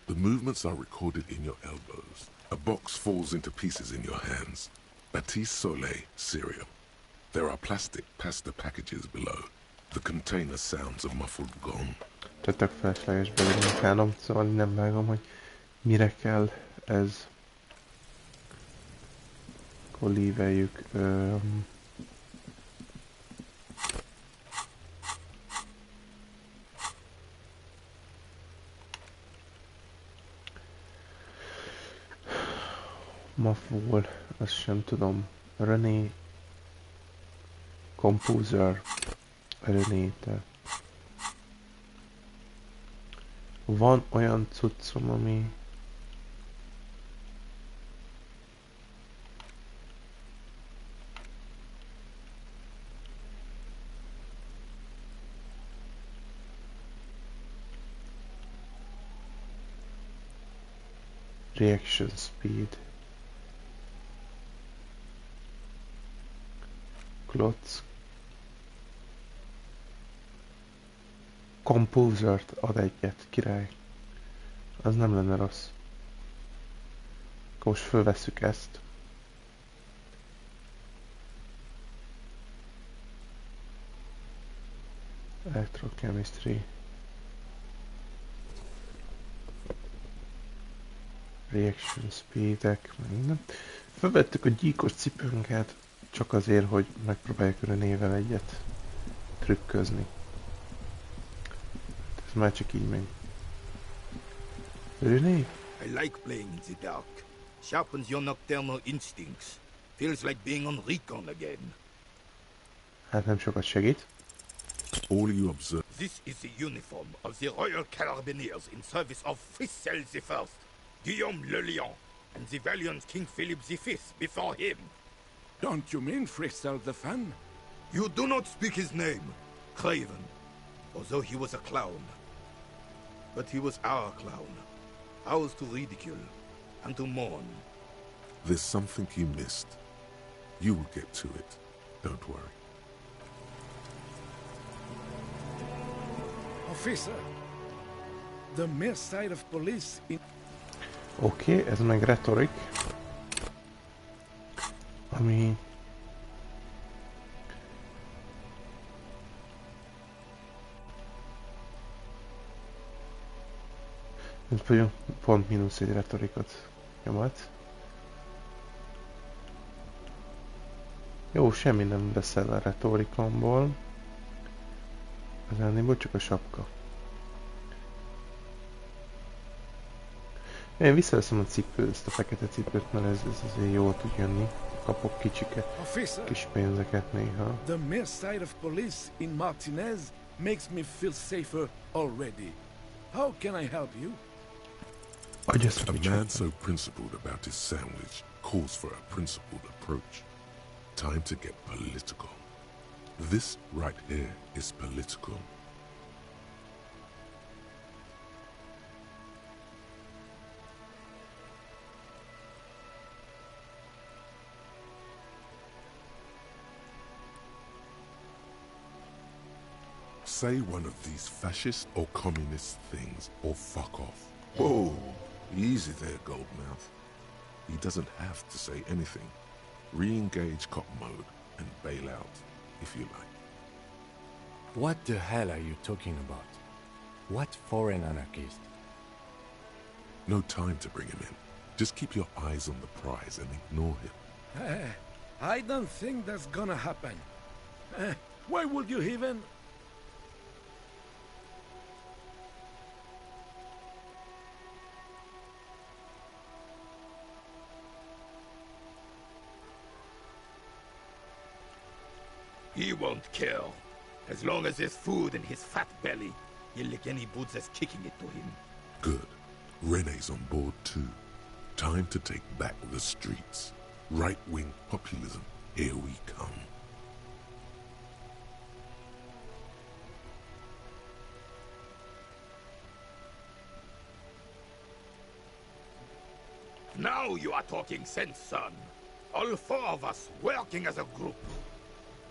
The movements are recorded in your elbows. A box falls into pieces in your hands. Batiste Soleil cereal. There are plastic pasta packages below. The container sounds a muffled gong. Tök felesleges belemunkálnom, szóval nem vágom, hogy mire kell ez. Akkor líveljük. Maful, azt sem tudom. René. Composer. René, te. Van olyan cuccom, ami... Reaction speed. Klotz. Composer-t ad egyet, király. Az nem lenne rossz. Akkor most fölvesszük ezt. Electrochemistry. Reaction speedek, minden. Felvettük a gyíkos cipőnket, csak azért, hogy megpróbáljuk Renével egyet trükközni. Ez már csak így megy. René? I like playing in the dark. Sharpens your nocturnal instincts. Feels like being on recon again. Hát nem sokat segít. All you observe. This is the uniform of the Royal Carabineers in service of Frissel the First, Guillaume le Lion, and the valiant King Philip V before him. Don't you mean Frissel the Fan? You do not speak his name, Craven, although he was a clown. But he was our clown, ours to ridicule and to mourn. There's something you missed. You will get to it. Don't worry. Officer, the mere sight of police in... Oké, ez meg retorik. Ami... Pont mínusz egy retorikot nyomat. Jó, semmi nem veszel a retorikomból. Az ennél csak a sapka. Én visszaveszem a cipőt, ezt a fekete cipőt, mert ez azért jól tud jönni. kapok kis pénzeket néha. The mere sight of police in Martinez makes me feel safer already. How can I help you? A man so principled about his sandwich calls for a principled approach. Time to get political. This right here is political. Say one of these fascist or communist things or fuck off. Whoa, easy there, Goldmouth. He doesn't have to say anything. Re-engage cop mode and bail out, if you like. What the hell are you talking about? What foreign anarchist? No time to bring him in. Just keep your eyes on the prize and ignore him. I don't think that's gonna happen. Why would you even... He won't kill. As long as there's food in his fat belly, he'll lick any boots that's kicking it to him. Good. Rene's on board too. Time to take back the streets. Right-wing populism. Here we come. Now you are talking sense, son. All four of us working as a group.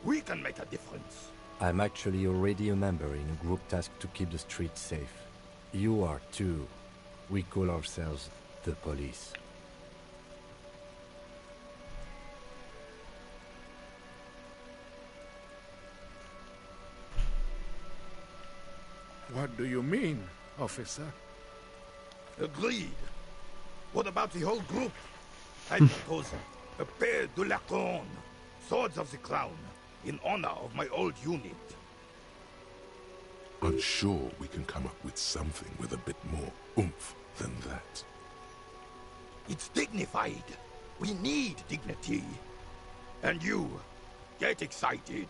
We can make a difference. I'm actually already a member in a group tasked to keep the streets safe. You are too. We call ourselves the police. What do you mean, officer? Agreed. What about the whole group? I propose a pair de la Couronne, Swords of the Crown, in honor of my old unit. I'm sure we can come up with something with a bit more oomph than that. It's dignified. We need dignity. And you, get excited.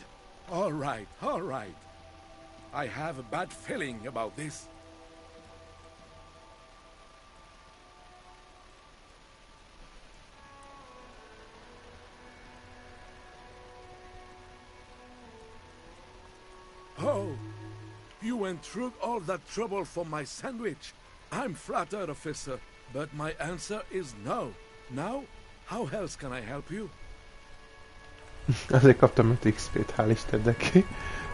All right, all right. I have a bad feeling about this. Oh, you went through all that trouble for my sandwich. I'm flattered, officer, but my answer is no. Now, how else can I help you? Azért kaptam 5 XP-t, hál' Istennek.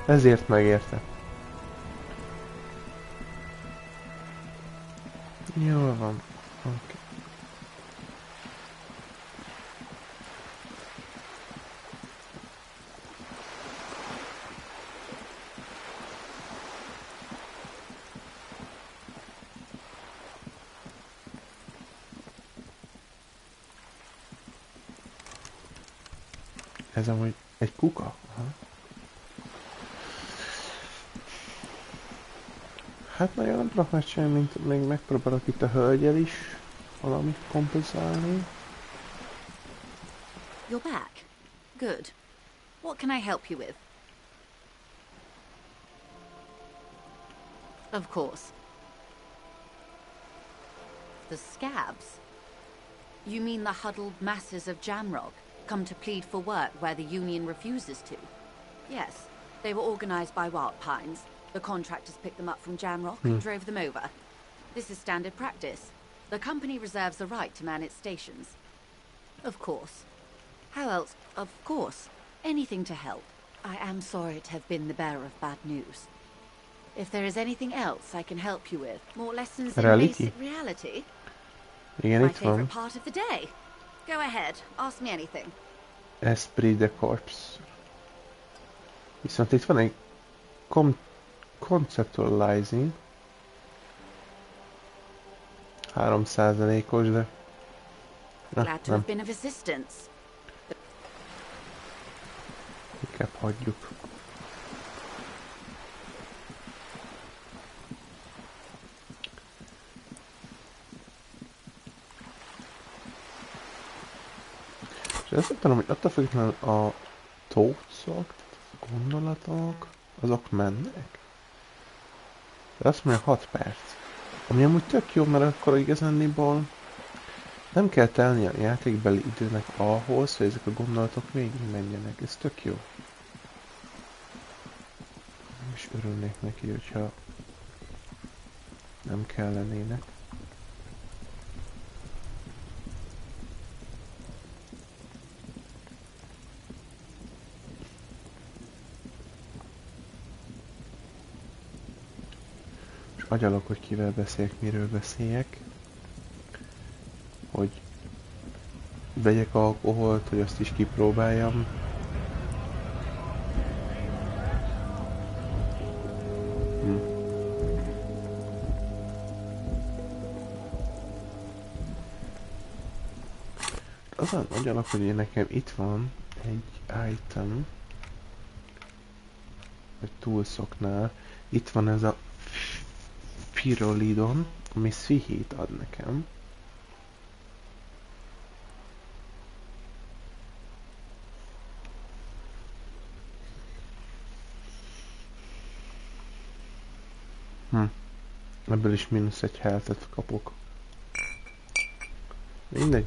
Ezért megérte. Jól van. Oké. Ez amúgy egy kuka? Aha. Hát nagyon nem tudok megcsinálni, mint még megpróbálok itt a hölgyel is valamit kompenzálni. You're back. Good. What can I help you with? Of course. The scabs? You mean the huddled masses of Jamrock, come to plead for work where the Union refuses to? Yes, they were organized by Wild Pines. The contractors picked them up from Jamrock and drove them over. This is standard practice. The company reserves the right to man its stations. Of course. How else? Of course. Anything to help. I am sorry to have been the bearer of bad news. If there is anything else I can help you with, more lessons in basic reality. Igen, My itt van. favorite part of the day. Go ahead, ask me anything. Esprit de Corps. Viszont itt van egy conceptualizing. 3%-os, de... Glad to have been of assistance. Inkább hagyjuk. És azt mondtam, hogy attól függetlenül a tócok, a gondolatok, azok mennek. De azt mondja 6 perc. Ami amúgy tök jó, mert akkor igazándiból nem kell telni a játékbeli időnek ahhoz, hogy ezek a gondolatok végig menjenek. Ez tök jó. Nem is örülnék neki, hogyha nem kellenének. És agyalok, hogy kivel beszéljek, miről beszéljek. Hogy vegyek alkoholt, hogy azt is kipróbáljam. Azon agyalok, hogy nekem itt van egy item, vagy toolsoknál, itt van ez a Pyrolidon, ami szihít ad nekem. Ebből is mínusz egy health-et kapok. Mindegy.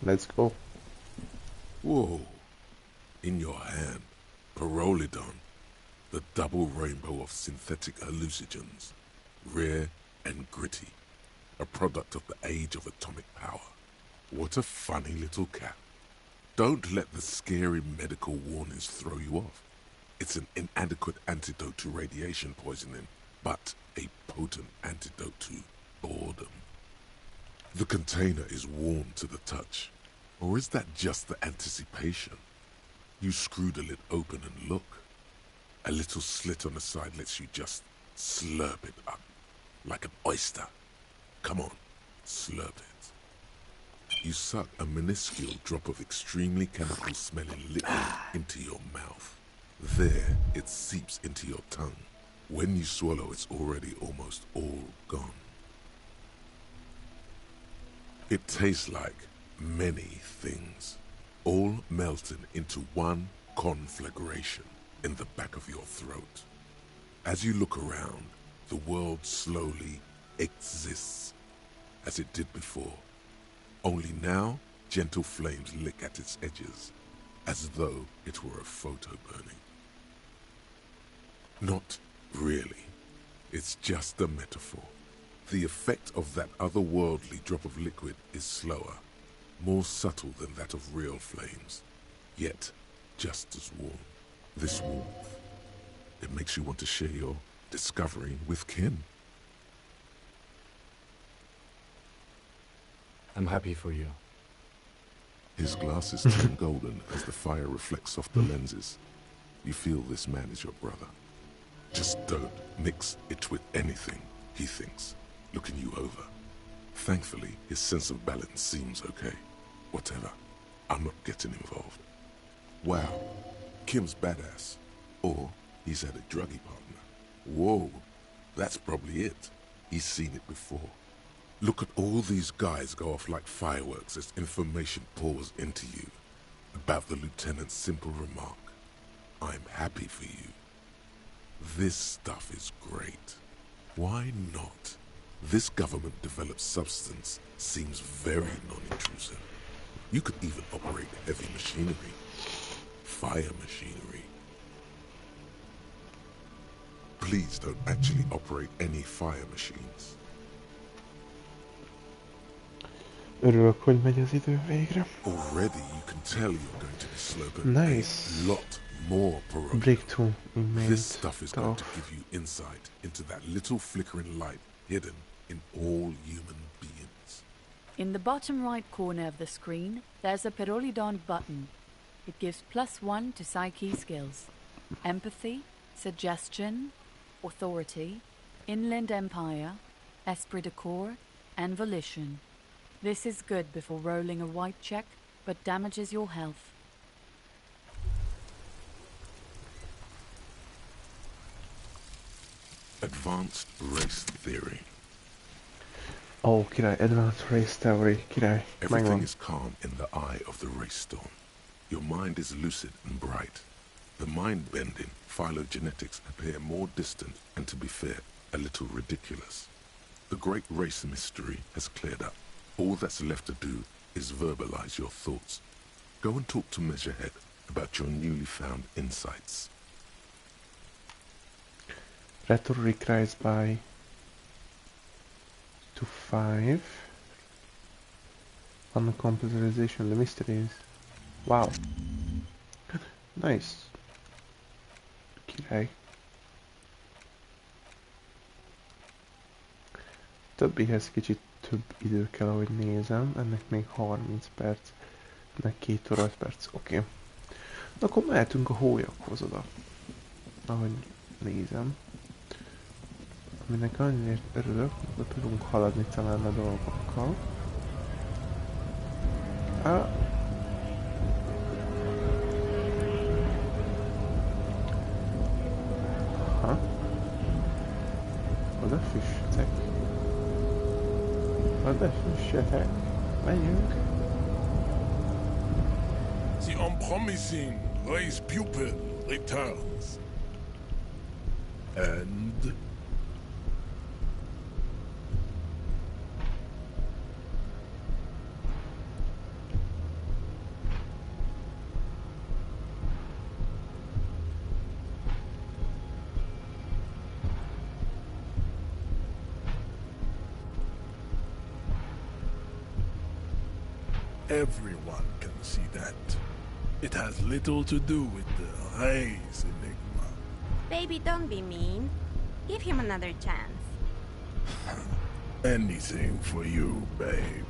Let's go. Whoa. In your hand, Pyrolidon, the double rainbow of synthetic hallucinogens, rare and gritty, a product of the age of atomic power. What a funny little cat. Don't let the scary medical warnings throw you off. It's an inadequate antidote to radiation poisoning, but a potent antidote to boredom. The container is warm to the touch. Or is that just the anticipation? You screw the lid open and look. A little slit on the side lets you just slurp it up. Like an oyster. Come on, slurp it. You suck a minuscule drop of extremely chemical-smelling liquid into your mouth. There, it seeps into your tongue. When you swallow, it's already almost all gone. It tastes like many things, all melted into one conflagration in the back of your throat. As you look around, the world slowly exists, as it did before. Only now, gentle flames lick at its edges, as though it were a photo burning. Not really. It's just a metaphor. The effect of that otherworldly drop of liquid is slower, more subtle than that of real flames, yet just as warm. This warmth, it makes you want to share your discovery with kin. I'm happy for you. His glasses turn golden as the fire reflects off the lenses. You feel this man is your brother. Just don't mix it with anything, he thinks, looking you over. Thankfully, his sense of balance seems okay. Whatever. I'm not getting involved. Wow. Kim's badass. Or he's had a druggie partner. Whoa. That's probably it. He's seen it before. Look at all these guys go off like fireworks as information pours into you about the lieutenant's simple remark. I'm happy for you. This stuff is great. Why not? This government-developed substance seems very non-intrusive. You could even operate heavy machinery. Fire machinery. Please don't actually operate any fire machines. Örülök, hogy megy az idő végre. Already you can tell you're going to be slogan Nice. a lot more Pyrolidon. Breakthrough This stuff is going to give you insight into that little flickering light hidden in all human beings. In the bottom right corner of the screen, there's a Pyrolidon button. It gives +1 to psyche skills. Empathy, suggestion, authority, inland empire, esprit de corps, and volition. This is good before rolling a white check, but damages your health. Advanced race theory. Király, Advanced Race Theory, király. Everything Megvan. is calm in the eye of the race storm. Your mind is lucid and bright. The mind-bending phylogenetics appear more distant and, to be fair, a little ridiculous. The great race mystery has cleared up. All that's left to do is verbalize your thoughts. Go and talk to Measurehead about your newly found insights. Rhetoric rise by to 5. On the computerization, the mysteries. Wow. Nice. Király. Többihez kicsit több idő kell, ahogy nézem. Ennek még 30 perc. Ennek 2 óra 5 perc. Oké. Akkor mehetünk a hólyaghoz oda. Ahogy nézem. Aminek annyira örülök, hogy tudunk haladni talán a dolgokkal. Oda füstek. Oda füssetek. Menjünk. The unpromising race pupil returns. And... Everyone can see that. It has little to do with the race enigma. Baby, don't be mean. Give him another chance. Anything for you, babe.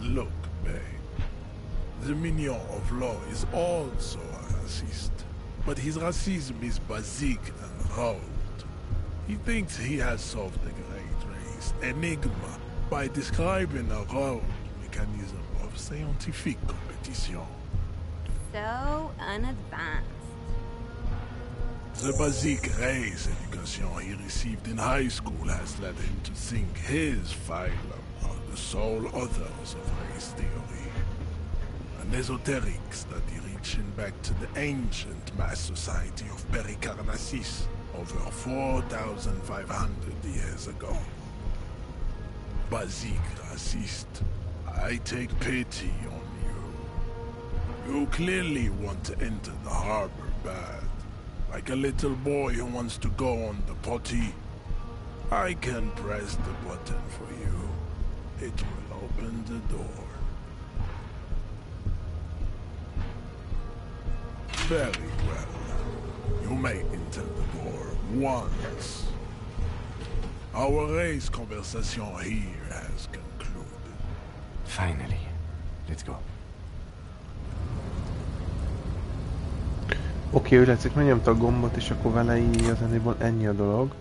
Look, babe. The mignon of law is also a racist. But his racism is basic and road. He thinks he has solved the great race enigma by describing a road mechanism of scientific competition. So unadvanced. The basic race education he received in high school has led him to think his phylum are the sole authors of race theory. An esoteric study reaching back to the ancient mass society of Pericarnassus over 4,500 years ago. Basic racist, I take pity on you. You clearly want to enter the harbor bad. Like a little boy who wants to go on the potty. I can press the button for you. It will open the door. Very well. You may enter the door once. Our race conversation here has concluded. Finally. Let's go. Oké, úgy látszik, megnyomta a gombot, és akkor vele így igazából ennyi a dolog.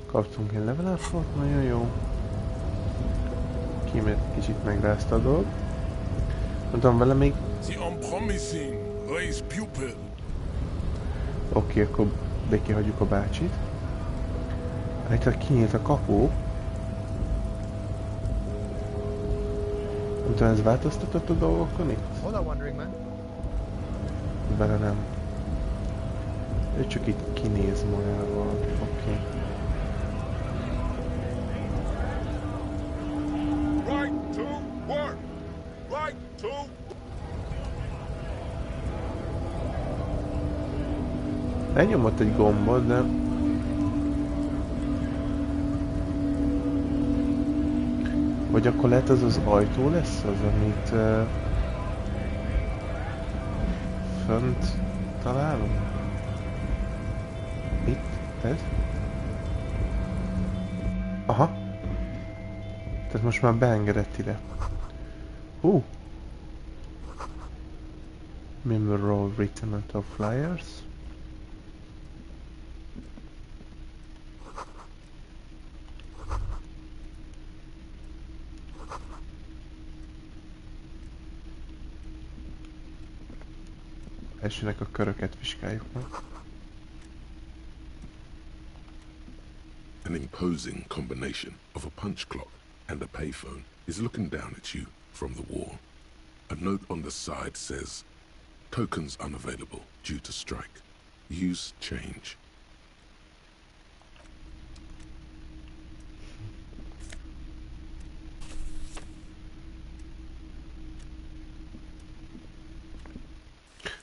Kaptunk egy level up-ot, nagyon jó. Kímért kicsit megrázta a dolog. Mondtam vele még... Oké, akkor béké hagyjuk a bácsit. Itt kinyílt a kapu. Nem tudom, ez változtatott a dolgokon itt? Vele nem. Ő csak itt kinéz magával. Oké. Right to work! Right to... Elnyomott egy gombot, de... Vagy akkor lehet az az ajtó lesz az, amit... fönt találom? Itt? Ez? Aha. Tehát most már beengedett ide. Memorial Retirement of Flyers. elsőnek a köröket vizsgáljuk meg. An imposing combination of a punch clock and a payphone is looking down at you from the wall. A note on the side says, "Tokens unavailable due to strike. Use change."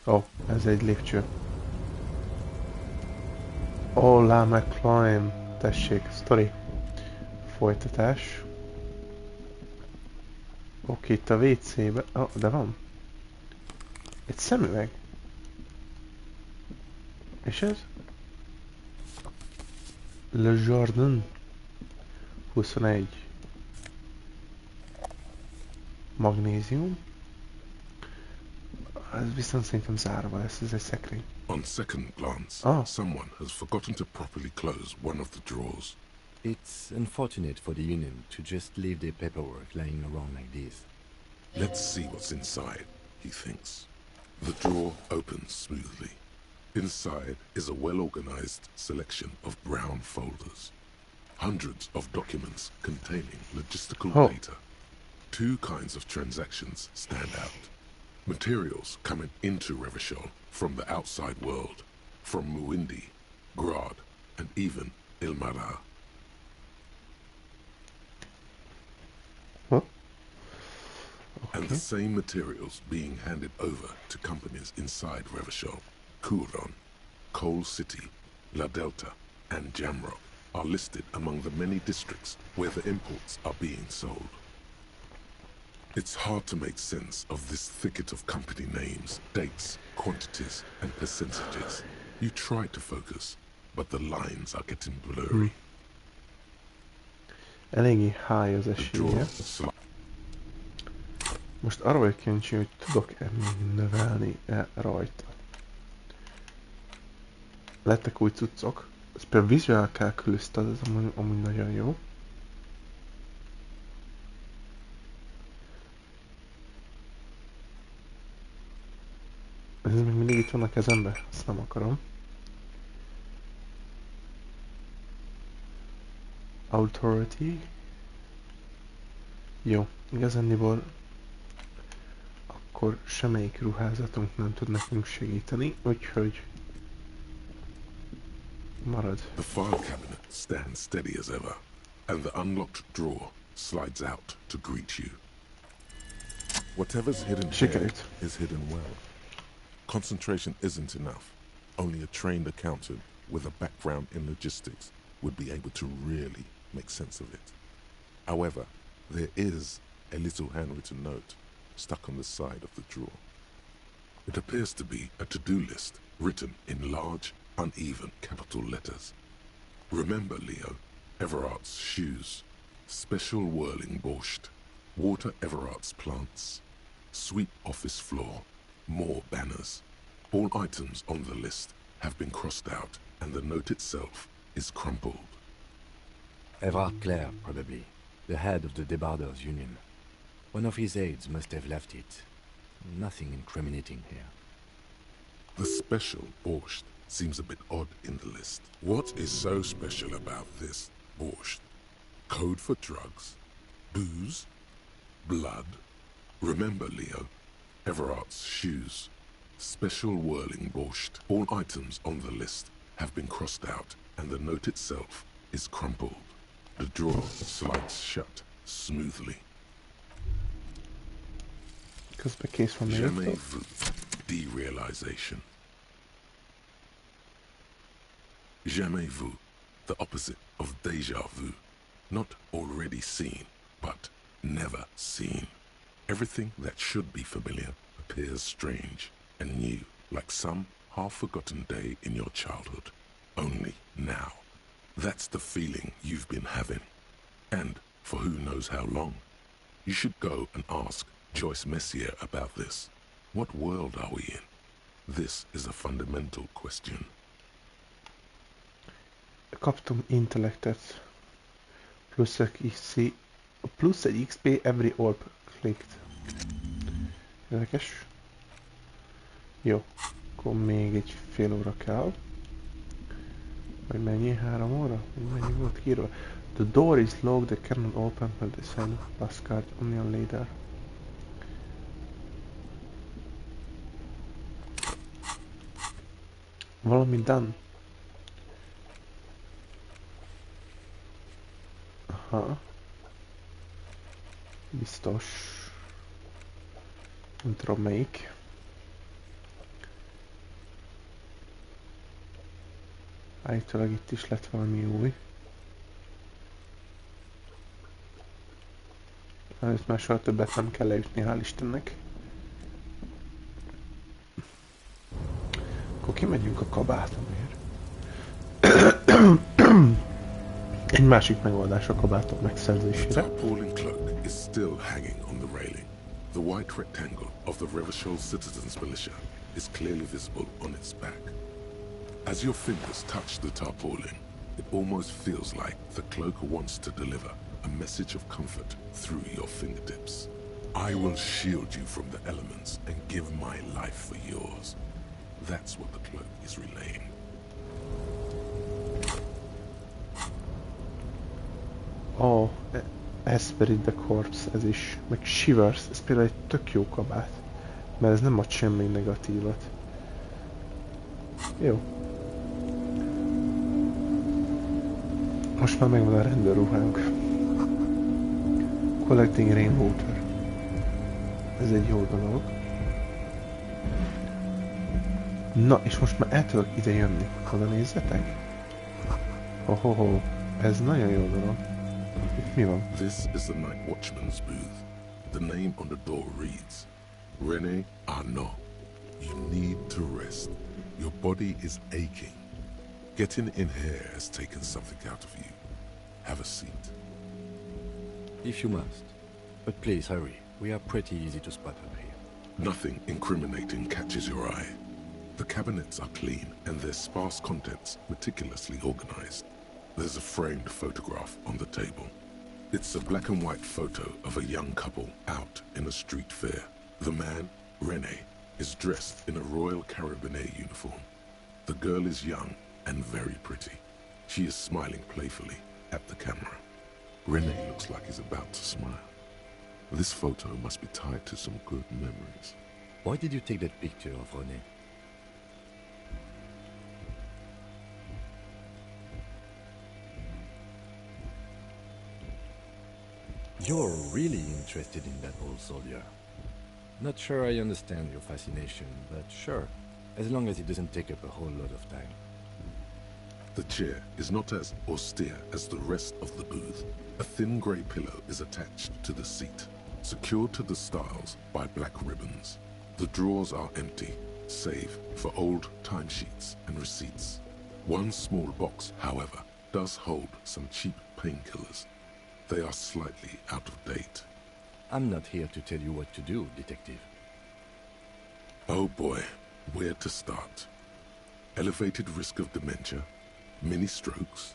Ó, ez egy lépcső. Oh, la McClimb. Tessék, sztori. Folytatás. Oké, itt a WC-be... Oh, de van. Egy szemüveg. És ez? Le Jardin. 21. Magnézium. Ez viszont szerintem zárva lesz, ez egy szekrény. On second glance, someone has forgotten to properly close one of the drawers. It's unfortunate for the Union to just leave their paperwork lying around like this. Let's see what's inside, he thinks. The drawer opens smoothly. Inside is a well-organized selection of brown folders. Hundreds of documents containing logistical data. Two kinds of transactions stand out. Materials coming into Revachol from the outside world, from Muindi, Grad, and even Ilmara. And the same materials being handed over to companies inside Revachol, Kuron, Coal City, La Delta, and Jamrock are listed among the many districts where the imports are being sold. It's hard to make sense of this thicket of company names, dates, quantities, and percentages. You try to focus, but the lines are getting blurry. Eléggé high az esélye. Most arra vagyok kíváncsi, hogy tudok-e még növelni rajta. Lettek új cuccok. Ez például Visual Calculus, ez amúgy nagyon jó. Ez még mindig itt van a kezembe? Azt nem akarom. Authority. Jó, igazándiból akkor semmelyik ruházatunk nem tud nekünk segíteni, úgyhogy marad. The file cabinet stands steady as ever, and the unlocked drawer slides out to greet you. Whatever's hidden here is hidden well. Concentration isn't enough. Only a trained accountant with a background in logistics would be able to really make sense of it. However, there is a little handwritten note stuck on the side of the drawer. It appears to be a to-do list written in large, uneven capital letters. Remember, Leo, Everart's shoes, special whirling borscht, water Everart's plants, sweep office floor, more banners. All items on the list have been crossed out, and the note itself is crumpled. Everard Clare, probably. The head of the Debarders Union. One of his aides must have left it. Nothing incriminating here. The special borscht seems a bit odd in the list. What is so special about this borscht? Code for drugs? Booze? Blood? Remember, Leo, Everart's shoes. Special whirling borscht. All items on the list have been crossed out, and the note itself is crumpled. The drawer slides shut smoothly. Jamais vu derealization. Jamais vu, the opposite of déjà vu. Not already seen, but never seen. Everything that should be familiar appears strange and new, like some half-forgotten day in your childhood. Only now. That's the feeling you've been having. And for who knows how long. You should go and ask Joyce Messier about this. What world are we in? This is a fundamental question. Kaptam intellektet. Plusz egy XP every orb clicked. Érdekes. Jó. Akkor még egy fél óra kell. Vagy mennyi? 3 óra? Mennyi volt kiírva? The door is locked, they cannot open with the same passcard only on later. Valami done? Aha. Biztos. Nem tudom melyik. Állítólag itt is lett valami új. Ezt már soha többet nem kell leütni, hál' Istennek. Akkor kimegyünk a kabátomért. Egy másik megoldás a kabátom megszerzésére. The tarpaulin cloak is still hanging on the railing. The white rectangle of the Revachol Citizens Militia is clearly visible on its back. As your fingers touch the tarpaulin, it almost feels like the cloak wants to deliver a message of comfort through your fingertips. I will shield you from the elements and give my life for yours. That's what the cloak is relaying. Oh, Spirit the Corpse, ez is. Meg Shivers, ez például egy tök jó kabát. Mert ez nem ad semmi negatívat. Jó. Most már megvan a rendőrruhánk. Collecting Rainwater. Ez egy jó dolog. Na, és most már el tudok ide jönni. Oda nézzetek. Ho-ho-ho. Ez nagyon jó dolog. Itt mi van? This is the Night Watchman's booth. The name on the door reads, René Arnaud. You need to rest. Your body is aching. Getting in here has taken something out of you. Have a seat. If you must. But please hurry. We are pretty easy to spot over here. Nothing incriminating catches your eye. The cabinets are clean and their sparse contents meticulously organized. There's a framed photograph on the table. It's a black and white photo of a young couple out in a street fair. The man, René, is dressed in a Royal Carabinier uniform. The girl is young and very pretty. She is smiling playfully at the camera. René looks like he's about to smile. This photo must be tied to some good memories. Why did you take that picture of René? You're really interested in that old soldier. Not sure I understand your fascination, but sure, as long as it doesn't take up a whole lot of time. The chair is not as austere as the rest of the booth. A thin grey pillow is attached to the seat, secured to the stiles by black ribbons. The drawers are empty, save for old timesheets and receipts. One small box, however, does hold some cheap painkillers. They are slightly out of date. I'm not here to tell you what to do, detective. Oh boy, where to start? Elevated risk of dementia, mini strokes,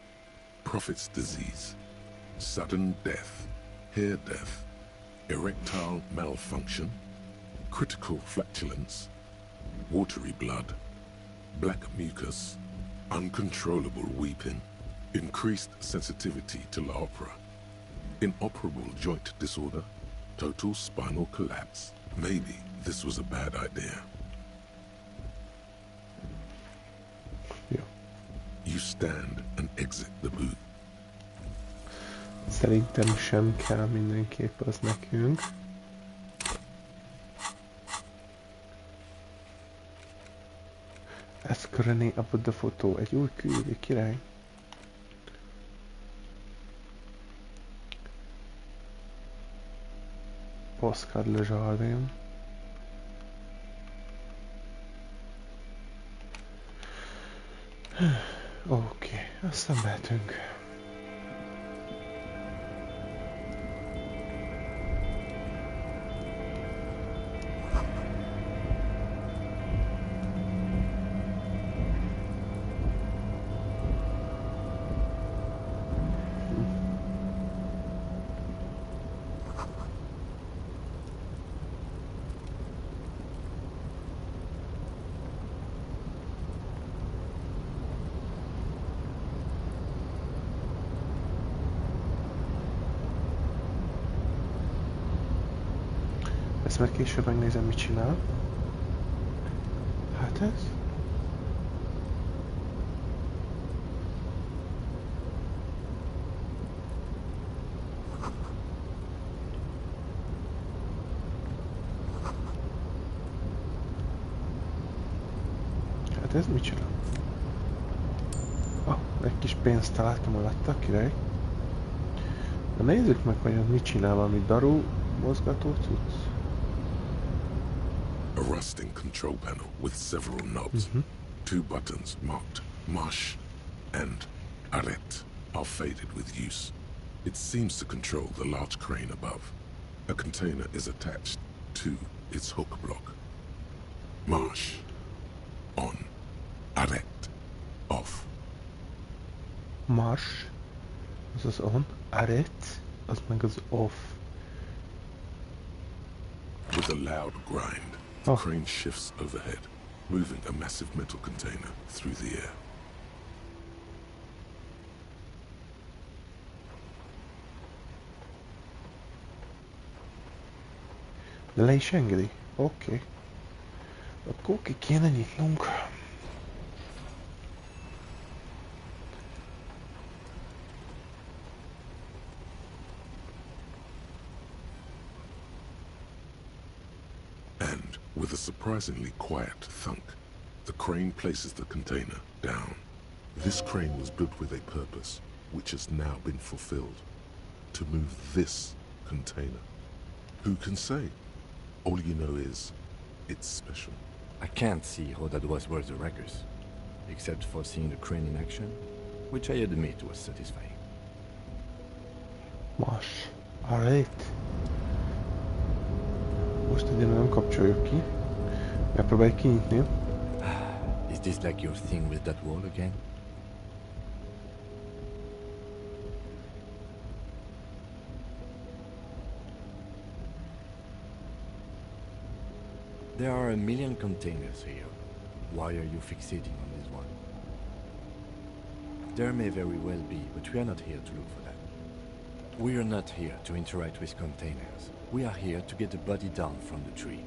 prophet's disease, sudden death, hair death, erectile malfunction, critical flatulence, watery blood, black mucus, uncontrollable weeping, increased sensitivity to la opera, inoperable joint disorder, total spinal collapse. Maybe this was a bad idea. Yeah. You stand and exit the booth. Szerintem sem kell mindenképp az nekünk. Ez René abban a fotó, egy új külvi király. Oscar Le Jardin. Oké, aztán mehetünk. Ezt meg később megnézem, mit csinál. Hát ez? Hát ez mit csinál? Egy kis pénzt találtam alatta, király. Na nézzük meg, hogy mit csinál, valami daru mozgató cucc. A rusting control panel with several knobs. Two buttons marked Marsh and Arret are faded with use. It seems to control the large crane above. A container is attached to its hook block. Marsh on. Arret off. Marsh az az on, Arret az meg az off. With a loud grind, the crane shifts overhead, moving a massive metal container through the air. De le is engedi? Oké. Akkor ki kéne nyitnunk. And, with a surprisingly quiet thunk, the crane places the container down. This crane was built with a purpose, which has now been fulfilled. To move this container. Who can say? All you know is, it's special. I can't see how that was worth the records, except for seeing the crane in action, which I admit was satisfying. Marsh. Alright. Most egyébként nem kapcsoljuk ki. Megpróbálj kinyitni. Is this like your thing with that wall again? There are a million containers here. Why are you fixating on this one? There may very well be, but we are not here to look for that. We are not here to interact with containers. We are here to get the body down from the tree.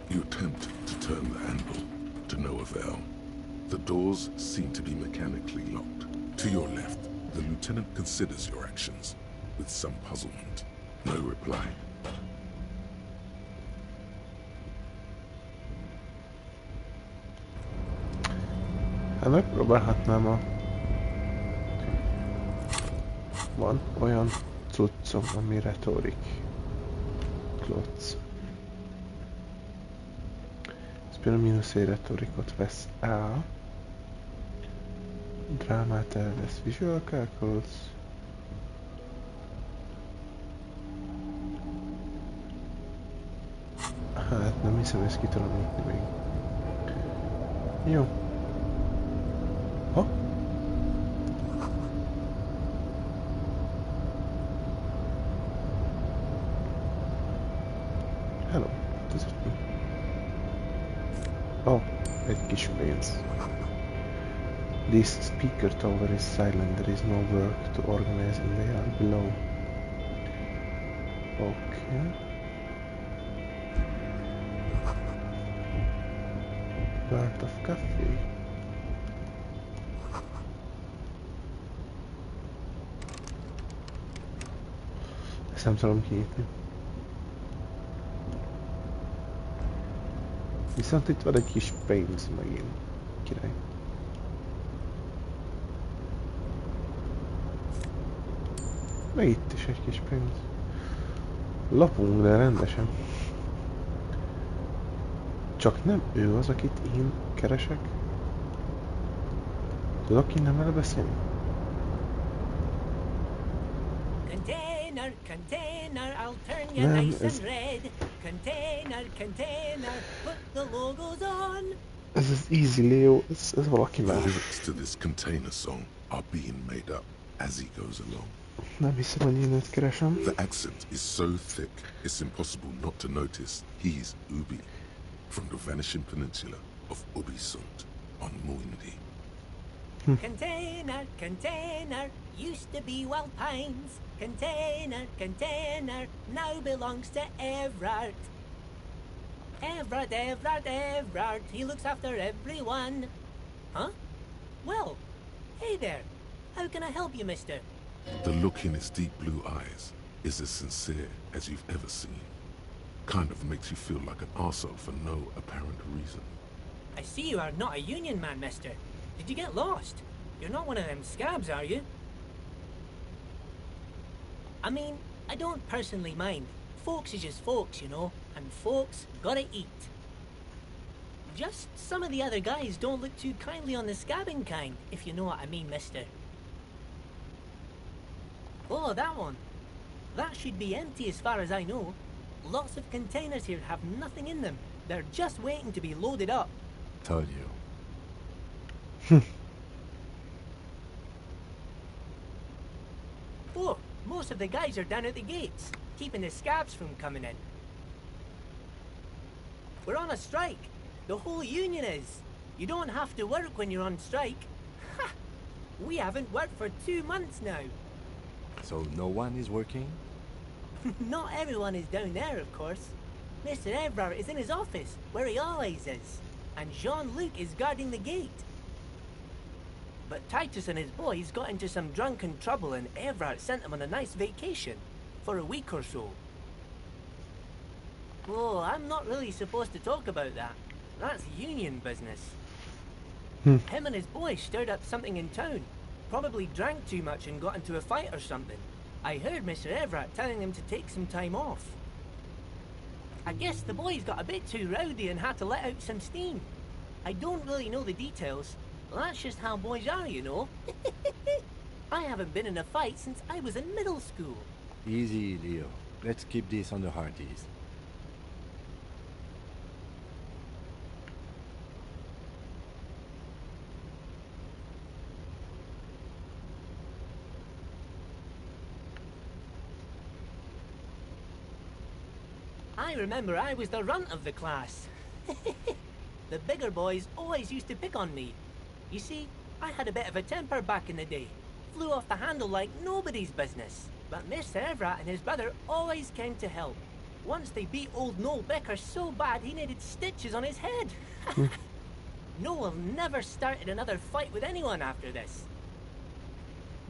You attempt to turn the handle, to no avail. The doors seem to be mechanically locked. To your left, the lieutenant considers your actions, with some puzzlement. No reply. Hát megpróbálhatnám a... Van olyan cuccom, ami retorik. Klotz. Ez például mínusz egy retorikot vesz el. Drámát elvesz. Visual calculus. Hát nem hiszem, ezt ki tudom nyitni még. Jó. Ha? Hello. Does it mean? Oh, egy kis pénz. This speaker tower is silent. There is no work to organize in the yard below. Okay. Part of coffee. Ezt nem tudom kinyitni. Viszont itt van egy kis pénz megint. Király. Meg itt is egy kis pénz. Lapunk, de rendesen. Csak nem ő az, akit én keresek? Tudok innen vele beszélni? Container, container, I'll turn you nice and red. Container, container, put the logos on. Ez az Easy Leo, ez valaki The más. lyrics to this container song are being made up as he goes along. Nem hiszem, hogy én őt keresem. The accent is so thick, it's impossible not to notice he's Ubi, from the vanishing peninsula of Ubisund on Muindi. Container, container, used to be Wild Pines. Container, container, now belongs to Everard. Everard, he looks after everyone. Huh? Well, hey there. How can I help you, mister? The look in his deep blue eyes is as sincere as you've ever seen. Kind of makes you feel like an arsehole for no apparent reason. I see you are not a union man, mister. Did you get lost? You're not one of them scabs, are you? I mean, I don't personally mind. Folks is just folks, you know, and folks gotta eat. Just some of the other guys don't look too kindly on the scabbing kind, if you know what I mean, mister. Oh, that one. That should be empty as far as I know. Lots of containers here have nothing in them. They're just waiting to be loaded up. Told you. Oh, most of the guys are down at the gates, keeping the scabs from coming in. We're on a strike. The whole union is. You don't have to work when you're on strike. Ha! We haven't worked for 2 months now. So no one is working? Not everyone is down there, of course. Mr. Everard is in his office, where he always is. And Jean-Luc is guarding the gate. But Titus and his boys got into some drunken trouble and Everard sent them on a nice vacation. For a week or so. Oh, I'm not really supposed to talk about that. That's union business. Him and his boys stirred up something in town. Probably drank too much and got into a fight or something. I heard Mr. Everett telling them to take some time off. I guess the boys got a bit too rowdy and had to let out some steam. I don't really know the details. That's just how boys are, you know. I haven't been in a fight since I was in middle school. Easy, Leo. Let's keep this on the hearties. I remember I was the runt of the class. The bigger boys always used to pick on me. You see, I had a bit of a temper back in the day. Flew off the handle like nobody's business. But Mr. Everett and his brother always came to help. Once they beat old Noel Becker so bad he needed stitches on his head. Noel never started another fight with anyone after this.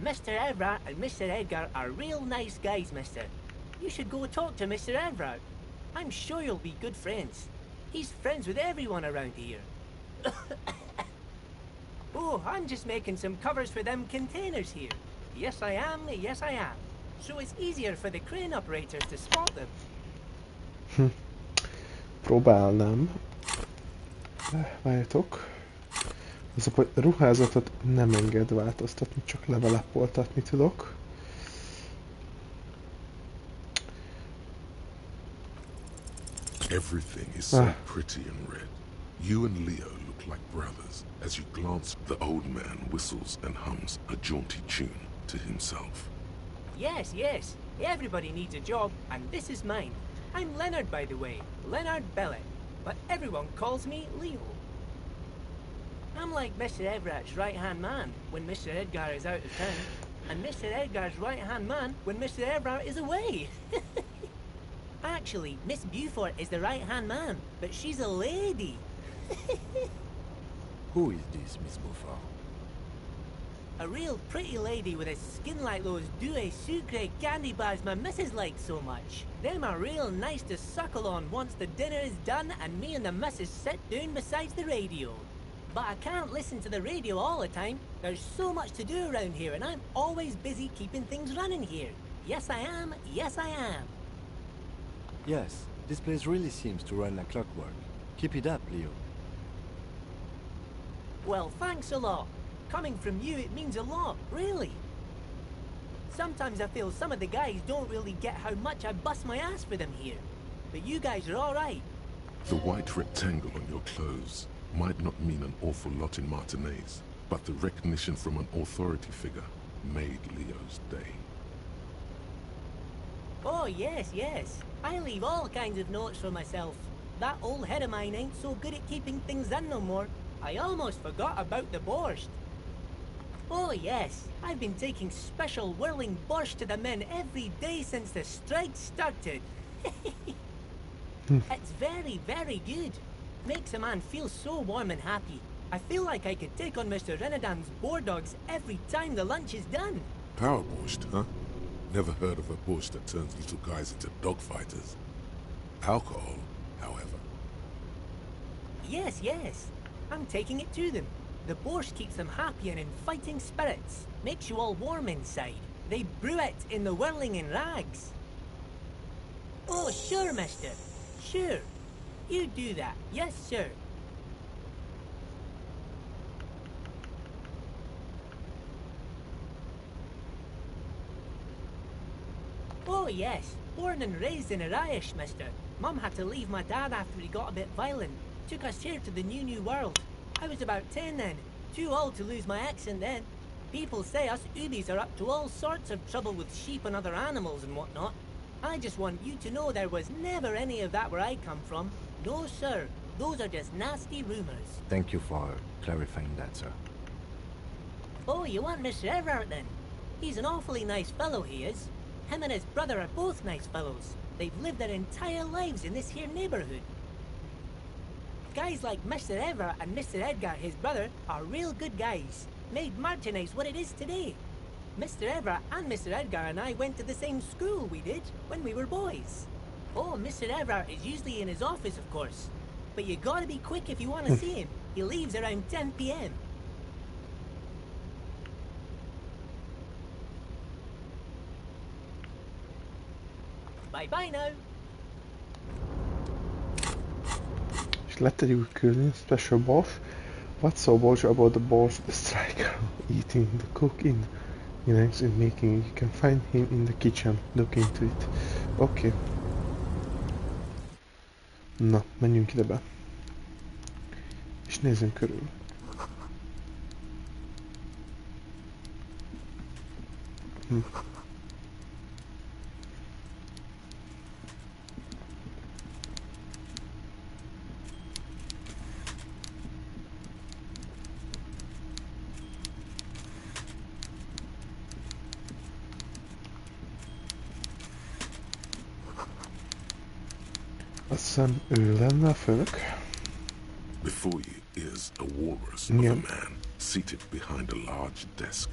Mr. Everett and Mr. Edgar are real nice guys, mister. You should go talk to Mr. Everett. I'm sure you'll be good friends. He's friends with everyone around here. Oh, I'm just making some covers for them containers here. Yes, I am. Yes, I am. So it's easier for the crane operators to spot them. Próbálnám. Várjatok. Az, hogy ruházatot nem enged változtatni, csak levelapoltatni tudok. Everything is so pretty and red. You and Leo look like brothers. As you glance, the old man whistles and hums a jaunty tune to himself. Yes, yes. Everybody needs a job, and this is mine. I'm Leonard, by the way. Leonard Bellet. But everyone calls me Leo. I'm like Mr. Everett's right-hand man when Mr. Edgar is out of town, and Mr. Edgar's right-hand man when Mr. Everett is away. Actually, Miss Beaufort is the right-hand man, but she's a lady. Who is this, Miss Beaufort? A real pretty lady with a skin like those Douai Sucre candy bars my missus likes so much. Them are real nice to suckle on once the dinner is done and me and the missus sit down beside the radio. But I can't listen to the radio all the time. There's so much to do around here and I'm always busy keeping things running here. Yes, I am. Yes, I am. Yes, this place really seems to run like clockwork. Keep it up, Leo. Well, thanks a lot. Coming from you, it means a lot, really. Sometimes I feel some of the guys don't really get how much I bust my ass for them here. But you guys are all right. The white rectangle on your clothes might not mean an awful lot in Martinez, but the recognition from an authority figure made Leo's day. Oh, yes, yes. I leave all kinds of notes for myself. That old head of mine ain't so good at keeping things in no more. I almost forgot about the borscht. Oh, yes. I've been taking special whirling borscht to the men every day since the strike started. It's very, very good. Makes a man feel so warm and happy. I feel like I could take on Mr. Renadam's boar dogs every time the lunch is done. Power borscht, huh? Never heard of a borscht that turns little guys into dogfighters. Alcohol, however. Yes, yes. I'm taking it to them. The borscht keeps them happy and in fighting spirits. Makes you all warm inside. They brew it in the whirling in rags. Oh, sure, mister. Sure. You do that. Yes, sir. Oh, yes. Born and raised in Irish, mister. Mum had to leave my dad after he got a bit violent. Took us here to the new world. I was about 10 then. Too old to lose my accent then. People say us Ubis are up to all sorts of trouble with sheep and other animals and whatnot. I just want you to know there was never any of that where I come from. No, sir. Those are just nasty rumors. Thank you for clarifying that, sir. Oh, you want Mr. Everard then? He's an awfully nice fellow, he is. Him and his brother are both nice fellows. They've lived their entire lives in this here neighborhood. Guys like Mr. Everard and Mr. Edgar, his brother, are real good guys. Made Martinez what it is today. Mr. Everard and Mr. Edgar and I went to the same school we did when we were boys. Oh, Mr. Everard is usually in his office, of course. But you gotta be quick if you want to see him. He leaves around 10 p.m. Bye-bye now. És letegyük küldni special boss. What's so boss about the boss, the striker, eating, the cooking, and making? You can find him in the kitchen. Look into it. Okay. Na, menjünk ide be. És nézzünk körül. Azt hiszem ő lenne a főnök. Before you is a walrus of a man seated behind a large desk.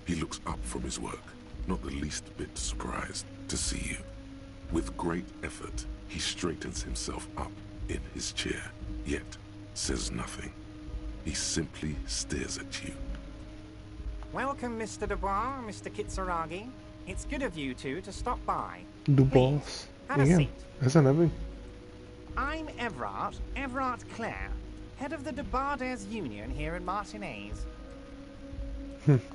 He looks up from his work, not the least bit surprised to see you. With great effort, he straightens himself up in his chair, yet says nothing. He simply stares at you. Welcome, Mr. Dubois, Mr. Kitsuragi. It's good of you two to stop by. Dubois. Have a Igen, seat. ez a nevünk. I'm Everard Clare, head of the Debarders Union here in Martinez.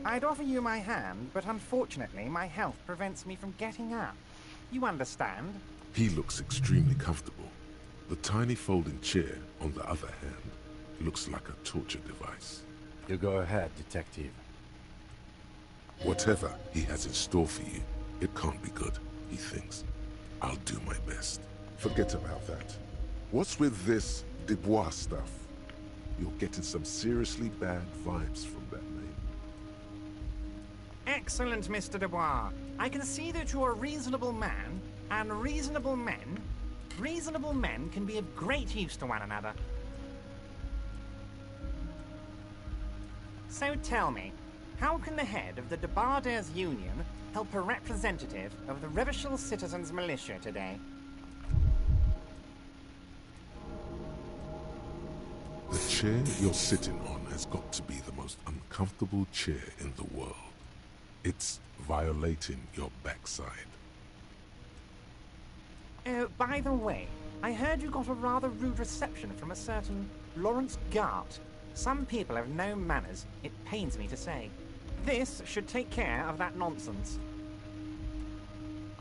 I'd offer you my hand, but unfortunately my health prevents me from getting up. You understand? He looks extremely comfortable. The tiny folding chair, on the other hand, looks like a torture device. You go ahead, detective. Whatever he has in store for you, it can't be good, he thinks. I'll do my best. Forget about that. What's with this Dubois stuff? You're getting some seriously bad vibes from that name. Excellent, Mr. Dubois. I can see that you're a reasonable man, and reasonable men can be of great use to one another. So tell me, how can the head of the Debarders Union help a representative of the Revachol Citizens Militia today? The chair you're sitting on has got to be the most uncomfortable chair in the world. It's violating your backside. Oh, by the way, I heard you got a rather rude reception from a certain Lawrence Gart. Some people have no manners, it pains me to say. This should take care of that nonsense.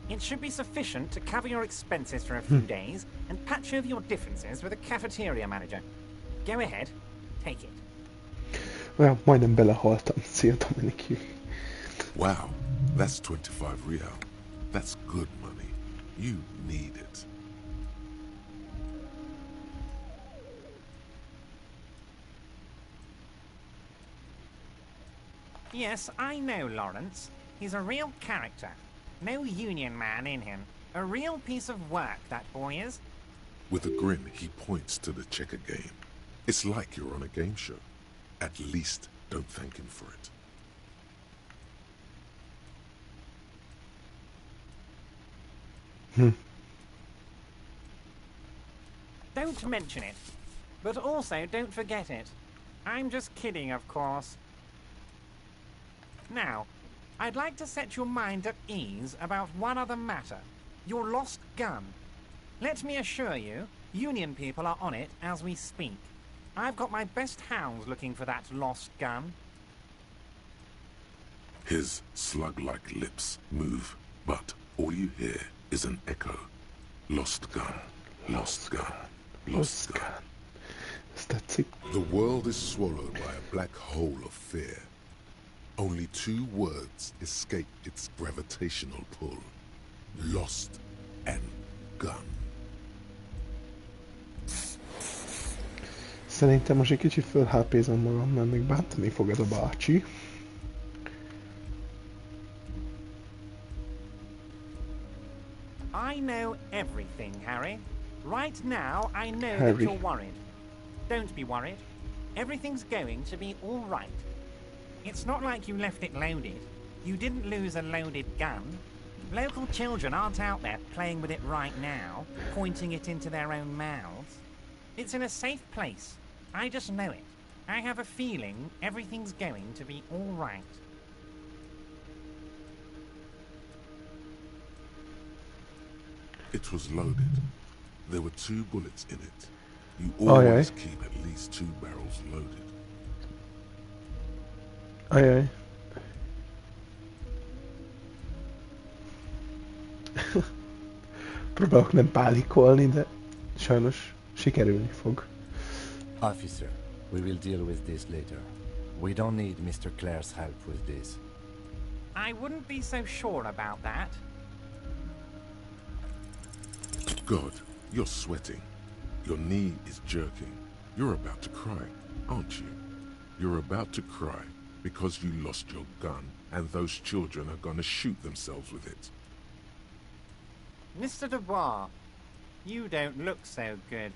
It should be sufficient to cover your expenses for a few days and patch over your differences with a cafeteria manager. Go ahead, take it. Well, majdnem belehaltam. Szia, Dominik. Wow, that's 25 real. That's good money. You need it. Yes, I know Lawrence. He's a real character. No union man in him. A real piece of work, that boy is. With a grin, he points to the checker game. It's like you're on a game show. At least don't thank him for it. Don't mention it. But also, don't forget it. I'm just kidding, of course. Now, I'd like to set your mind at ease about one other matter. Your lost gun. Let me assure you, Union people are on it as we speak. I've got my best hounds looking for that lost gun. His slug-like lips move, but all you hear is an echo. Lost gun, lost gun, lost gun. The world is swallowed by a black hole of fear. Only 2 words escape its gravitational pull. Lost and gun. Szerintem most egy kicsit föl HP-zom magam, mert még bántani fog ez a bácsi. I know everything, Harry. Right now, I know Harry. that you're worried. Don't be worried. Everything's going to be all right. It's not like you left it loaded. You didn't lose a loaded gun. Local children aren't out there playing with it right now, pointing it into their own mouths. It's in a safe place. I just know it. I have a feeling everything's going to be all right. It was loaded. There were 2 bullets in it. You always keep at least 2 barrels loaded. Ajaj. Próbálok nem pálikolni, de sajnos sikerülni fog. Officer, we will deal with this later. We don't need Mr. Clare's help with this. I wouldn't be so sure about that. God, you're sweating. Your knee is jerking. You're about to cry, aren't you? You're about to cry because you lost your gun and those children are gonna shoot themselves with it. Mr. Dubois, you don't look so good.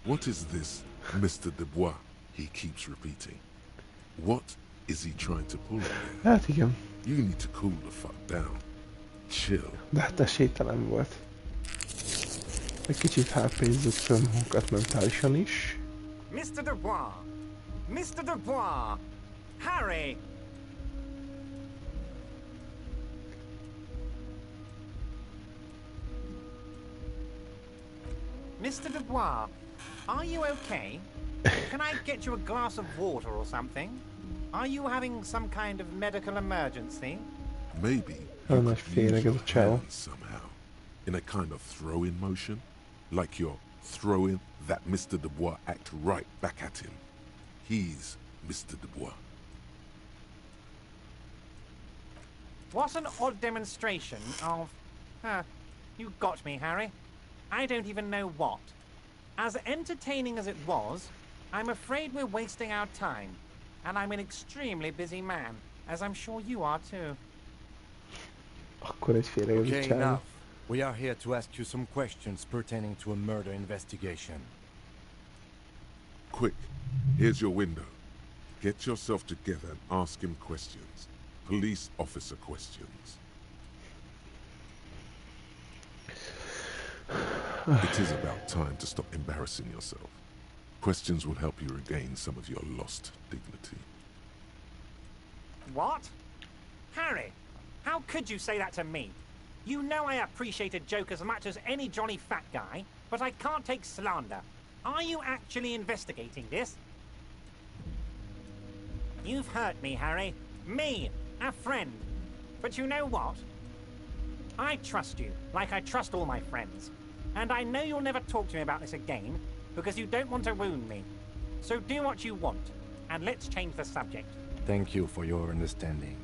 What is this, Mr. Dubois? He keeps repeating. What is he trying to pull here? Hát igen. You need to cool the fuck down. Chill. De hát esélytelen volt. Egy kicsit HP-zzük föl magunkat mentálisan is. Mr. Dubois! Mr. Dubois! Harry! Mr. Dubois, are you okay? Can I get you a glass of water or something? Are you having some kind of medical emergency? Maybe Oh, you my could use feet, I your got a chill. hands somehow. In a kind of throw-in motion. Like you're throwing that Mr. Dubois act right back at him. He's Mr. Dubois. What an odd demonstration of... you got me, Harry. I don't even know what. As entertaining as it was, I'm afraid we're wasting our time. And I'm an extremely busy man, as I'm sure you are too. Akkor egy félreértett Okay, csávó. enough. We are here to ask you some questions pertaining to a murder investigation. Quick, here's your window. Get yourself together and ask him questions. Police officer questions. It is about time to stop embarrassing yourself. Questions will help you regain some of your lost dignity. What? Harry, how could you say that to me? You know I appreciate a joke as much as any jolly fat guy, but I can't take slander. Are you actually investigating this? You've hurt me, Harry. Me, a friend. But you know what? I trust you, like I trust all my friends. And I know you'll never talk to me about this again, because you don't want to wound me. So do what you want, and let's change the subject. Thank you for your understanding.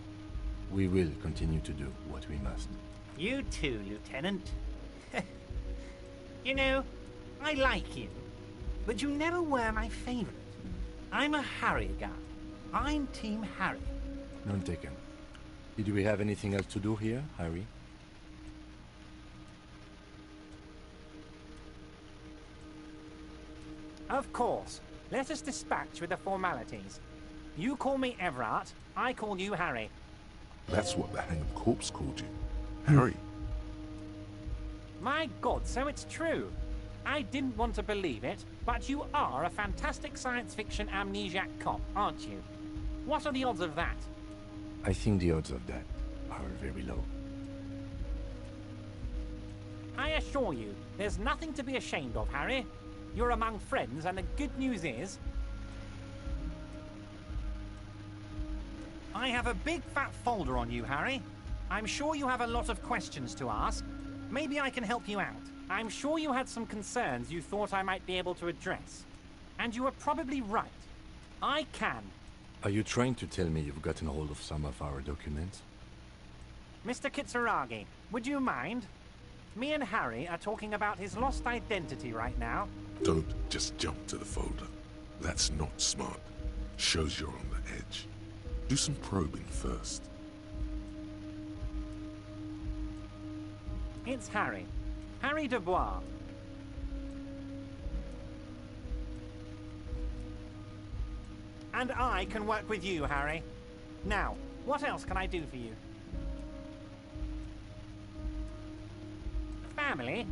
We will continue to do what we must. You too, Lieutenant. You know, I like you, but you never were my favorite. I'm a Harry guy. I'm Team Harry. None taken. Did we have anything else to do here, Harry? Of course. Let us dispatch with the formalities. You call me Everard, I call you Harry. That's what the hanged corpse called you. Harry. My God, so it's true. I didn't want to believe it, but you are a fantastic science fiction amnesiac cop, aren't you? What are the odds of that? I think the odds of that are very low. I assure you, there's nothing to be ashamed of, Harry. You're among friends, and the good news is... I have a big fat folder on you, Harry. I'm sure you have a lot of questions to ask. Maybe I can help you out. I'm sure you had some concerns you thought I might be able to address. And you were probably right. I can. Are you trying to tell me you've gotten hold of some of our documents? Mr. Kitsuragi, would you mind? Me and Harry are talking about his lost identity right now. Don't just jump to the folder. That's not smart. Shows you're on the edge. Do some probing first. It's Harry. Harry Dubois. And I can work with you, Harry. Now, what else can I do for you? Family?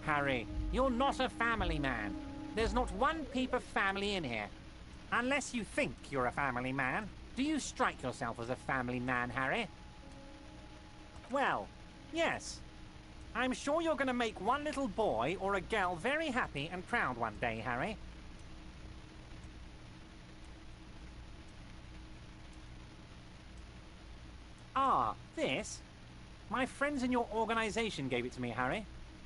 Harry, you're not a family man. There's not one peep of family in here. Unless you think you're a family man. Do you strike yourself as a family man, Harry? Well, yes. I'm sure you're going to make one little boy or a girl very happy and proud one day, Harry. Ah, this? My friends in your organization gave it to me, Harry.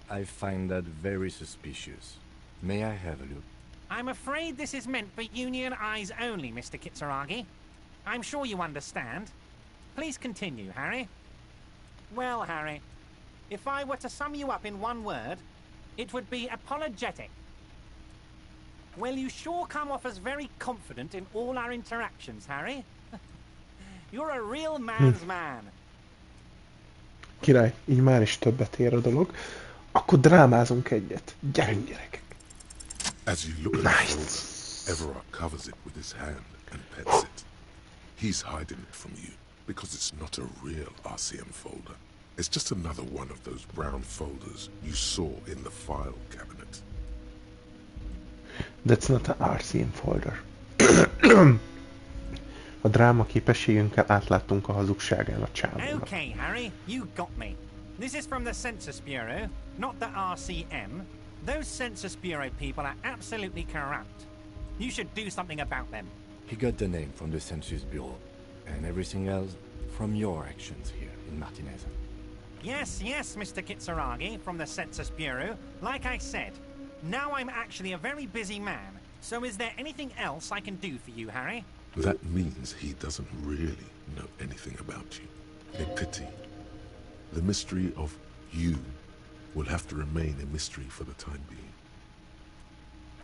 I find that very suspicious. May I have a look? I'm afraid this is meant for union eyes only, Mr. Kitsuragi. I'm sure you understand. Please continue, Harry. Well, Harry, if I were to sum you up in one word, it would be apologetic. Well, you sure come off as very confident in all our interactions, Harry. You're a real man's man. Király, így már is többet ér a dolog. Akkor drámázunk egyet. Gyerünk, gyerekek. As you look at the folder, Everard covers it with his hand and pets it. He's hiding it from you because it's not a real RCM folder. It's just another one of those brown folders you saw in the file cabinet. That's not an RCM folder. A dráma képességünkkel átláttunk a hazugságán a csávónak. Okay, Harry, you got me. This is from the Census Bureau, not the RCM. Those Census Bureau people are absolutely corrupt. You should do something about them. He got the name from the Census Bureau, and everything else from your actions here in Martinez. Yes, yes, Mr. Kitsuragi, from the Census Bureau. Like I said, now I'm actually a very busy man. So is there anything else I can do for you, Harry? That means he doesn't really know anything about you. A pity. The mystery of you will have to remain a mystery for the time being.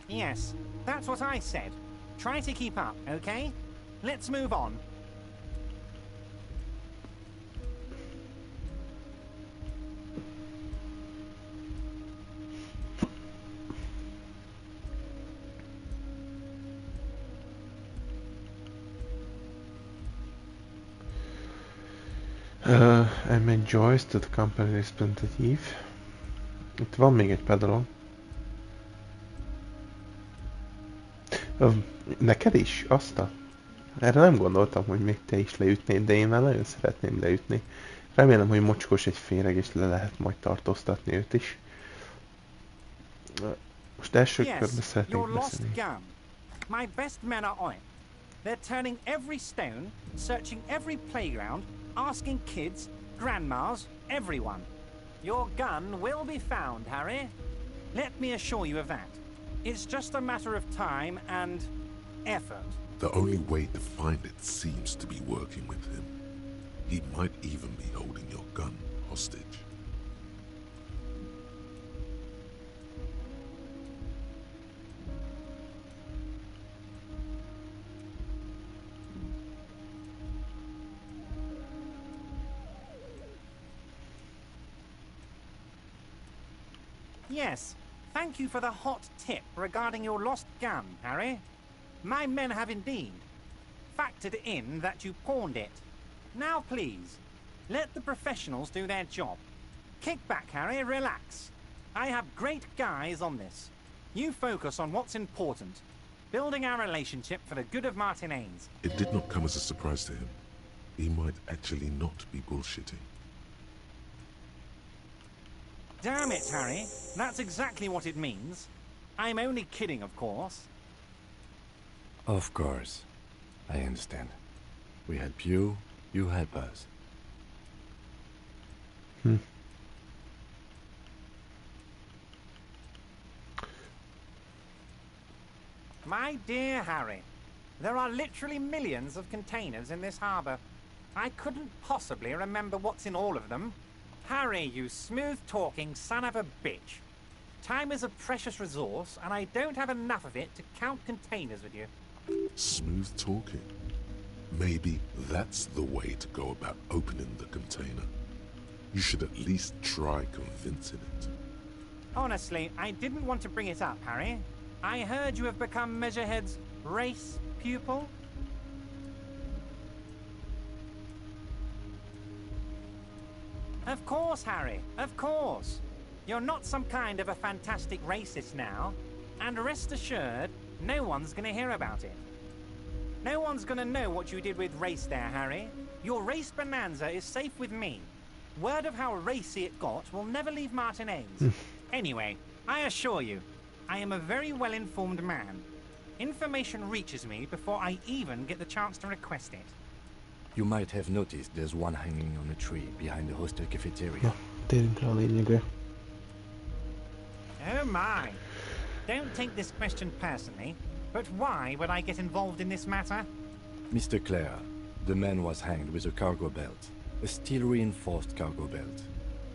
Yes, that's what I said. Try to keep up, okay? Let's move on. I made Joyce to the company representative. Itt van még egy pedalon. Neked is? Erre nem gondoltam, hogy még te is leütnéd, de én már nagyon szeretném leütni. Remélem, hogy mocskos egy féreg, és le lehet majd tartóztatni őt is. Most első körben szeretnék beszélni. My best men are on it. They're turning every stone, searching every playground, asking kids, grandmas, everyone. Your gun will be found, Harry. Let me assure you of that. It's just a matter of time and effort. The only way to find it seems to be working with him. He might even be holding your gun hostage. Yes, Thank you for the hot tip regarding your lost gun, Harry. My men have indeed factored in that you pawned it. Now please, let the professionals do their job. Kick back, Harry, relax. I have great guys on this. You focus on what's important. Building our relationship for the good of Martinez. It did not come as a surprise to him. He might actually not be bullshitting. Damn it, Harry. That's exactly what it means. I'm only kidding, of course. Of course. I understand. We help you, you help us. My dear Harry, there are literally millions of containers in this harbor. I couldn't possibly remember what's in all of them. Harry, you smooth-talking son of a bitch. Time is a precious resource, and I don't have enough of it to count containers with you. Smooth talking. Maybe that's the way to go about opening the container. You should at least try convincing it. Honestly, I didn't want to bring it up, Harry. I heard you have become Measurehead's race pupil. Of course, Harry, of course. You're not some kind of a fantastic racist now, and rest assured, no one's gonna hear about it. No one's gonna know what you did with race there, Harry. Your race bonanza is safe with me. Word of how racy it got will never leave Martinez. Anyway, I assure you, I am a very well-informed man. Information reaches me before I even get the chance to request it. You might have noticed there's one hanging on a tree behind the hostel cafeteria. Na, térjünk rá a lényegre. Oh my. Don't take this question personally, but why would I get involved in this matter? Mr. Clare, the man was hanged with a cargo belt. A steel-reinforced cargo belt.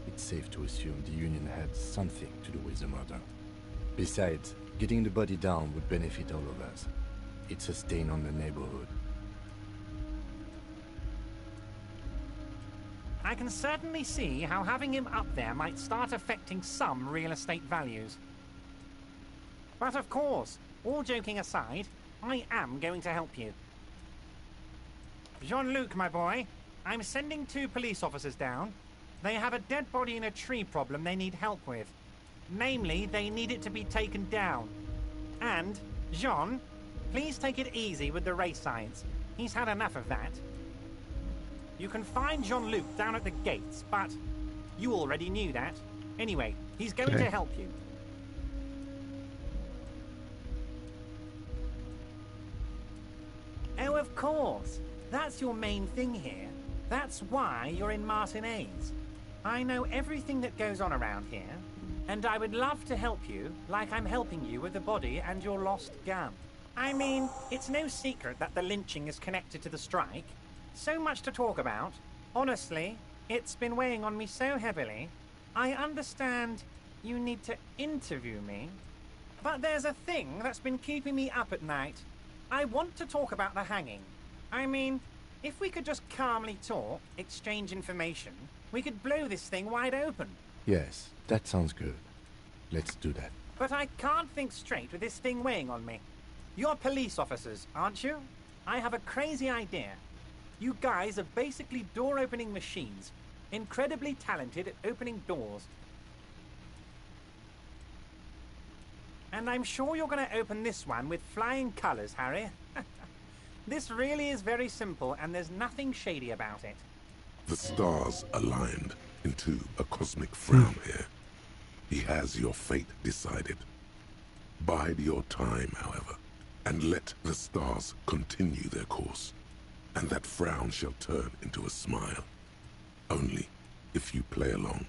It's safe to assume the Union had something to do with the murder. Besides, getting the body down would benefit all of us. It's a stain on the neighborhood. I can certainly see how having him up there might start affecting some real estate values. But of course, all joking aside, I am going to help you. Jean-Luc, my boy, I'm sending 2 police officers down. They have a dead body in a tree problem they need help with. Namely, they need it to be taken down. And, Jean, please take it easy with the race science. He's had enough of that. You can find Jean-Luc down at the gates, but you already knew that. Anyway, he's going to help you. Oh, of course. That's your main thing here. That's why you're in Martinez. I know everything that goes on around here, and I would love to help you like I'm helping you with the body and your lost gun. I mean, it's no secret that the lynching is connected to the strike. So much to talk about. Honestly, it's been weighing on me so heavily. I understand you need to interview me, but there's a thing that's been keeping me up at night. I want to talk about the hanging. I mean, if we could just calmly talk, exchange information, we could blow this thing wide open. Yes, that sounds good. Let's do that. But I can't think straight with this thing weighing on me. You're police officers, aren't you? I have a crazy idea. You guys are basically door-opening machines, incredibly talented at opening doors. And I'm sure you're going to open this one with flying colors, Harry. This really is very simple, and there's nothing shady about it. The stars aligned into a cosmic frown here. He has your fate decided. Bide your time, however, and let the stars continue their course, and that frown shall turn into a smile. Only if you play along.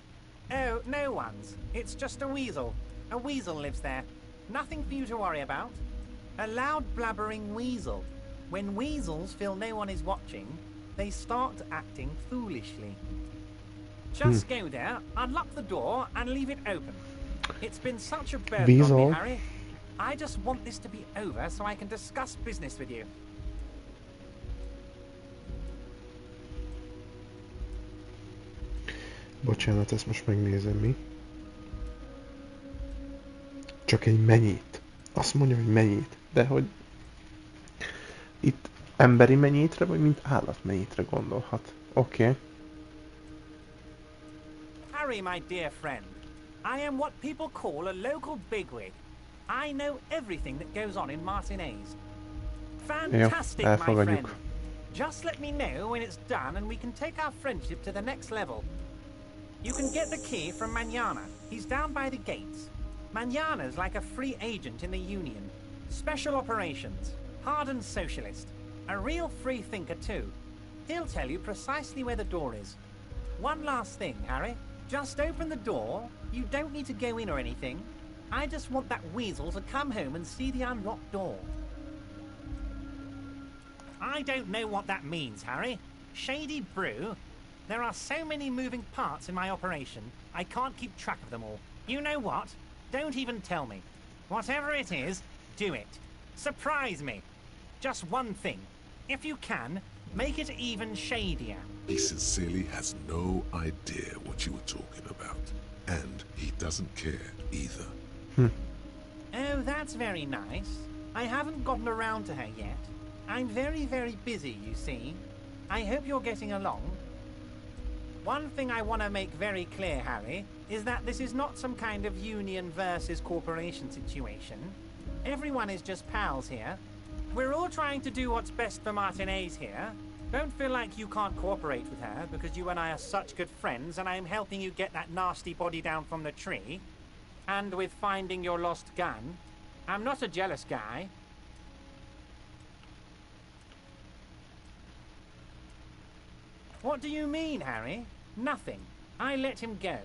Oh, no one's. It's just a weasel. A weasel lives there. Nothing for you to worry about. A loud blabbering weasel. When weasels feel no one is watching, they start acting foolishly. Just go there, unlock the door, and leave it open. It's been such a burden on me, Harry. I just want this to be over so I can discuss business with you. Bocsánat, ezt most megnézem mi. Csak egy mennyit. Azt mondja, hogy mennyit. De hogy itt emberi mennyétre, vagy mint állatmennyétre gondolhat. Oké. Okay. Harry, my dear friend, I am what people call a local bigwig. I know everything that goes on in Martinez. Fantastic, my friend. Just let me know when it's done and we can take our friendship to the next level. You can get the key from Manana. He's down by the gates. Manana's like a free agent in the Union. Special operations. Hardened socialist. A real free thinker too. He'll tell you precisely where the door is. One last thing, Harry. Just open the door. You don't need to go in or anything. I just want that weasel to come home and see the unlocked door. I don't know what that means, Harry. Shady brew? There are so many moving parts in my operation, I can't keep track of them all. You know what? Don't even tell me. Whatever it is, do it. Surprise me. Just one thing. If you can, make it even shadier. He sincerely has no idea what you were talking about. And he doesn't care either. Oh, that's very nice. I haven't gotten around to her yet. I'm very, very busy, you see. I hope you're getting along. One thing I want to make very clear, Harry, is that this is not some kind of union versus corporation situation. Everyone is just pals here. We're all trying to do what's best for Martinez here. Don't feel like you can't cooperate with her, because you and I are such good friends, and I'm helping you get that nasty body down from the tree. And with finding your lost gun. I'm not a jealous guy. What do you mean, Harry? Nothing. I let him go.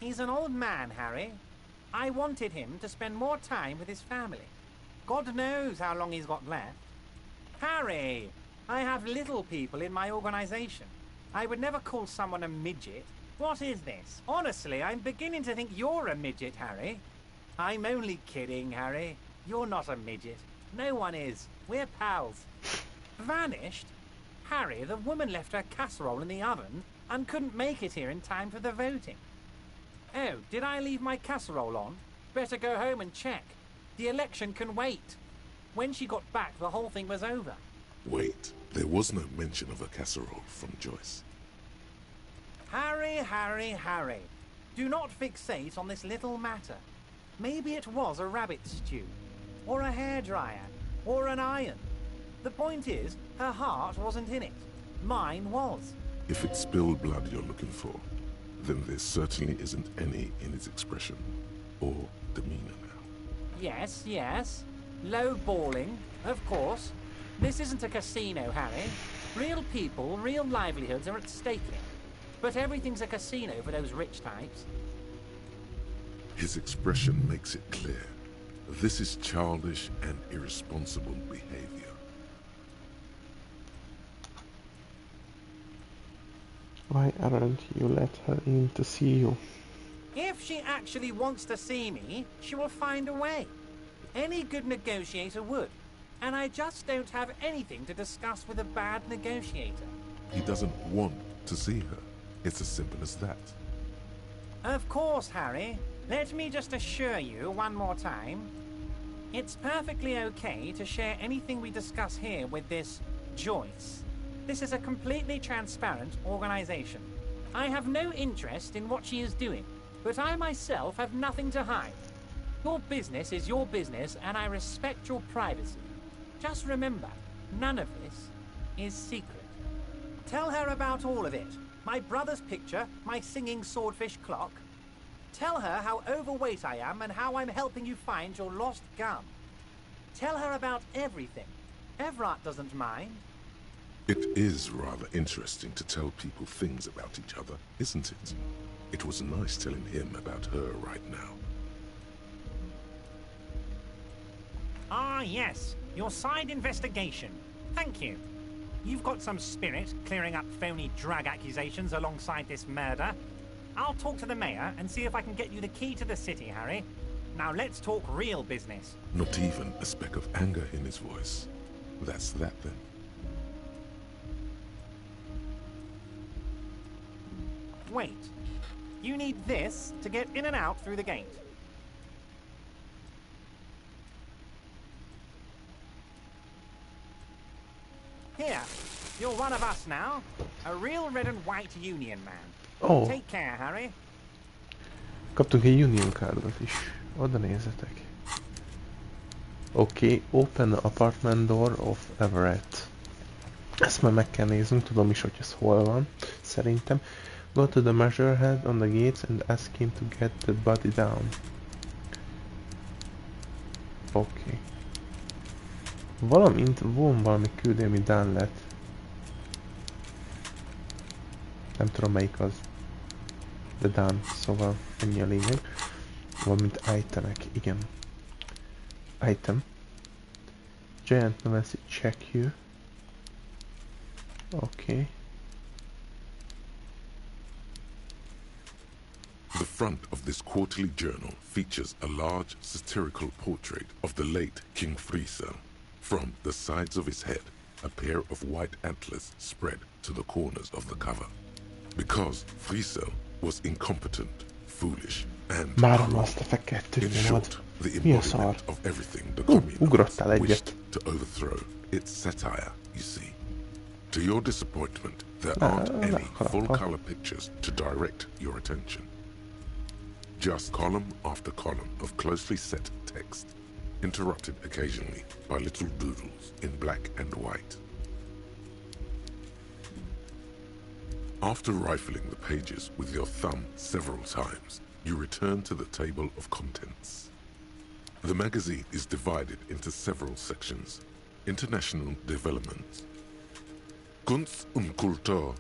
He's an old man, Harry. I wanted him to spend more time with his family. God knows how long he's got left. Harry! I have little people in my organization. I would never call someone a midget. What is this? Honestly, I'm beginning to think you're a midget, Harry. I'm only kidding, Harry. You're not a midget. No one is. We're pals. Vanished? Harry, the woman left her casserole in the oven and couldn't make it here in time for the voting. Oh, did I leave my casserole on? Better go home and check. The election can wait. When she got back, the whole thing was over. Wait, there was no mention of a casserole from Joyce. Harry, Harry, Harry. Do not fixate on this little matter. Maybe it was a rabbit stew, or a hairdryer, or an iron. The point is, her heart wasn't in it. Mine was. If it's spilled blood you're looking for, then there certainly isn't any in its expression or demeanor now. Yes, yes. Low-balling, of course. This isn't a casino, Harry. Real people, real livelihoods are at stake here. But everything's a casino for those rich types. His expression makes it clear. This is childish and irresponsible behavior. Why aren't you let her in to see you? If she actually wants to see me, she will find a way. Any good negotiator would. And I just don't have anything to discuss with a bad negotiator. He doesn't want to see her. It's as simple as that. Of course, Harry. Let me just assure you one more time. It's perfectly okay to share anything we discuss here with this Joyce. This is a completely transparent organization. I have no interest in what she is doing, but I myself have nothing to hide. Your business is your business, and I respect your privacy. Just remember, none of this is secret. Tell her about all of it. My brother's picture, my singing swordfish clock. Tell her how overweight I am and how I'm helping you find your lost gum. Tell her about everything. Everett doesn't mind. It is rather interesting to tell people things about each other, isn't it? It was nice telling him about her right now. Ah, yes. Your side investigation. Thank you. You've got some spirit clearing up phony drug accusations alongside this murder. I'll talk to the mayor and see if I can get you the key to the city, Harry. Now let's talk real business. Not even a speck of anger in his voice. That's that then. Wait. You need this to get in and out through the gate. Here, you're one of us now. A real red and white Union man. Oh. Take care, Harry. Kaptunk egy Union cardot is. Oda nézzetek. Oké, open the apartment door of Everett. Ezt már meg kell néznünk, tudom is, hogy ez hol van, szerintem. Go to the measure head on the gates and ask him to get the body down. Oké. Valamint van valami küldélmi done lett. Nem tudom melyik az. De done, szóval ennyi a lényeg. Valamint itemek, igen. Item. Giant novelty check here. Okay. The front of this quarterly journal features a large satirical portrait of the late King Friesel. From the sides of his head, a pair of white antlers spread to the corners of the cover. Because Friesel was incompetent, foolish, and cruel. In short, the embodiment of everything the communists wished to overthrow. It's satire, you see. To your disappointment, there aren't any full-color pictures to direct your attention. Just column after column of closely set text, interrupted occasionally by little doodles in black and white. After rifling the pages with your thumb several times, you return to the table of contents. The magazine is divided into several sections: international developments, Kunst und Kultur,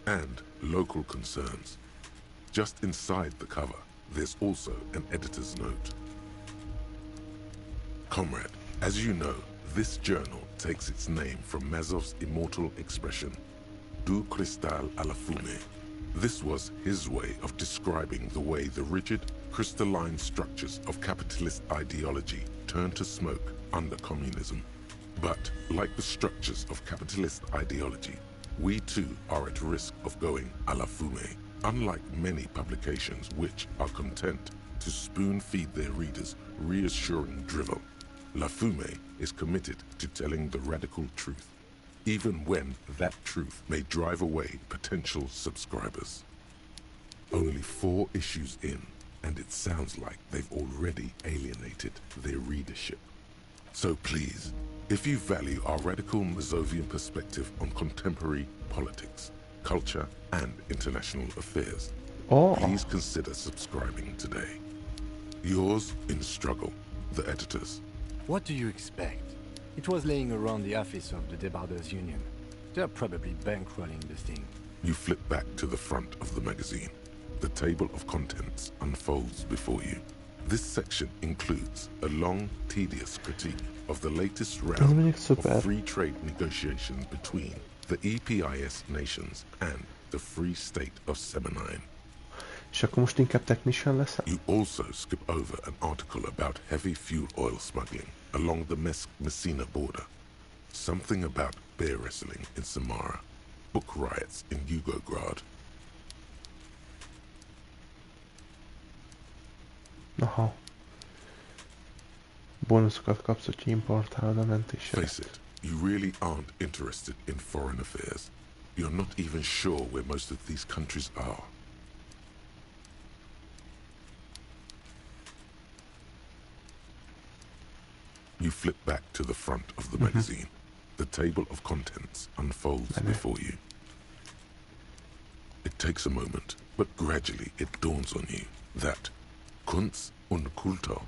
and local concerns. Just inside the cover, there's also an editor's note. Comrade, as you know, this journal takes its name from Mazov's immortal expression, du cristal à la fumée. This was his way of describing the way the rigid, crystalline structures of capitalist ideology turned to smoke under communism. But, like the structures of capitalist ideology, we too are at risk of going à la fumée. Unlike many publications which are content to spoon-feed their readers reassuring drivel, La Fumée is committed to telling the radical truth, even when that truth may drive away potential subscribers. Only 4 issues in, and it sounds like they've already alienated their readership. So please, if you value our radical Mazovian perspective on contemporary politics, culture, and international affairs, please consider subscribing today. Yours in struggle, the editors. What do you expect? It was laying around the office of the Debarders Union. They're probably bankrolling the thing. You flip back to the front of the magazine. The table of contents unfolds before you. This section includes a long, tedious critique of the latest round of free trade negotiations between the EPIS nations and the Free State of Semenine. És akkor most inkább technician leszel? You also skip over an article about heavy fuel oil smuggling along the Messina border. Something about bear wrestling in Samara. Book riots in Yugograd. Aha. Bónuszokat kapsz, hogy importálod a mentésre. Face it, you really aren't interested in foreign affairs. You're not even sure where most of these countries are. You flip back to the front of the magazine. The table of contents unfolds before you. It takes a moment, but gradually it dawns on you that Kunst und Kultur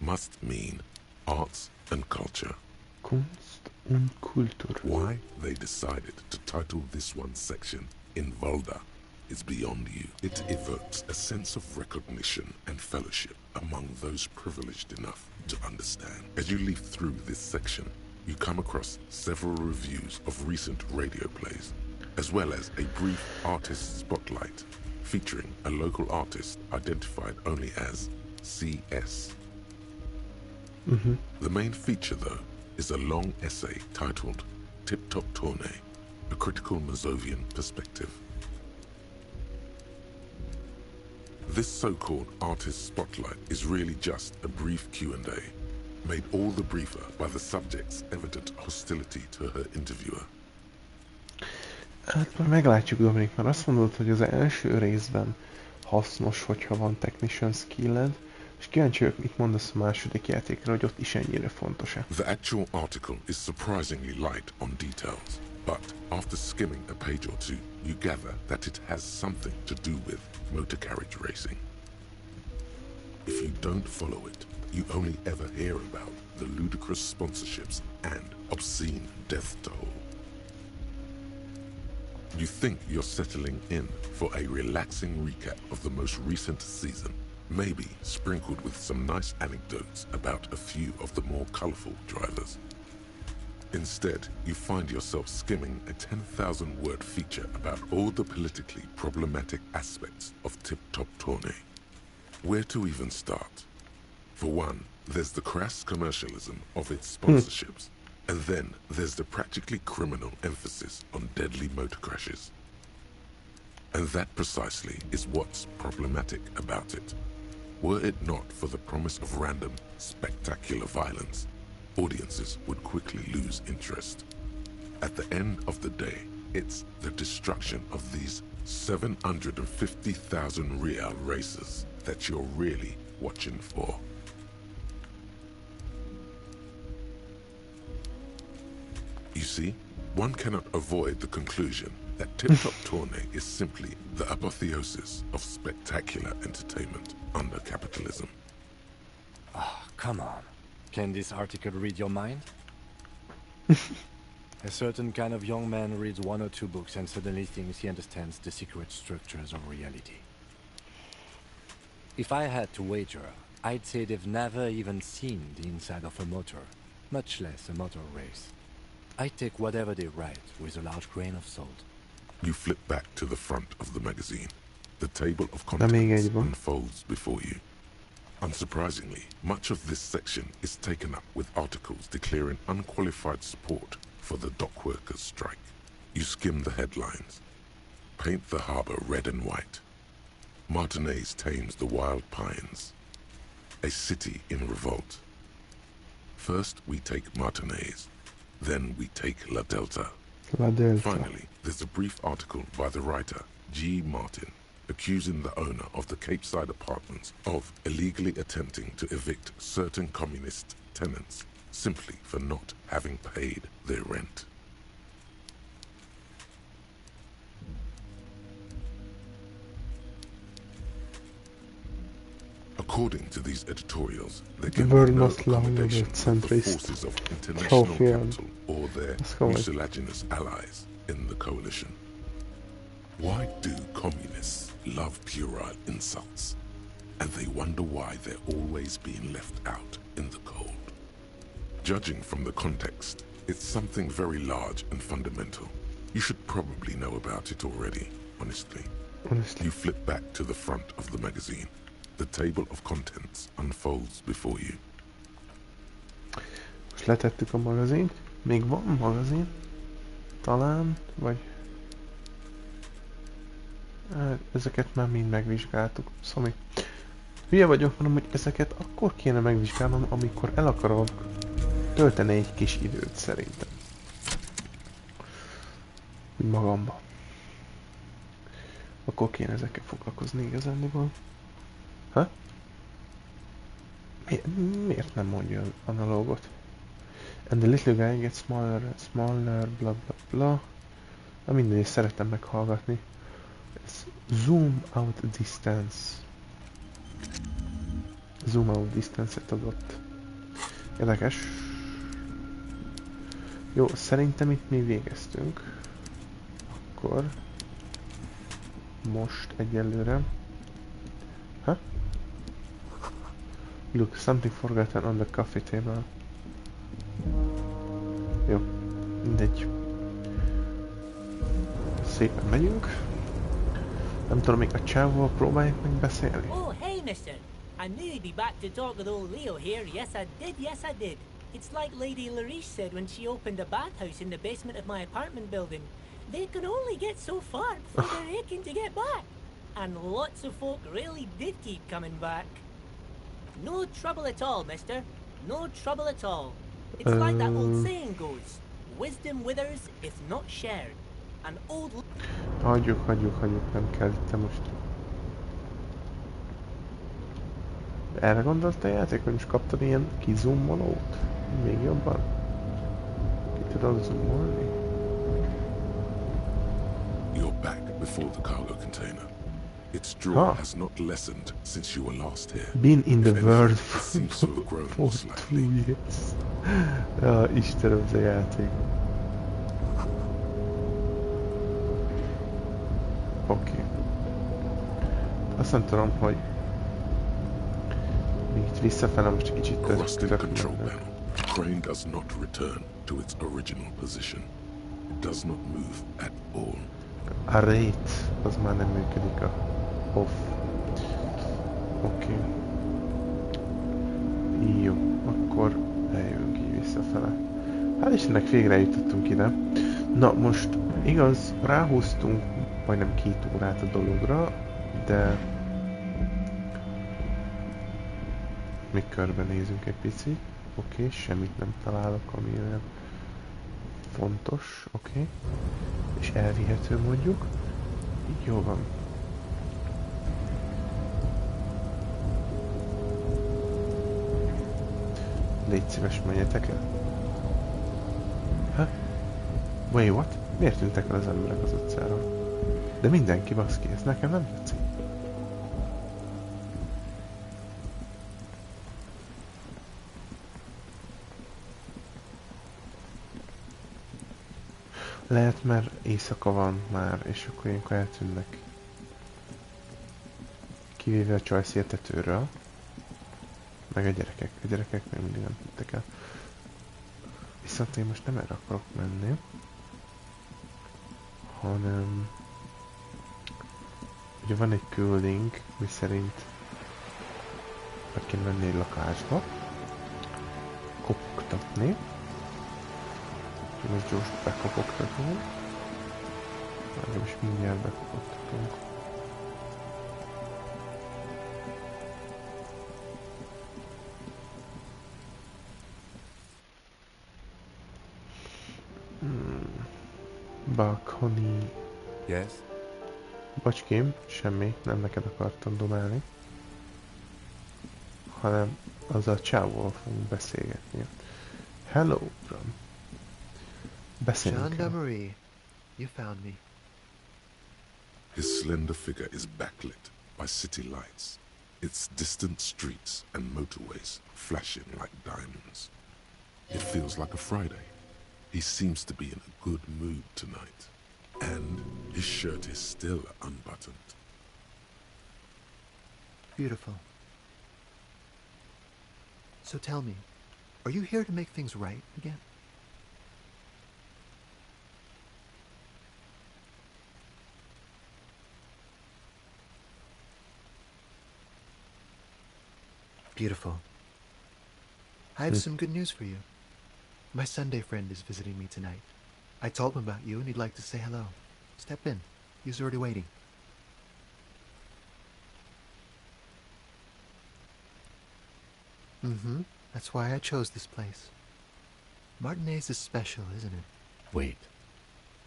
must mean arts and culture. Kunst und Kultur. Why they decided to title this one section in Volda is beyond you. It evokes a sense of recognition and fellowship among those privileged enough to understand. As you leaf through this section, you come across several reviews of recent radio plays, as well as a brief artist spotlight featuring a local artist identified only as CS. The main feature, though, is a long essay titled Tip Top Tournée, a critical Mazovian perspective. This so-called artist spotlight is really just a brief Q&A, made all the briefer by the subject's evident hostility to her interviewer. Hát már meglátjuk, Dominik, mert azt mondod, hogy az első részben hasznos, hogyha van technician skilled, és kíváncsi vagyok, mit mondasz a második játékra, hogy ott is ennyire fontos-e. The actual article is surprisingly light on details, but after skimming a page or two, you gather that it has something to do with motor carriage racing. If you don't follow it, you only ever hear about the ludicrous sponsorships and obscene death toll. You think you're settling in for a relaxing recap of the most recent season, maybe sprinkled with some nice anecdotes about a few of the more colorful drivers. Instead, you find yourself skimming a 10,000-word feature about all the politically problematic aspects of Tip Top Tourney. Where to even start? For one, there's the crass commercialism of its sponsorships, and then there's the practically criminal emphasis on deadly motor crashes. And that precisely is what's problematic about it. Were it not for the promise of random, spectacular violence, audiences would quickly lose interest. At the end of the day, it's the destruction of these 750,000 real races that you're really watching for. You see, one cannot avoid the conclusion that Tip Top Tourney is simply the apotheosis of spectacular entertainment under capitalism. Ah, come on. Can this article read your mind? A certain kind of young man reads 1 or 2 books and suddenly thinks he understands the secret structures of reality. If I had to wager, I'd say they've never even seen the inside of a motor, much less a motor race. I take whatever they write with a large grain of salt. You flip back to the front of the magazine. The table of contents unfolds before you. Unsurprisingly, much of this section is taken up with articles declaring unqualified support for the dock workers' strike. You skim the headlines. Paint the harbor red and white. Martinez tames the wild pines. A city in revolt. First we take Martinez. Then we take La Delta. Finally, there's a brief article by the writer, G. Martin, accusing the owner of the Capeside Apartments of illegally attempting to evict certain communist tenants simply for not having paid their rent. According to these editorials, there can be no accommodation for the forces of international capital or their mucilaginous allies in the coalition. Why do communists love puerile insults? And they wonder why they're always being left out in the cold. Judging from the context, it's something very large and fundamental. You should probably know about it already, honestly. You flip back to the front of the magazine. The table of contents unfolds before you. Most letettük a magazint. Még van magazin? Talán, vagy... Ezeket már mind megvizsgáltuk. Szomi. Hülye vagyok, mondom, hogy ezeket akkor kéne megvizsgálnom, amikor el akarok tölteni egy kis időt szerintem. Magamba. Akkor kéne ezekkel foglalkozni igazándiból. Ha? Miért nem mondja az analógot? And the little guy gets smaller and smaller, bla bla bla. Na mindegy, szeretem meghallgatni. Ez zoom out distance. Zoom out distance-et adott. Érdekes. Jó, szerintem itt mi végeztünk. Akkor... Most egyelőre. Ha? Look, something forgotten on the coffee table. Jó, mindegy. Szépen megyünk. Nem tudom, még a csávóval próbáljuk meg beszélni. Oh, hey, mister. I'm nearly be back to talk with old Leo here. Yes, I did. Yes, I did. It's like Lady Larice said when she opened a bathhouse in the basement of my apartment building. They can only get so far before they're aching to get back. And lots of folk really did keep coming back. No trouble at all, mister. No trouble at all. It's like that old saying goes. Wisdom withers if not shared. An old... Hagyjuk, nem kell itt most. Erre gondolt a játék, hogy most kaptad ilyen kizoomolót? Még jobban? Ki tudod zoomolni? You're back before the cargo container. Its draw has not lessened since you were last here. Been in the world seems to have grown for 2 years. Istenem, ez a játék. Oké. Azt nem tudom, hogy még itt visszafele most egy kicsit Rusted control panel. The crane does not return to its original position. It does not move at all. A rate, az már nem működik, a off. Oké. Jó, akkor eljövünk így visszafele. Hát Istennek végre jutottunk ide. Na most igaz, ráhúztunk majdnem 2 órát a dologra, de még körbenézünk egy picit. Oké, semmit nem találok, ami olyan fontos. Oké. És elvihető mondjuk. Jó van. Légy szíves, menjetek el. Ha? Wait, what? Miért tűntek el az emberek az utcáról? De mindenki, baszki, ez nekem nem tetszik. Lehet, mert éjszaka van már, és akkor ilyenkor eltűnnek. Kivéve a csajszél tetőről. Meg a gyerekek. A gyerekek még mindig nem hittek el. Viszont én most nem erre akarok menni. Hanem... ugye van egy külding, mi szerint meg kéne menni egy lakásba. Kopogtatni. Most gyorsan bekopogtatunk. Már is mindjárt bekopogtatunk. Balkoni. Yes? Bocském, semmi, nem neked akartam domálni. Hanem azzal a csávóval fogunk beszélgetni. Hello, Bram. Gendarmerie, you found me. His slender figure is backlit by city lights, its distant streets and motorways flashing like diamonds. It feels like a Friday. He seems to be in a good mood tonight, and his shirt is still unbuttoned. Beautiful. So tell me, are you here to make things right again? Beautiful. I have some good news for you. My Sunday friend is visiting me tonight. I told him about you and he'd like to say hello. Step in. He's already waiting. Mm-hmm. That's why I chose this place. Martinez is special, isn't it? Wait.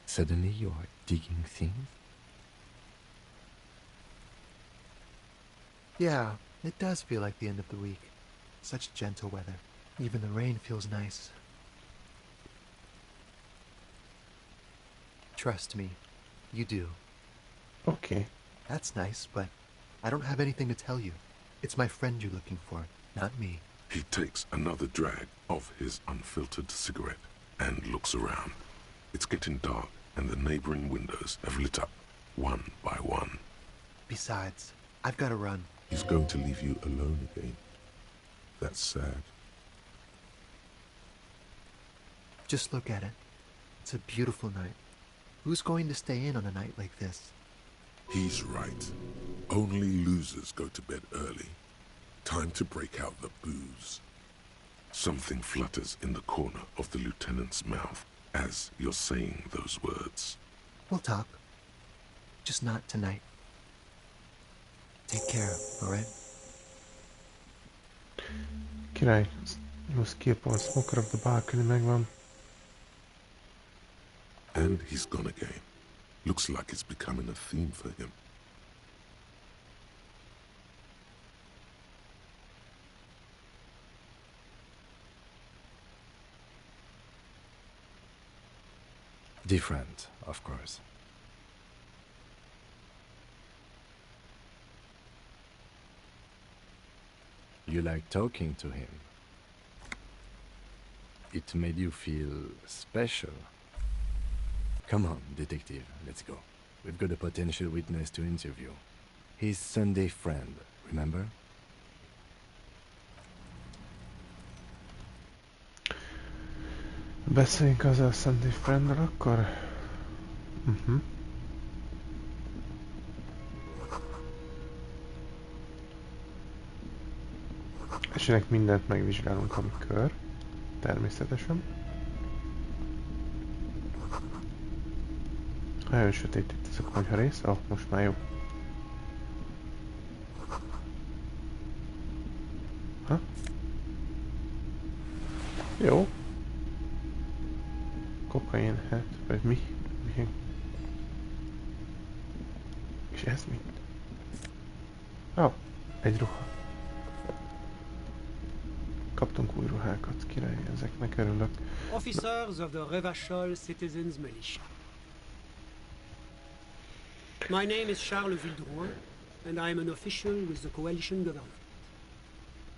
Suddenly you are digging things? Yeah, it does feel like the end of the week. Such gentle weather. Even the rain feels nice. Trust me, you do. Okay. That's nice, but I don't have anything to tell you. It's my friend you're looking for, not me. He takes another drag of his unfiltered cigarette and looks around. It's getting dark and the neighboring windows have lit up one by one. Besides, I've got to run. He's going to leave you alone again. That's sad. Just look at it. It's a beautiful night. Who's going to stay in on a night like this? He's right. Only losers go to bed early. Time to break out the booze. Something flutters in the corner of the lieutenant's mouth as you're saying those words. We'll talk. Just not tonight. Take care, alright? Király, no skill point, smoker of the balcony megvan. And he's gone again. Looks like it's becoming a theme for him. Different, of course. You like talking to him. It made you feel special. Come on, detective, let's go. We've got a potential witness to interview. His Sunday friend, remember? Beszéljünk azzal a Sunday friend-del akkor? És ennek mindent megvizsgálunk, ami kör. Természetesen. Nagyon sötét itt ez a konyha rész. Most már jó. Jó. Kokain, hát, vagy mi? És ez mi? Egy ruha. Kaptunk új ruhákat, király, ezeknek örülök. Officers of the Revachol Citizens Militia. My name is Charles Vildrouin, and I am an official with the coalition government.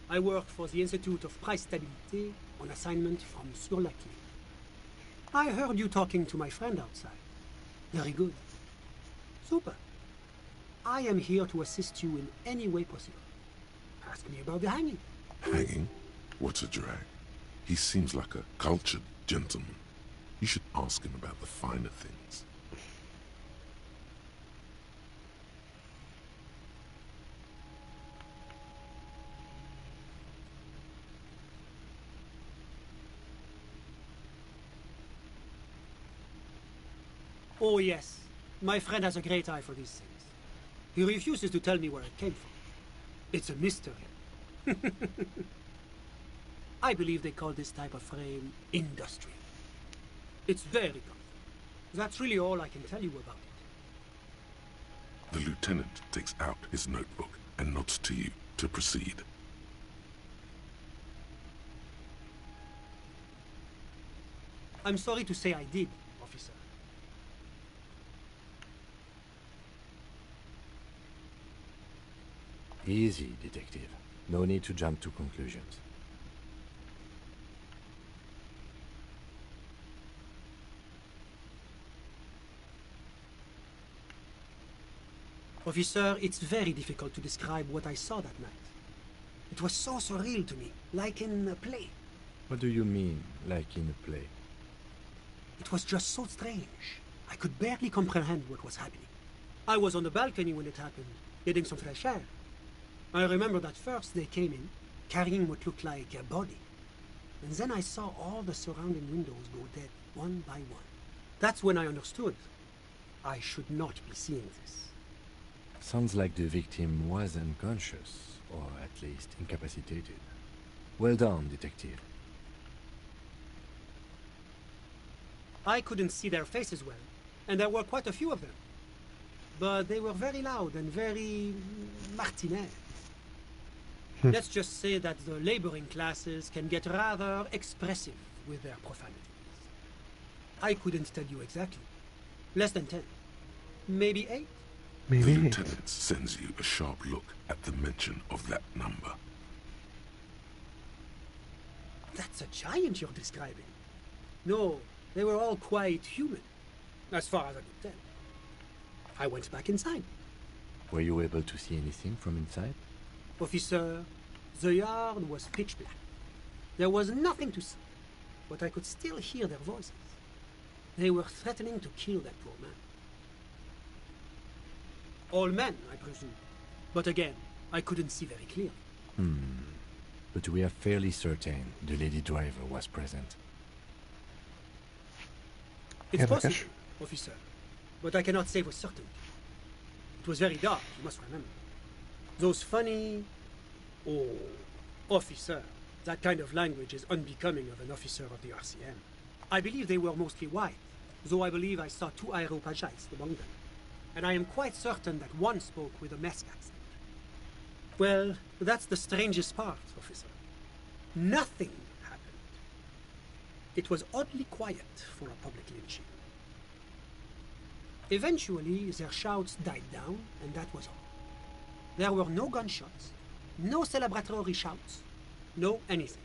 I work for the Institute of Price Stability on assignment from Sur-la-Quai. I heard you talking to my friend outside. Very good. Super. I am here to assist you in any way possible. Ask me about the hanging. Hanging? What's a drag? He seems like a cultured gentleman. You should ask him about the finer things. Oh yes, my friend has a great eye for these things. He refuses to tell me where it came from. It's a mystery. I believe they call this type of frame industrial. It's very common. That's really all I can tell you about it. The lieutenant takes out his notebook and nods to you to proceed. I'm sorry to say I did, officer. Easy, detective. No need to jump to conclusions. Officer, it's very difficult to describe what I saw that night. It was so surreal to me, like in a play. What do you mean, like in a play? It was just so strange. I could barely comprehend what was happening. I was on the balcony when it happened, getting some fresh air. I remember that first they came in, carrying what looked like a body. And then I saw all the surrounding windows go dead, one by one. That's when I understood. I should not be seeing this. Sounds like the victim was unconscious, or at least incapacitated. Well done, detective. I couldn't see their faces well, and there were quite a few of them. But they were very loud and very martinet. Let's just say that the laboring classes can get rather expressive with their profanities. I couldn't tell you exactly. Less than 10. Maybe 8? The lieutenant sends you a sharp look at the mention of that number. That's a giant you're describing. No, they were all quite human, as far as I could tell. I went back inside. Were you able to see anything from inside? Officer, the yard was pitch black. There was nothing to see, but I could still hear their voices. They were threatening to kill that poor man. All men, I presume. But again, I couldn't see very clearly. But we are fairly certain the lady driver was present. It's possible, officer, but I cannot say for certain. It was very dark, you must remember. Those funny... Oh, officer. That kind of language is unbecoming of an officer of the RCM. I believe they were mostly white, though I believe I saw 2 Aeropagites among them. And I am quite certain that one spoke with a Mesk accent. Well, that's the strangest part, officer. Nothing happened. It was oddly quiet for a public lynching. Eventually, their shouts died down, and that was all. There were no gunshots, no celebratory shouts, no anything.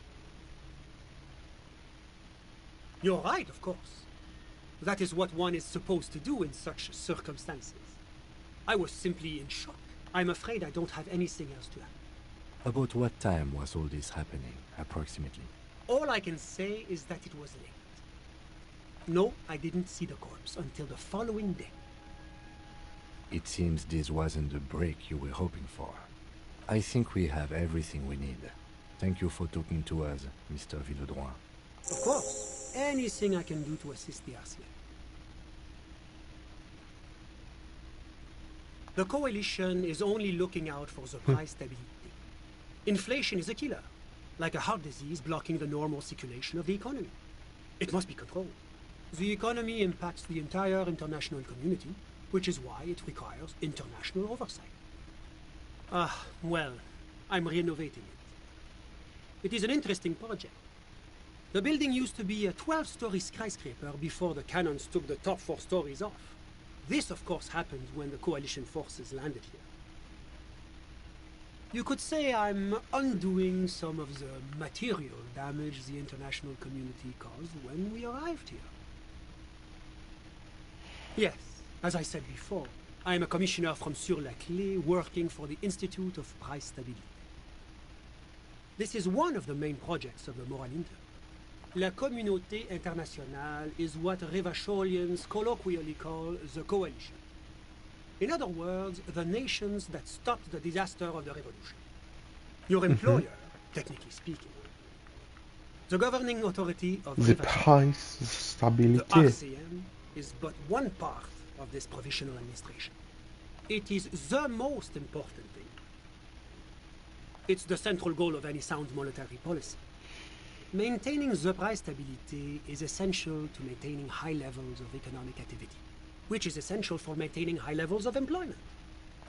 You're right, of course. That is what one is supposed to do in such circumstances. I was simply in shock. I'm afraid I don't have anything else to add. About what time was all this happening, approximately? All I can say is that it was late. No, I didn't see the corpse until the following day. It seems this wasn't the break you were hoping for. I think we have everything we need. Thank you for talking to us, Mr. Villedroit. Of course. Anything I can do to assist the RCM. The Coalition is only looking out for the price stability. Inflation is a killer, like a heart disease blocking the normal circulation of the economy. It must be controlled. The economy impacts the entire international community, which is why it requires international oversight. Well, I'm renovating it. It is an interesting project. The building used to be a 12-story skyscraper before the cannons took the top 4 stories off. This, of course, happened when the Coalition forces landed here. You could say I'm undoing some of the material damage the international community caused when we arrived here. Yes, as I said before, I am a commissioner from Sur-la-Clé working for the Institute of Price Stability. This is one of the main projects of the Moral Inter. La Communauté Internationale is what Revacholians colloquially call the Coalition. In other words, the nations that stopped the disaster of the revolution. Your employer, technically speaking. The governing authority of the price stability. The RCM is but one part of this provisional administration. It is the most important thing. It's the central goal of any sound monetary policy. Maintaining the price stability is essential to maintaining high levels of economic activity, which is essential for maintaining high levels of employment,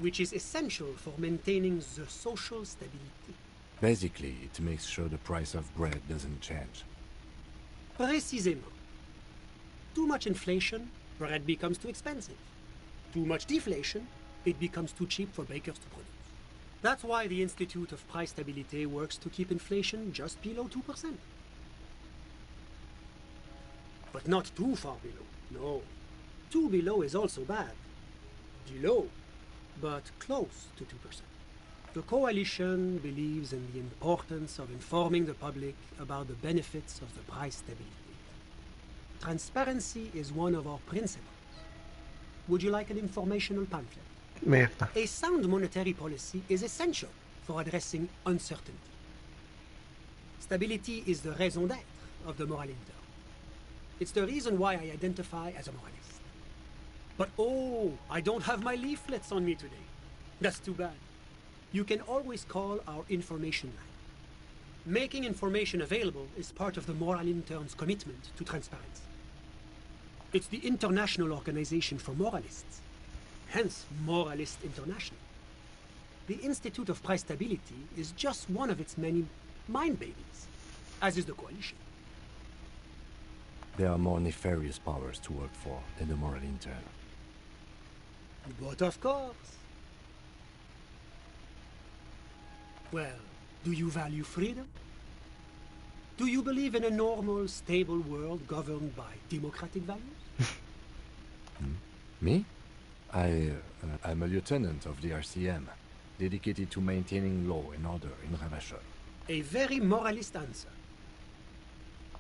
which is essential for maintaining the social stability. Basically, it makes sure the price of bread doesn't change. Précisément. Too much inflation, bread becomes too expensive. Too much deflation, it becomes too cheap for bakers to produce. That's why the Institute of Price Stability works to keep inflation just below 2%. But not too far below, no. Too below is also bad. Below, but close to 2%. The Coalition believes in the importance of informing the public about the benefits of the price stability. Transparency is one of our principles. Would you like an informational pamphlet? Merda. A sound monetary policy is essential for addressing uncertainty. Stability is the raison d'être of the Moral Inter. It's the reason why I identify as a moralist. But oh, I don't have my leaflets on me today. That's too bad. You can always call our information line. Making information available is part of the Moral Intern's commitment to transparency. It's the international organization for moralists. Hence, Moralist International. The Institute of Price Stability is just one of its many mind babies, as is the Coalition. There are more nefarious powers to work for than the Moral Intern. But of course. Well, do you value freedom? Do you believe in a normal, stable world governed by democratic values? Me? I'm a lieutenant of the RCM, dedicated to maintaining law and order in Ravachol. A very moralist answer.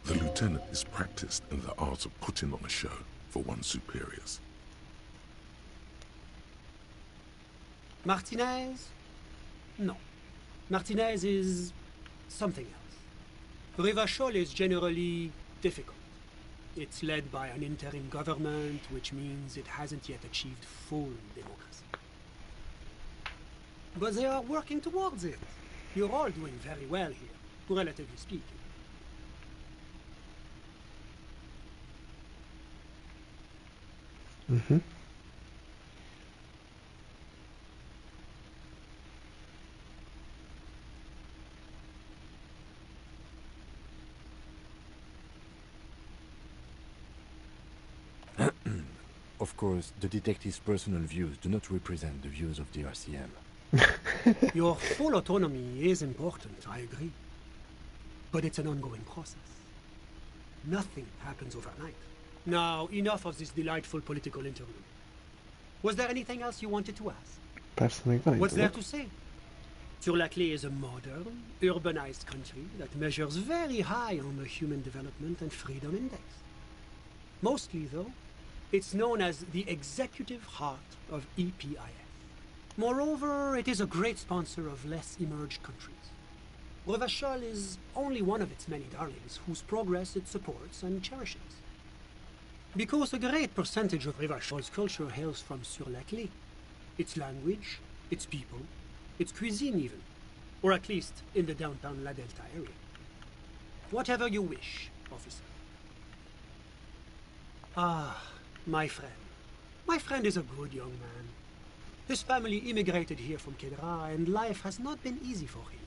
The lieutenant is practiced in the art of putting on a show for one's superiors. Martinez? No. Martinez is something else. Revachol is generally difficult. It's led by an interim government, which means it hasn't yet achieved full democracy. But they are working towards it. You're all doing very well here, relatively speaking. Mm-hmm. Of course, the detective's personal views do not represent the views of the RCM. Your full autonomy is important, I agree. But it's an ongoing process. Nothing happens overnight. Now, enough of this delightful political interlude. Was there anything else you wanted to ask? Persze még van What's idő. there to say? Sur-la-Clé is a modern, urbanized country that measures very high on the Human Development and Freedom Index. Mostly, though, it's known as the executive heart of EPIS. Moreover, it is a great sponsor of less emerged countries. Revachol is only one of its many darlings whose progress it supports and cherishes. Because a great percentage of Revachol's culture hails from Sur-la-Clé. Its language, its people, its cuisine even. Or at least in the downtown La Delta area. Whatever you wish, officer. Ah, my friend. My friend is a good young man. His family immigrated here from Kedra, and life has not been easy for him.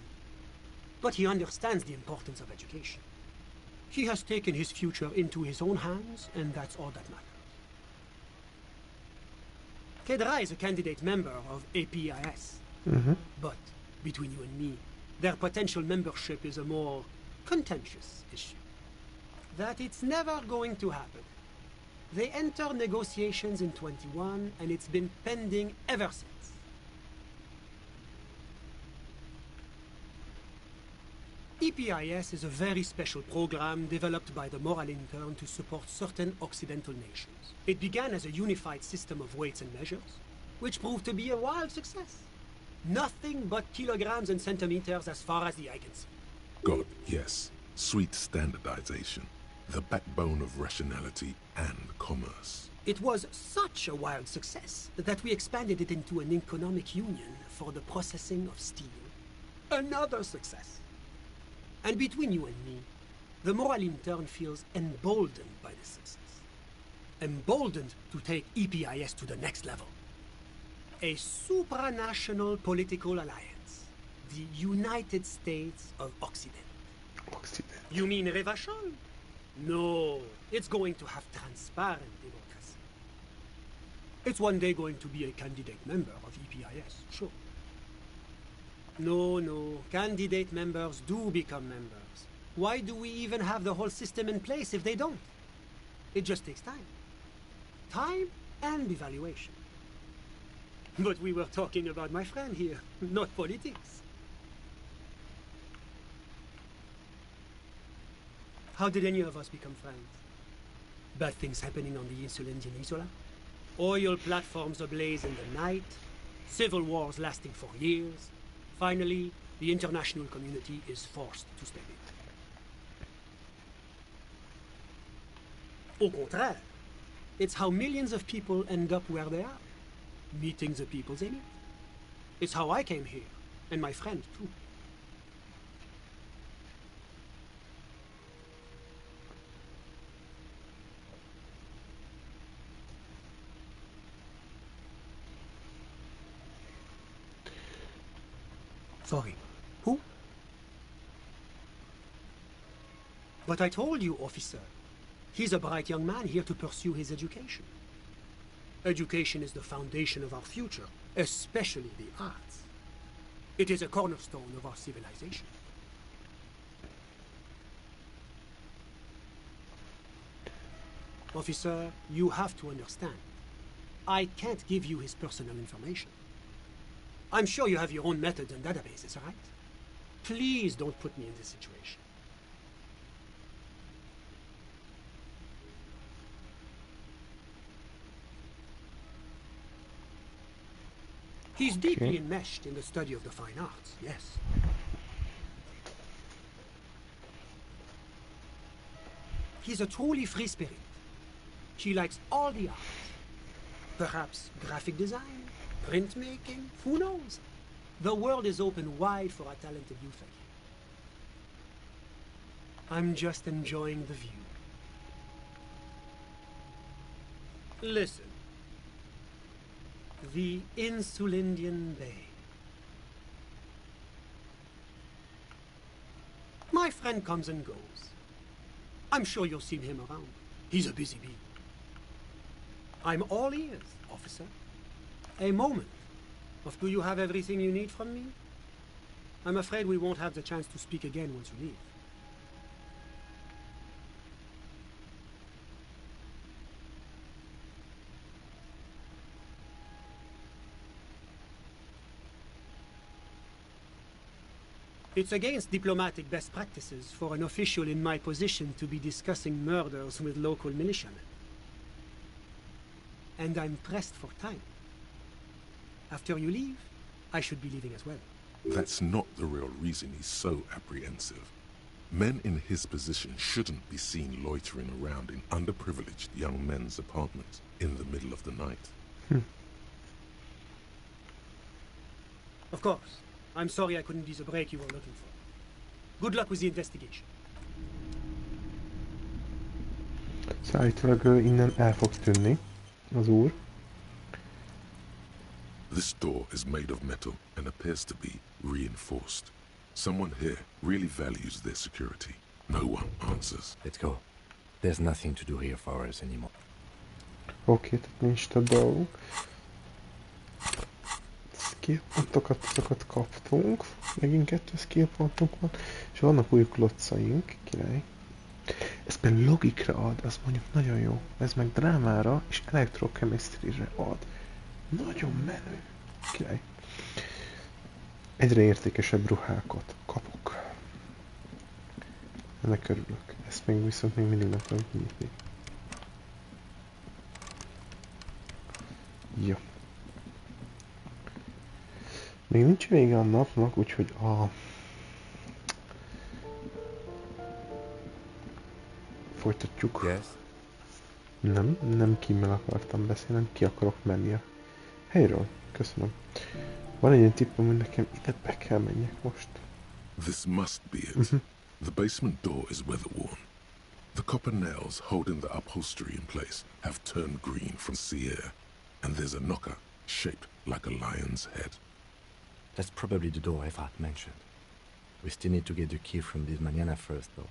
But he understands the importance of education. He has taken his future into his own hands, and that's all that matters. Kedra is a candidate member of APIS. Mm-hmm. But, between you and me, their potential membership is a more contentious issue. That it's never going to happen. They entered negotiations in 21, and it's been pending ever since. EPIS is a very special program developed by the Moral Intern to support certain Occidental nations. It began as a unified system of weights and measures, which proved to be a wild success. Nothing but kilograms and centimeters as far as the eye can see. God, yes. Sweet standardization. The backbone of rationality and commerce. It was such a wild success that we expanded it into an economic union for the processing of steel. Another success. And between you and me, the Moral Intern feels emboldened by this success. Emboldened to take EPIS to the next level. A supranational political alliance. The United States of Occident. Occident. You mean Revachol? No, it's going to have transparent democracy. It's one day going to be a candidate member of EPIS, sure. No, candidate members do become members. Why do we even have the whole system in place if they don't? It just takes time. Time and evaluation. But we were talking about my friend here, not politics. How did any of us become friends? Bad things happening on the Insulindian Isola? Oil platforms ablaze in the night? Civil wars lasting for years? Finally, the international community is forced to step in. Au contraire, it's how millions of people end up where they are, meeting the people they meet. It's how I came here, and my friend too. Sorry, who? But I told you, officer. He's a bright young man here to pursue his education. Education is the foundation of our future, especially the arts. It is a cornerstone of our civilization. Officer, you have to understand. I can't give you his personal information. I'm sure you have your own methods and databases, right? Please don't put me in this situation. He's deeply enmeshed in the study of the fine arts, yes. He's a truly free spirit. He likes all the arts. Perhaps graphic design, printmaking, who knows? The world is open wide for a talented youth like you. I'm just enjoying the view. Listen. The Insulindian Bay. My friend comes and goes. I'm sure you've seen him around. He's a busy bee. I'm all ears, officer. A moment. Of do you have everything you need from me? I'm afraid we won't have the chance to speak again once you leave. It's against diplomatic best practices for an official in my position to be discussing murders with local militiamen. And I'm pressed for time. After you leave, I should be leaving as well. That's not the real reason he's so apprehensive. Men in his position shouldn't be seen loitering around in underprivileged young men's apartments in the middle of the night. Of course. I'm sorry I couldn't be the break you were looking for. Good luck with the investigation. Szállítólag innen el fog tűnni az úr. This door is made of metal and appears to be reinforced. Someone here really values their security. No one answers. Let's go. There's nothing to do here for us anymore. Oké, tehát nincs több dolgunk. Skillpontokat azokat kaptunk. Megint 2 skillpontunk van. És vannak új kloccaink. Király. Ez például logikra ad, az mondjuk nagyon jó. Ez meg drámára és electrochemistryre ad. Nagyon menő. Király. Egyre értékesebb ruhákat kapok. Ennek örülök. Ezt még viszont még mindig nem tudom nyitni. Jó. Még nincs vége a napnak, úgyhogy folytatjuk. Yes. Nem Kimmel akartam beszélni, hanem ki akarok menni a helyről. Köszönöm. Van egy ilyen tippem, hogy nekem ide be kell menjek most. This must be it. The basement door is weather-worn. The copper nails holding the upholstery in place have turned green from sea air, and there's a knocker shaped like a lion's head. That's probably the door Efrat mentioned. We still need to get the key from this manana first, though.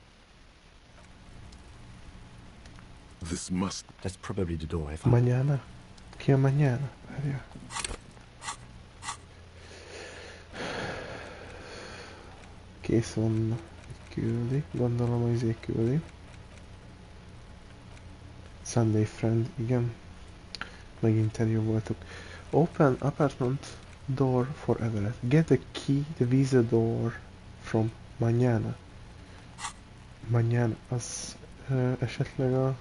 This must... That's probably the door Efrat... Manana? Ki a manana? Várja. Kész van, küldi. Gondolom, hogy izé küldi. Sunday friend, igen. Meg interjú voltuk. Open apartment door for Everett. Get the key, the visa door from Manana. Manana, az esetleg a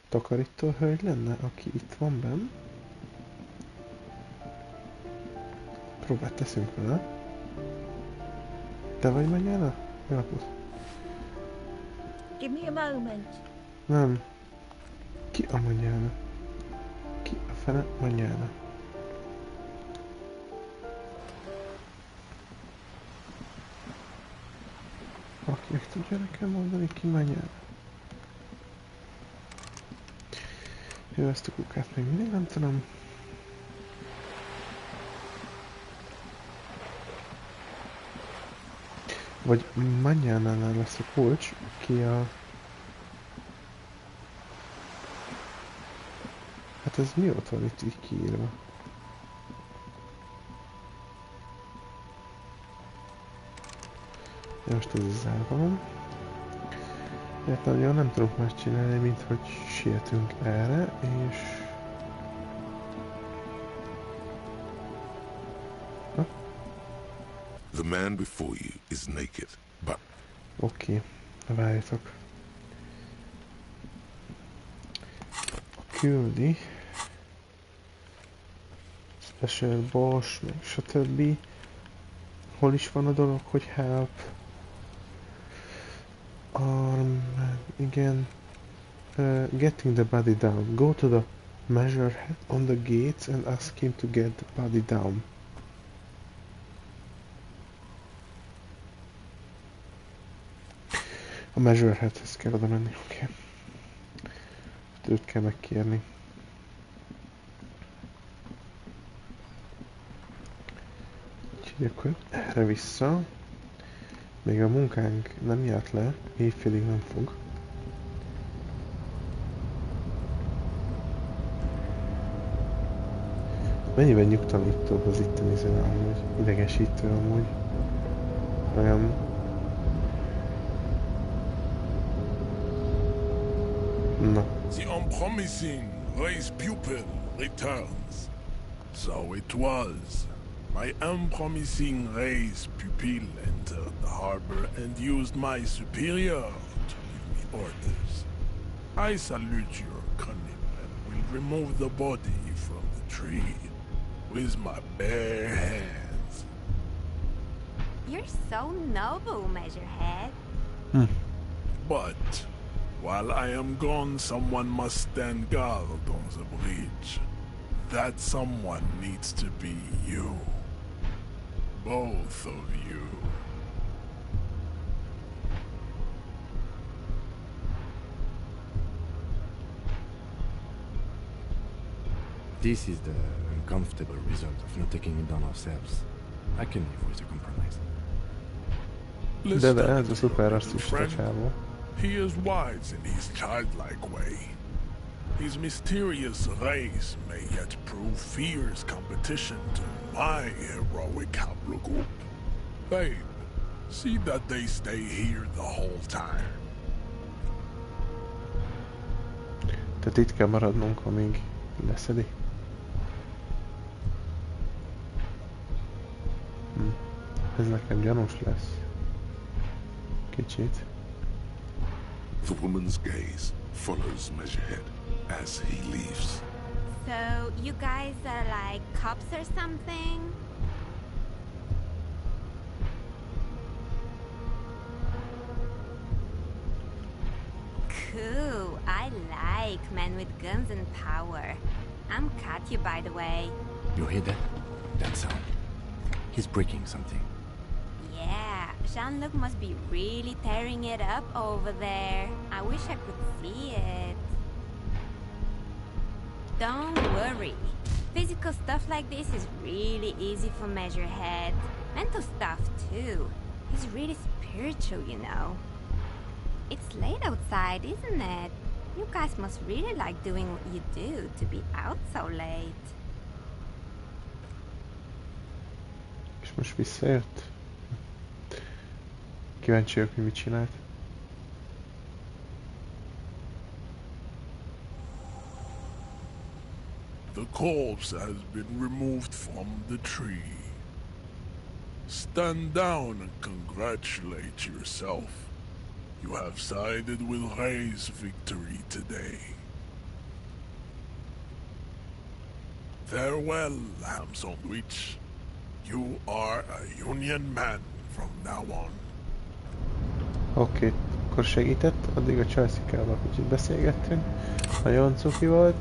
takarító hölgy lenne, aki itt van benn? Próbát teszünk vele. Te vagy Manana? Jó napot. Give me a moment. Nem. Ki a Manana? Ki a fene Manana? Aki meg tudja nekem mondani, ki Manana? Jó, ezt a kukát még mindig nem tudom. Vagy Manana-nál lesz a kulcs, ki a... Hát ez mióta van itt így kiírva? Ja, most ez zárva van. Hát nagyon nem tudok más csinálni, mint hogy sietünk erre, és... Ha? The man before you is naked, but... Oké, várjatok. Küldi. Special boss, meg stb. Hol is van a dolog, hogy help? Igen. Getting the body down. Go to the measure head on the gates and ask him to get the body down. A Measureheadhez kell oda menni, oké. Okay. Őt kell megkérni. Úgyhogy akkor erre vissza. Még a munkánk nem járt le, éjfélig nem fog. Mennyiben nyugtalanító az itteni zene amúgy, idegesítő amúgy. Olyan... Na. The unpromising race pupil returns. So it was. My unpromising race pupil entered the harbor and used my superior to give me orders. I salute your cunning and will remove the body from the tree with my bare hands. You're so noble, Measurehead. But while I am gone, someone must stand guard on the bridge. That someone needs to be you. Both of you. This is the uncomfortable result of not taking it down ourselves. I can live with a compromise. De ez a szuper rasszista csávó. He is wise in his childlike way. His mysterious race may yet prove fierce competition to my heroic haplogroup. Babe, see that they stay here the whole time. Tehát itt kell maradnunk, amíg leszedi. Ez nekem gyanús lesz. Kicsit. The woman's gaze follows Measurehead as he leaves. So, you guys are like cops or something? Cool, I like men with guns and power. I'm Katya, by the way. You hear that? That sound. He's breaking something. Yeah, Jean-Luc must be really tearing it up over there. I wish I could see it. Don't worry. Physical stuff like this is really easy for Measurehead. Mental stuff, too. He's really spiritual, you know. It's late outside, isn't it? You guys must really like doing what you do to be out so late. És most visszajött? Kíváncsi vagyok, hogy mit csinált. The corpse has been removed from the tree. Stand down and congratulate yourself. You have sided with Ray's victory today. Farewell, ham sandwich. You are a Union man from now on. Oké, akkor segített, addig a Chelsea-kával kicsit beszélgettünk. Nagyon cuki volt.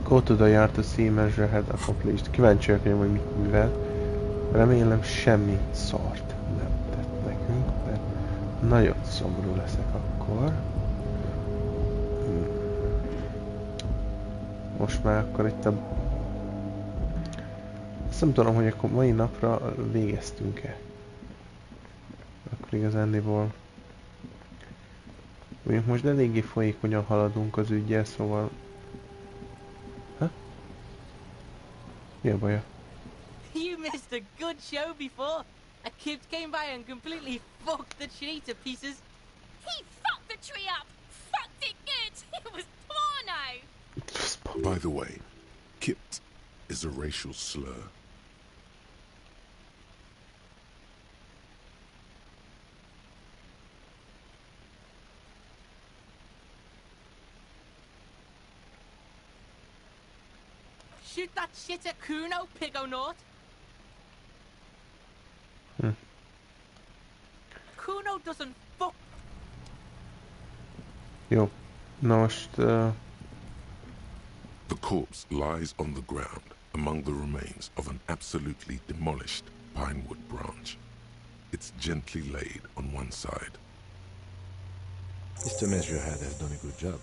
Go to the yard to see Measurehead accomplished. Kíváncsi vagyok, hogy mit művel. Remélem semmi szart nem tett nekünk, mert nagyon szomorú leszek akkor. Most már akkor itt a... Azt nem tudom, hogy akkor mai napra végeztünk-e. Akkor igazándiból... Mondjuk most eléggé folyékonyan haladunk az ügyel, szóval... Ha? Mi a baja? You missed a good show before. A kid came by and completely fucked the tree to pieces. He fucked the tree up! Fucked it good! It was porno! By the way, Kipt is a racial slur. Shoot that shit at Kuno, Pigonort. Kuno doesn't fuck. Jó. Na most... The corpse lies on the ground among the remains of an absolutely demolished pinewood branch. It's gently laid on one side. Mr. Measurehead has done a good job.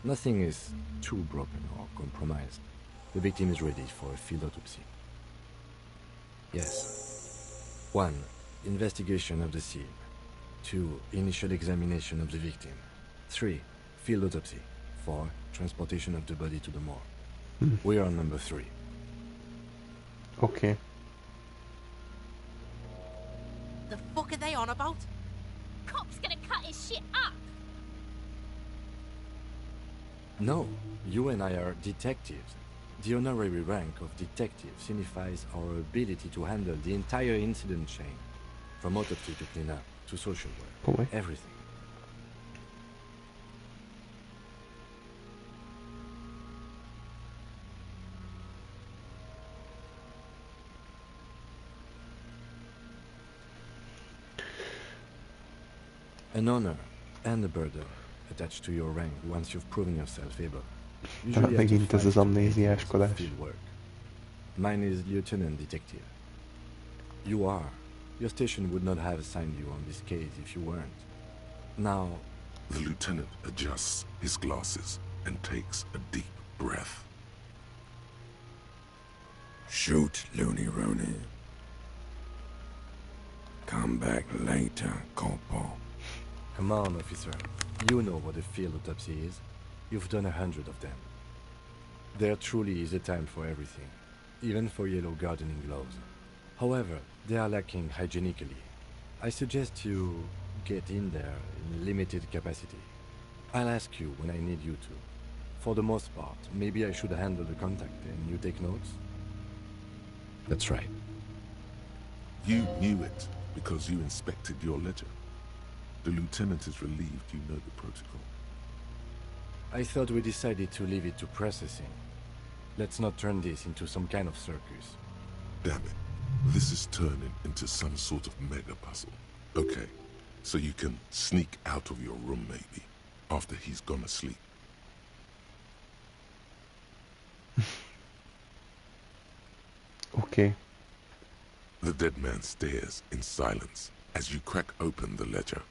Nothing is too broken or compromised. The victim is ready for a field autopsy. Yes. 1. Investigation of the scene. 2. Initial examination of the victim. 3. Field autopsy. 4. Transportation of the body to the morgue. We are on number 3. Okay. The fuck are they on about? Cop's gonna cut his shit up! No, you and I are detectives. The honorary rank of detective signifies our ability to handle the entire incident chain, from autopsy to cleanup to social work, everything. An honor and a burden attached to your rank once you've proven yourself able. Usually Megint ez az amnéziáskodás. field work. Mine is lieutenant detective. You are. Your station would not have assigned you on this case if you weren't. Now... The lieutenant adjusts his glasses and takes a deep breath. Shoot, Looney Rooney. Come back later, Corporal. Come on, officer. You know what a field autopsy is. You've done 100 of them. There truly is a time for everything, even for yellow gardening gloves. However, they are lacking hygienically. I suggest you get in there in limited capacity. I'll ask you when I need you to. For the most part, maybe I should handle the contact and you take notes? That's right. You knew it because you inspected your ledger. The lieutenant is relieved you know the protocol. I thought we decided to leave it to processing. Let's not turn this into some kind of circus. Damn it. This is turning into some sort of mega puzzle. Okay, so you can sneak out of your room maybe, after he's gone asleep. Okay. The dead man stares in silence as you crack open the ledger.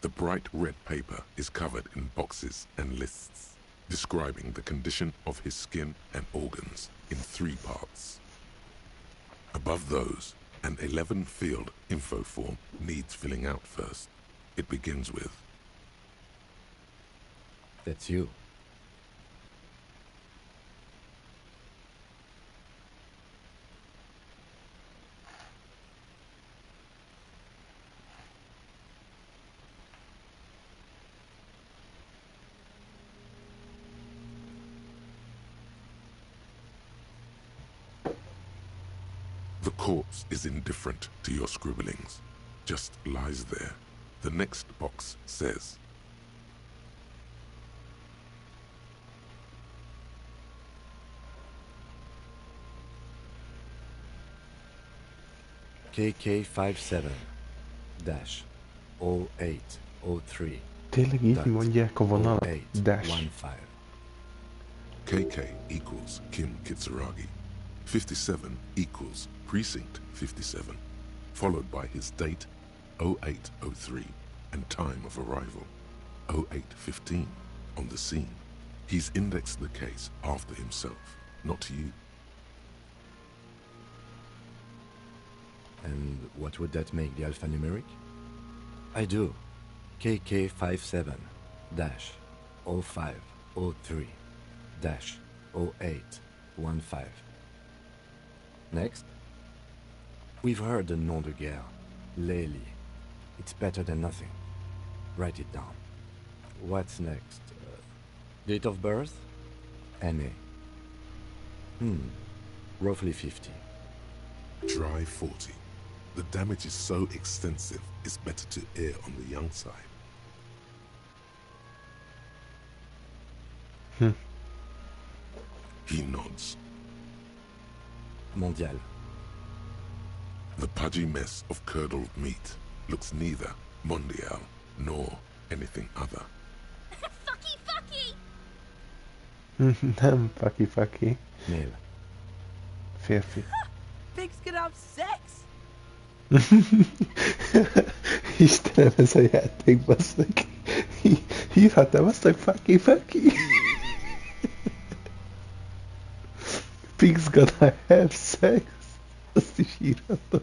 The bright red paper is covered in boxes and lists, describing the condition of his skin and organs in 3 parts. Above those, an 11-field info form needs filling out first. It begins with... That's you. The corpse is indifferent to your scribblings, just lies there. The next box says... KK57-0803. Tényleg így mondják a vonalat? Dash. KK equals Kim Kitsuragi. 57 equals Precinct 57, followed by his date 0803 and time of arrival 0815 on the scene. He's indexed the case after himself, not you. And what would that make the alphanumeric? I do. KK57-0503-0815. Next. We've heard the nom de guerre. Lely. It's better than nothing. Write it down. What's next? Date of birth? NA. Roughly 50. Dry 40. The damage is so extensive, it's better to err on the young side. He nods. Mondial. The pudgy mess of curdled meat looks neither mondial nor anything other. Fucky fucky! Nem fucky fucky. Male. Férfi. pigs can have sex? Istenem, ez a játék, basszak. Hívhatnám azt, hogy fucky. Pigs gonna have sex. Azt is írhatom.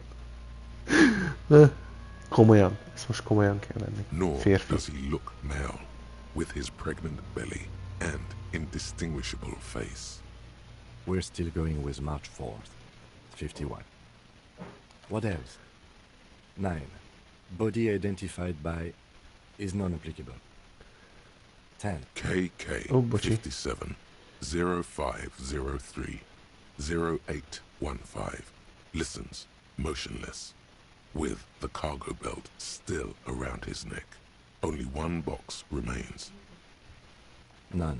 Komolyan, ezt most komolyan kell venni. Nor Férfi. does he look male, with his pregnant belly and indistinguishable face. We're still going with March 4th, 51. What else? 9. Body identified by is non-applicable. 10. KK 57 0503 0815 listens, motionless, with the cargo belt still around his neck. Only one box remains. None.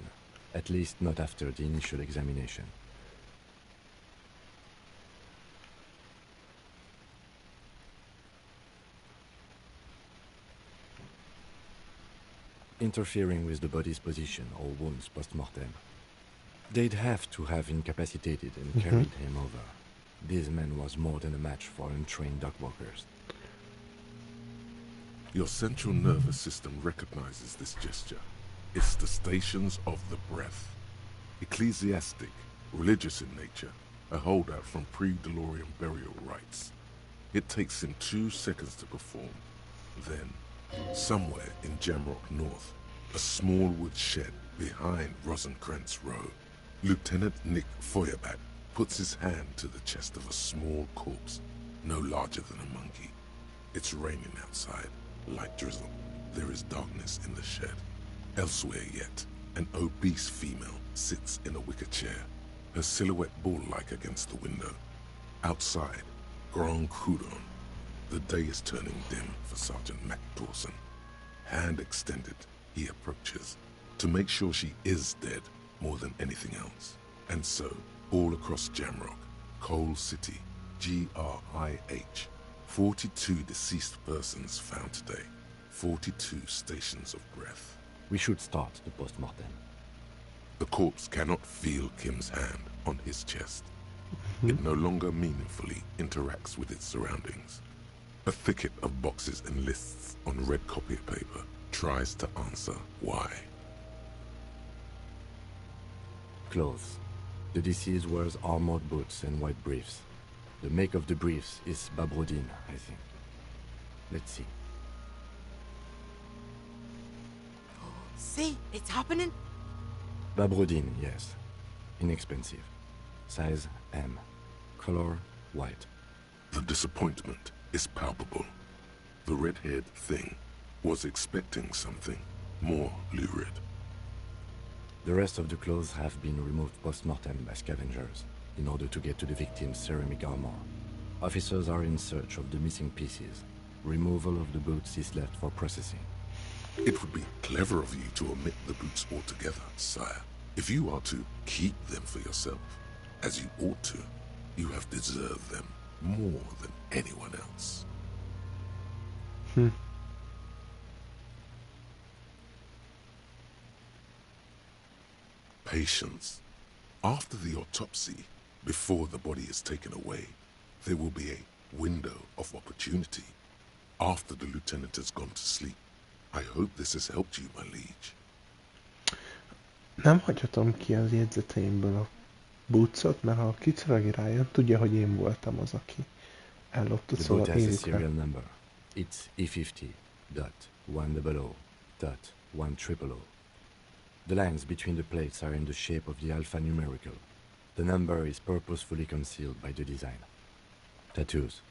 At least not after the initial examination. Interfering with the body's position or wounds post-mortem. They'd have to have incapacitated and carried him over. This man was more than a match for untrained dogwalkers. Your central nervous system recognizes this gesture. It's the stations of the breath. Ecclesiastic, religious in nature, a holdout from pre-Delorian burial rites. It takes him 2 seconds to perform. Then, somewhere in Jamrock North, a small wood shed behind Rosencrantz Row, Lieutenant Nick Feuerbach puts his hand to the chest of a small corpse, no larger than a monkey. It's raining outside, light drizzle. There is darkness in the shed. Elsewhere yet, an obese female sits in a wicker chair, her silhouette bull-like against the window. Outside, Grand Coudon. The day is turning dim for Sergeant Mac Dawson. Hand extended, he approaches, to make sure she is dead more than anything else. And so, all across Jamrock, Coal City, GRIH, 42 deceased persons found today, 42 stations of breath. We should start the post-mortem. The corpse cannot feel Kim's hand on his chest. It no longer meaningfully interacts with its surroundings. A thicket of boxes and lists on red copy paper tries to answer why. Clothes. The deceased wears armored boots and white briefs. The make of the briefs is Babrodine, I think. Let's see. See, it's happening. Babrodine, yes. Inexpensive. Size M. Color white. The disappointment is palpable. The red-haired thing was expecting something more lurid. The rest of the clothes have been removed post-mortem by scavengers in order to get to the victim's ceramic armor. Officers are in search of the missing pieces. Removal of the boots is left for processing. It would be clever of you to omit the boots altogether, sire. If you are to keep them for yourself, as you ought to, you have deserved them more than anyone else. Patience. After the autopsy, before the body is taken away, there will be a window of opportunity. After the lieutenant has gone to sleep. I hope this has helped you, my liege. Nem hagyhatom ki az jegyzeteimből a bucot, mert ha Kicuragi rájön, tudja, hogy én voltam az, aki ellopta, szóval The boot has a írjuk serial le. number. It's E50.100.100. The lines between the plates are in the shape of the alphanumerical. The number is purposefully concealed by the design. Tattoos.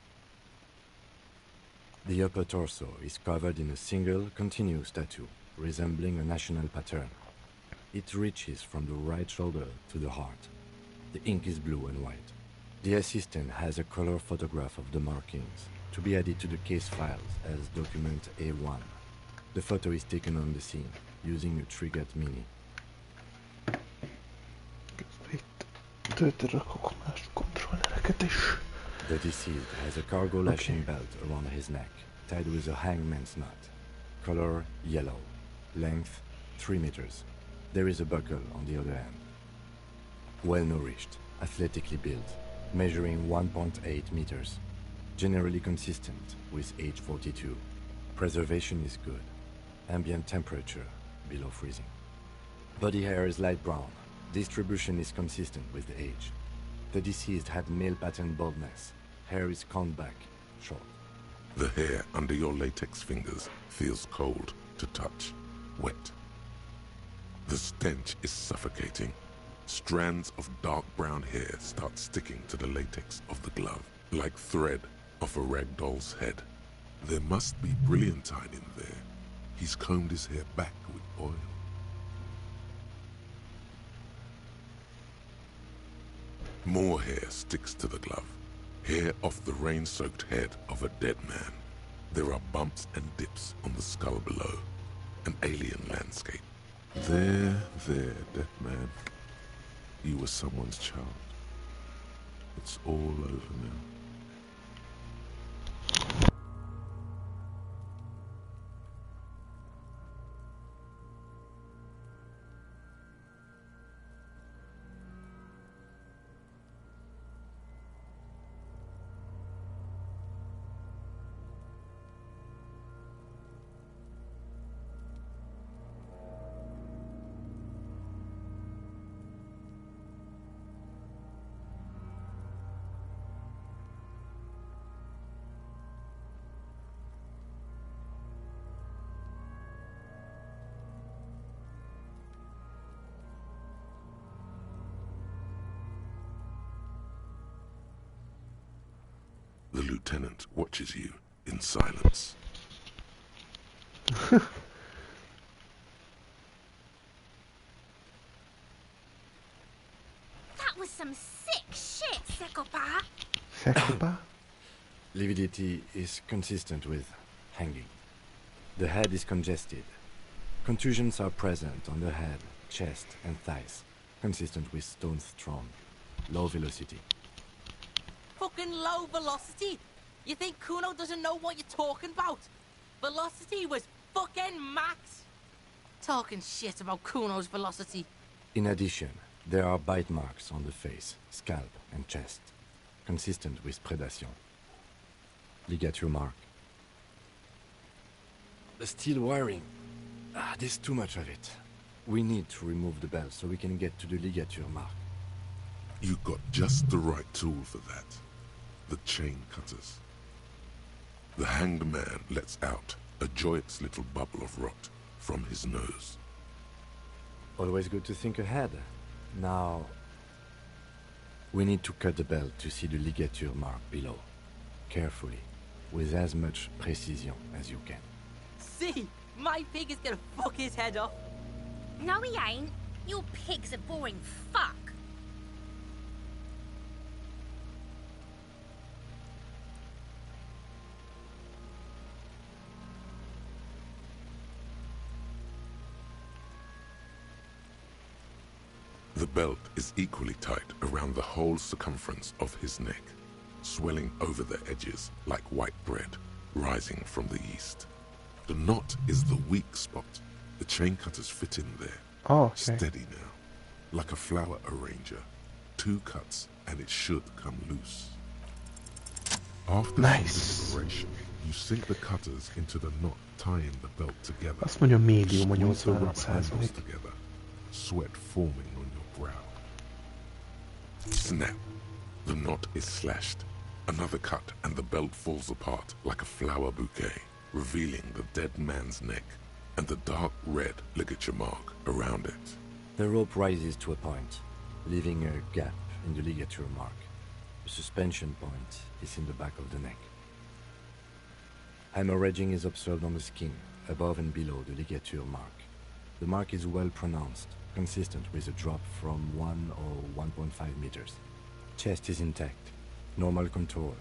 The upper torso is covered in a single, continuous tattoo, resembling a national pattern. It reaches from the right shoulder to the heart. The ink is blue and white. The assistant has a color photograph of the markings, to be added to the case files as document A1. The photo is taken on the scene, using a Trigat Mini. Töltörakok más kontrollereket is. The deceased has a cargo lashing belt around his neck, tied with a hangman's knot. Color yellow. Length 3 meters. There is a buckle on the other end. Well nourished, athletically built. measuring 1.8 meters. Generally consistent with age 42. Preservation is good. Ambient temperature below freezing. Body hair is light brown. Distribution is consistent with the age. The deceased had male pattern baldness. Hair is combed back, short. The hair under your latex fingers feels cold to touch, wet. The stench is suffocating. Strands of dark brown hair start sticking to the latex of the glove, like thread off a rag doll's head. There must be brilliantine in there. He's combed his hair back with oil. More hair sticks to the glove. Hair off the rain-soaked head of a dead man. There are bumps and dips on the skull below. An alien landscape. There, dead man. You were someone's child. It's all over now. The lieutenant watches you in silence. That was some sick shit, Sekopa. Sekopa? Lividity is consistent with hanging. The head is congested. Contusions are present on the head, chest, and thighs, consistent with stones thrown. Low velocity. Fucking low velocity? You think Kuno doesn't know what you're talking about? Velocity was fucking max. Talking shit about Kuno's velocity. In addition, there are bite marks on the face, scalp, and chest, consistent with predation. Ligature mark. The steel wiring. There's too much of it. We need to remove the belt so we can get to the ligature mark. You got just the right tool for that. The chain cutters. The hanged man lets out a joyous little bubble of rot from his nose. Always good to think ahead. Now, we need to cut the belt to see the ligature mark below. Carefully, with as much precision as you can. See, my pig is gonna fuck his head off. No, he ain't. Your pig's a boring fuck. The belt is equally tight around the whole circumference of his neck, swelling over the edges like white bread rising from the east. The knot is the weak spot. The chain cutters fit in there. Oh, okay. Steady now, like a flower arranger. 2 cuts and it should come loose. After some deliberation, you sink the cutters into the knot tying the belt together. Azt mondja médium, hogy Squeeze the rough 85%. handles together, sweat forming on your brow. Snap! The knot is slashed. Another cut and the belt falls apart like a flower bouquet, revealing the dead man's neck and the dark red ligature mark around it. The rope rises to a point, leaving a gap in the ligature mark. The suspension point is in the back of the neck. Hemorrhaging is observed on the skin, above and below the ligature mark. The mark is well pronounced, consistent with a drop from 1 or 1.5 meters. Chest is intact, normal contour.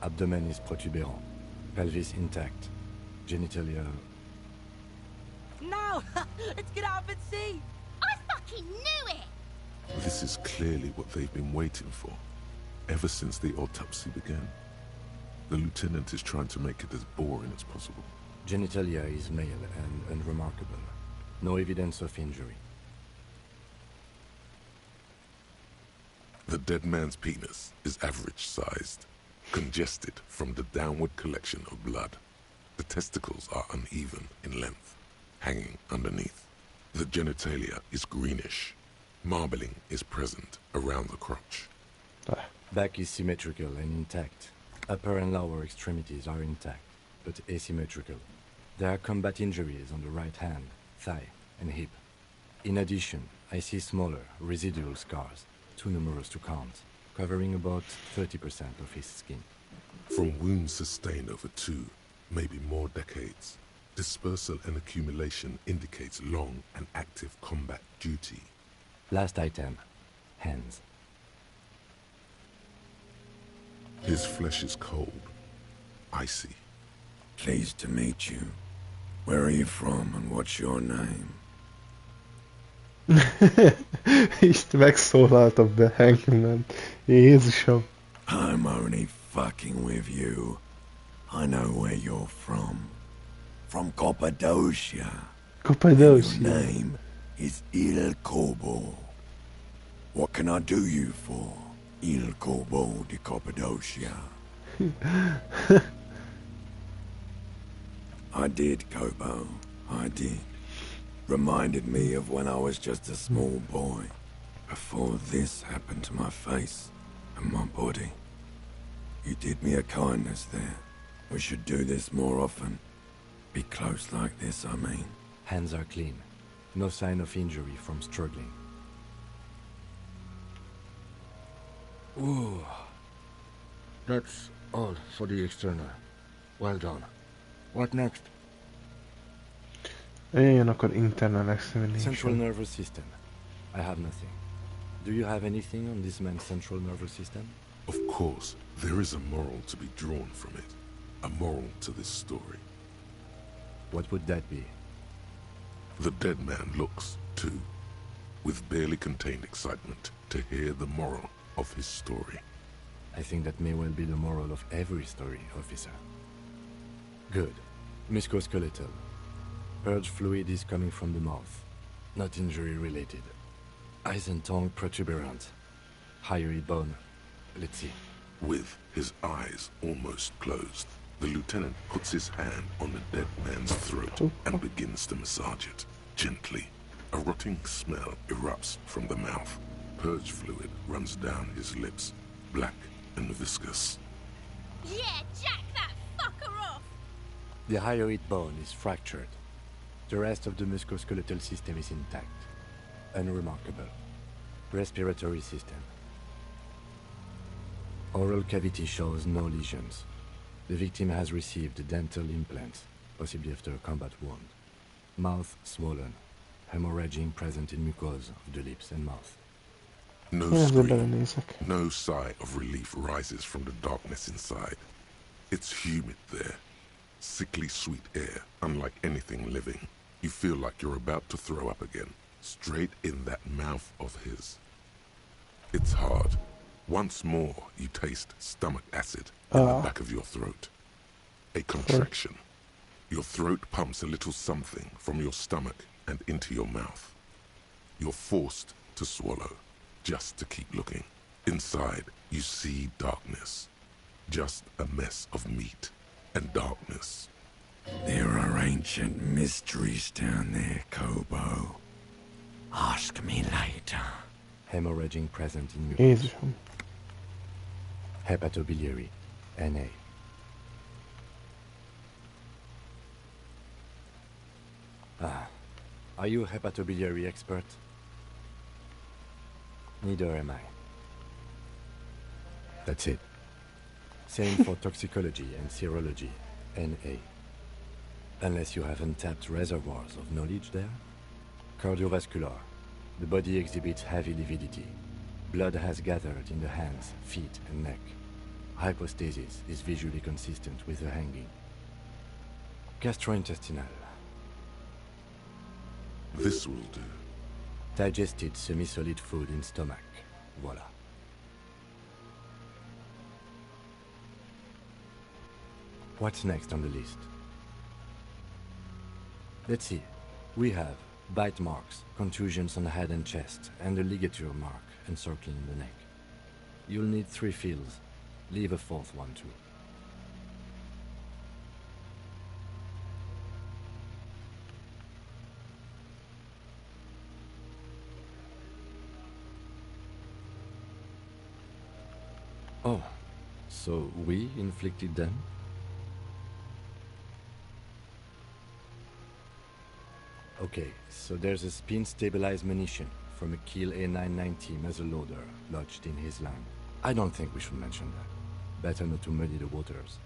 Abdomen is protuberant, pelvis intact, genitalia... Now, let's get out and see. I fucking knew it! This is clearly what they've been waiting for, ever since the autopsy began. The lieutenant is trying to make it as boring as possible. Genitalia is male and unremarkable. No evidence of injury. The dead man's penis is average-sized, congested from the downward collection of blood. The testicles are uneven in length, hanging underneath. The genitalia is greenish. Marbling is present around the crotch. Back is symmetrical and intact. Upper and lower extremities are intact, but asymmetrical. There are combat injuries on the right hand, thigh, and hip. In addition, I see smaller, residual scars, too numerous to count, covering about 30% of his skin. From wounds sustained over 2, maybe more decades, dispersal and accumulation indicates long and active combat duty. Last item, hands. His flesh is cold, icy. Pleased to meet you. Where are you from and what's your name? Így megszólaltabb be Hangman. Jézusom. I'm only fucking with you. I know where you're from. From Cappadocia. Cappadocia. Your name is Il Corbo. What can I do you for, Il Corbo de Cappadocia? I did, Kobo. I did. Reminded me of when I was just a small boy, before this happened to my face and my body. You did me a kindness there. We should do this more often. Be close like this, I mean. Hands are clean. No sign of injury from struggling. Ooh. That's all for the external. Well done. What next? Jöjjön akkor internal examination. Central nervous system. I have nothing. Do you have anything on this man's central nervous system? Of course, there is a moral to be drawn from it. A moral to this story. What would that be? The dead man looks, too, with barely contained excitement to hear the moral of his story. I think that may well be the moral of every story, officer. Good. Musculoskeletal. Purge fluid is coming from the mouth. Not injury-related. Eyes and tongue protuberant. Hyoid bone. Let's see. With his eyes almost closed, the lieutenant puts his hand on the dead man's throat and begins to massage it, gently. A rotting smell erupts from the mouth. Purge fluid runs down his lips, black and viscous. Yeah, jack that fucker off! The hyoid bone is fractured. The rest of the musculoskeletal system is intact. Unremarkable. Respiratory system. Oral cavity shows no lesions. The victim has received dental implants, possibly after a combat wound. Mouth swollen. Hemorrhaging present in mucosa of the lips and mouth. No scream, no sigh of relief rises from the darkness inside. It's humid there. Sickly sweet air, unlike anything living. You feel like you're about to throw up again, straight in that mouth of his. It's hard. Once more, you taste stomach acid in the back of your throat. A contraction. Your throat pumps a little something from your stomach and into your mouth. You're forced to swallow, just to keep looking. Inside, you see darkness. Just a mess of meat and darkness. There are ancient mysteries down there, Kobo. Ask me later. Hemorrhaging present in mucosa. Jézusom. Hepatobiliary, NA. Are you a hepatobiliary expert? Neither am I. That's it. Same for toxicology and serology, NA. Unless you have untapped reservoirs of knowledge there. Cardiovascular. The body exhibits heavy lividity. Blood has gathered in the hands, feet, and neck. Hypostasis is visually consistent with the hanging. Gastrointestinal. This will do. Digested semi-solid food in stomach. Voila. What's next on the list? Let's see. We have bite marks, contusions on the head and chest, and a ligature mark encircling the neck. You'll need 3 fields. Leave a 4th one too. Oh, so we inflicted them? Okay, so there's a spin-stabilized munition from a Kiel A990 muzzleloader lodged in his land. I don't think we should mention that. Better not to muddy the waters.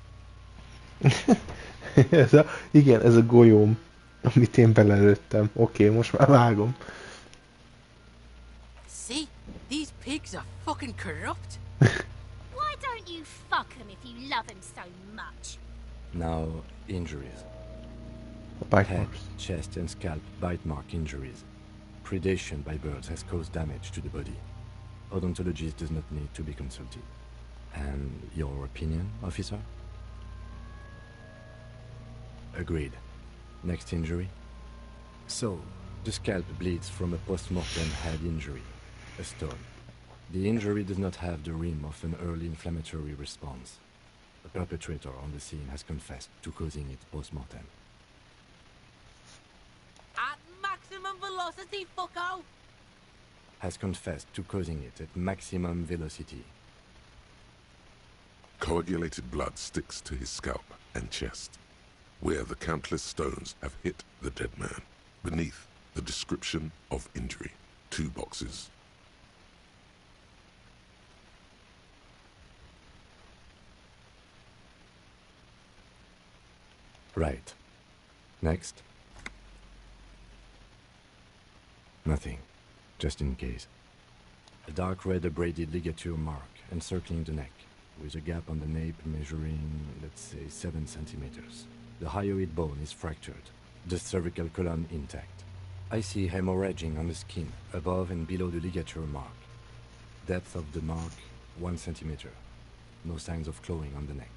Igen, ez a golyóm, amit én belelőttem. Oké, most már vágom. See? These pigs are fucking corrupt. Why don't you fuck them if you love them so much? Now, injuries. Bite Head, marks. chest and scalp bite mark injuries. Predation by birds has caused damage to the body. Odontologist does not need to be consulted. And your opinion, officer? Agreed. Next injury? So, the scalp bleeds from a post-mortem head injury, a stone. The injury does not have the rim of an early inflammatory response. The perpetrator on the scene has confessed to causing it post-mortem. At maximum velocity, fucko! Has confessed to causing it at maximum velocity. Coagulated blood sticks to his scalp and chest, where the countless stones have hit the dead man. Beneath, the description of injury. 2 boxes. Right. Next. Nothing. Just in case. A dark red abraded ligature mark encircling the neck, with a gap on the nape measuring, let's say, 7 centimeters. The hyoid bone is fractured, the cervical column intact. I see hemorrhaging on the skin, above and below the ligature mark. Depth of the mark, 1 centimeter. No signs of clawing on the neck.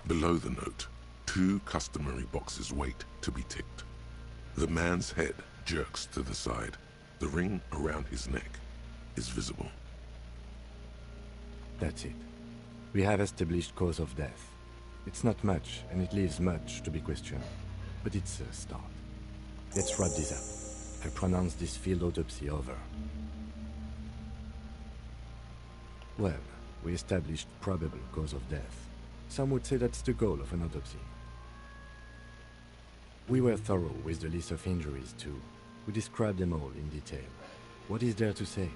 Below the note, 2 customary boxes wait to be ticked. The man's head jerks to the side. The ring around his neck is visible. That's it. We have established cause of death. It's not much, and it leaves much to be questioned. But it's a start. Let's wrap this up. I pronounce this field autopsy over. Well, we established probable cause of death. Some would say that's the goal of an autopsy. We were thorough with the list of injuries, too. We described them all in detail. What is there to say?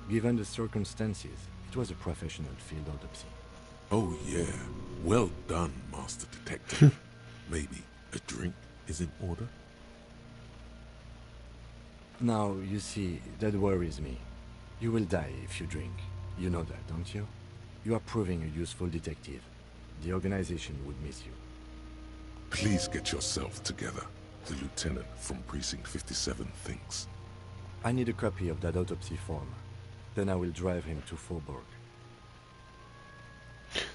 Given the circumstances, it was a professional field autopsy. Oh yeah, well done, Master Detective. Maybe a drink is in order? Now, you see, that worries me. You will die if you drink. You know that, don't you? You are proving a useful detective. The organization would miss you. Please get yourself together. The lieutenant from Precinct 57 thinks. I need a copy of that autopsy form. Then I will drive him to Faubourg.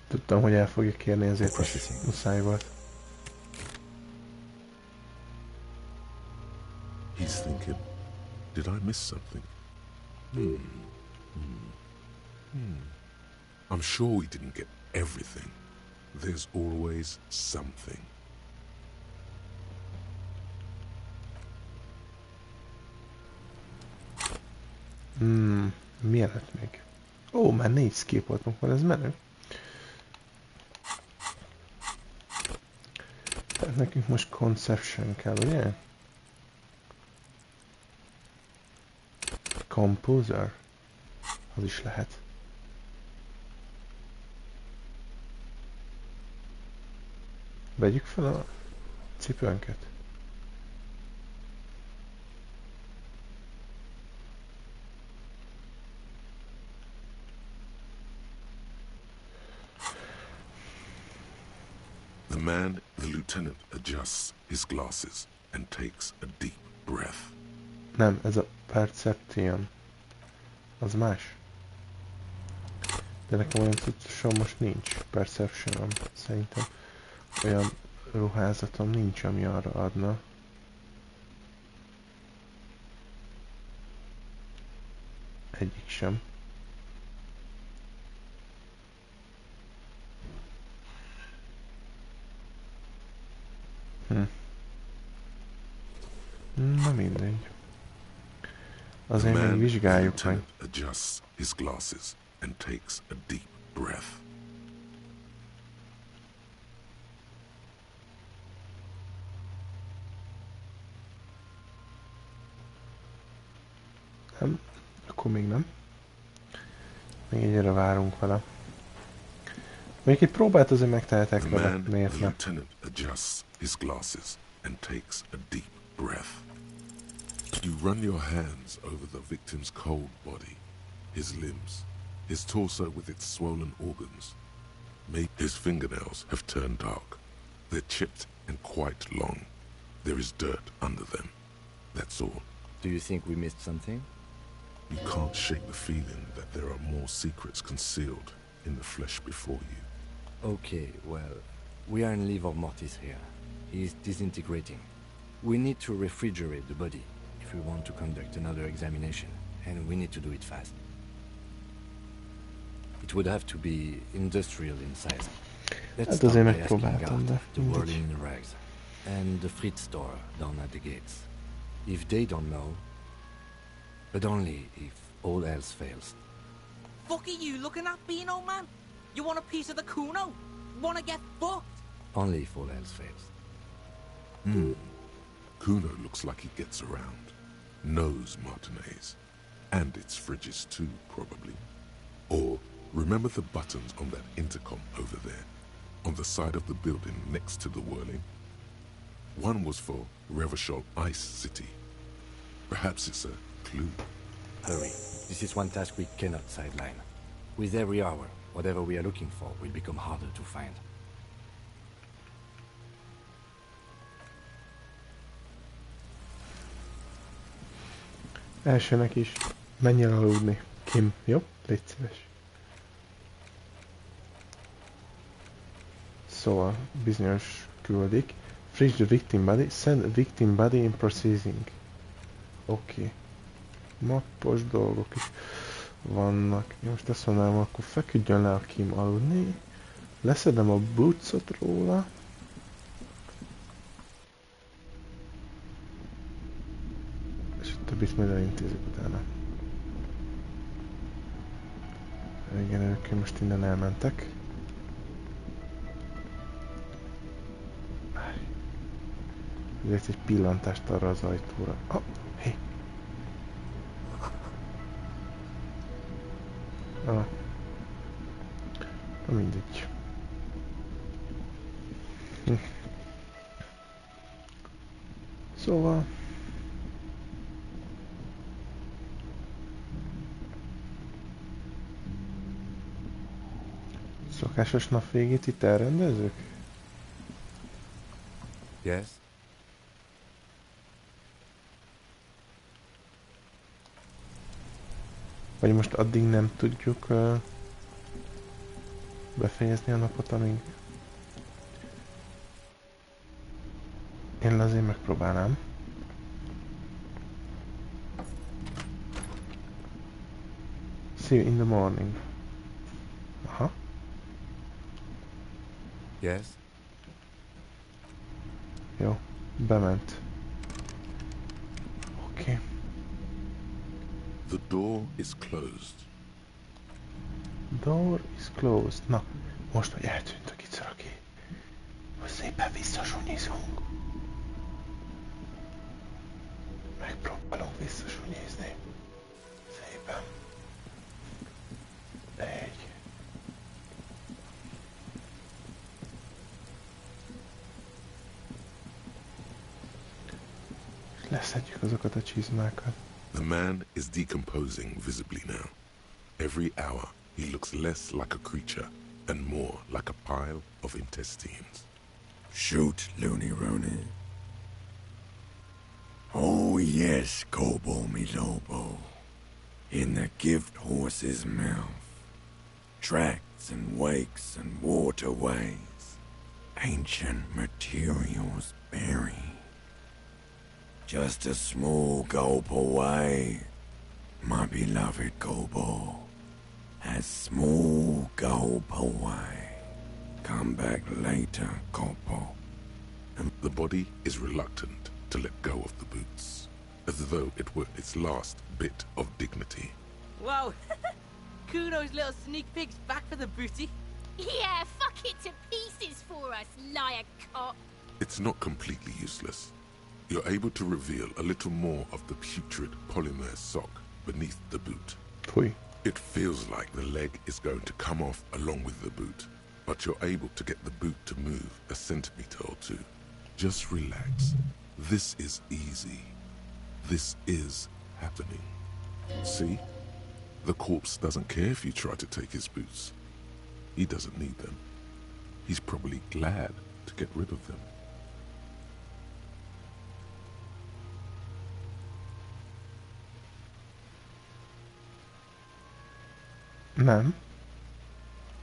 Tudtam, hogy el fogja kérni, ezért is muszáj volt. He's thinking, did I miss something? I'm sure we didn't get everything. There's always something. Mielőtt még. Ó, már 4 skillpontunk van, ez menő. Tehát nekünk most conception kell, ugye? Composer? Az is lehet. Vegyük fel a cipőnket. The lieutenant adjusts his glasses and takes a deep breath. Nem, ez a perception. Az más. De nekem olyan tudtosan most nincs perception-om, szerintem. Olyan ruházatom nincs, ami arra adna. Egyik sem. Na mindegy. The Azért még man vizsgáljuk meg. adjusts his glasses and takes a deep breath. Nem? Akkor még nem. Még egyre várunk vele. Még egy próbát azért megtehetek vele. Miért The nem? lieutenant adjusts his glasses and takes a deep breath. You run your hands over the victim's cold body, his limbs, his torso with its swollen organs. His fingernails have turned dark. They're chipped and quite long. There is dirt under them. That's all. Do you think we missed something? You can't shake the feeling that there are more secrets concealed in the flesh before you. Okay, well, we are in livor mortis here. He is disintegrating. We need to refrigerate the body if we want to conduct another examination, and we need to do it fast. It would have to be industrial in size. Let's start by asking guard, the whirling in rags, and the Fritz store down at the gates. If they don't know, but only if all else fails. Fuck are you looking at, Beano man? You want a piece of the Kuno? Wanna get fucked? Only if all else fails. Kuno looks like he gets around. Knows Martinez. And its fridges too, probably. Or, remember the buttons on that intercom over there? On the side of the building next to the whirling? One was for Revachol Ice City. Perhaps it's a clue. Hurry. This is one task we cannot sideline. With every hour, whatever we are looking for will become harder to find. Elsőnek is. Menj el aludni. Kim, jó? Légy szíves. Szóval, bizonyos küldik. Fridge the victim body. Send victim body in processing. Oké. Mappos dolgok is vannak. Most azt mondanám, akkor feküdjön le a Kim aludni. Leszedem a bootsot róla. És a többit majd elintézzük utána. Igen, ők most innen elmentek. Ezért egy pillantást arra az ajtóra. Oh, hé! Ah. Na mindegy. Szóval... Szokásos napvégét itt elrendezzük? Yes? Vagy most addig nem tudjuk befejezni a napot, amíg... Én azért megpróbálnám. See you in the morning. Aha. Yes? Jó, bement. Oké. The door is closed. Door is closed. Na, most, hogy eltűnt a kicaraki. Most szépen visszasunyizunk. Megpróbálunk visszasunyizni. Szépen. Egy. Leszedjük azokat a csizmákat. The man is decomposing visibly now. Every hour, he looks less like a creature and more like a pile of intestines. Shoot, Looney Rooney. Oh yes, Kobo mi Lobo. In the gift horse's mouth. Tracks and wakes and waterways. Ancient materials buried. Just a small gulp away, my beloved Kobo. A small gulp away. Come back later, Kobo. and the body is reluctant to let go of the boots, as though it were its last bit of dignity. Wow, Kuno's little sneak peek's back for the booty. Yeah, fuck it to pieces for us, liar cop. It's not completely useless. You're able to reveal a little more of the putrid polymer sock beneath the boot. Pui. It feels like the leg is going to come off along with the boot, but you're able to get the boot to move a centimeter or two. Just relax. This is easy. This is happening. See? The corpse doesn't care if you try to take his boots. He doesn't need them. He's probably glad to get rid of them. Nem.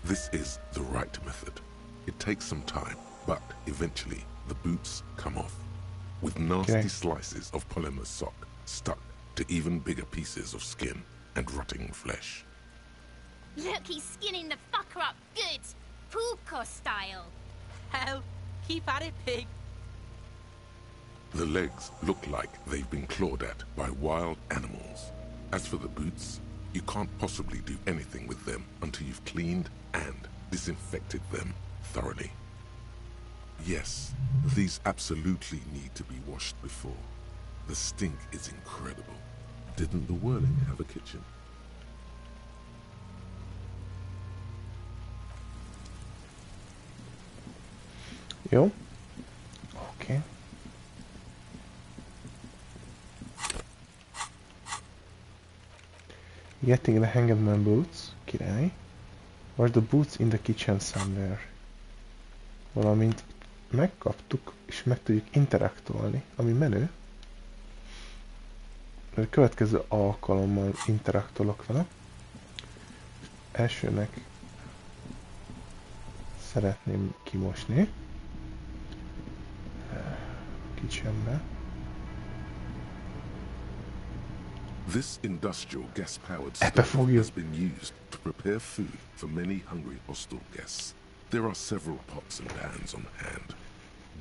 This is the right method. It takes some time, but eventually the boots come off, with nasty slices of polymer sock stuck to even bigger pieces of skin and rotting flesh. Look, he's skinning the fucker up good. Pulko style. Hell, keep at it, pig. The legs look like they've been clawed at by wild animals. As for the boots, you can't possibly do anything with them until you've cleaned and disinfected them thoroughly. Yes, these absolutely need to be washed before. The stink is incredible. Didn't the Whirling have a kitchen? Jó. Okay. Getting the hangman boots, király. Or the boots in the kitchen somewhere. Valamint megkaptuk, és meg tudjuk interaktolni, ami menő. A következő alkalommal interaktolok vele. Elsőnek szeretném kimosni. Kitchenbe. This industrial gas-powered stove has been used to prepare food for many hungry hostel guests. There are several pots and pans on hand.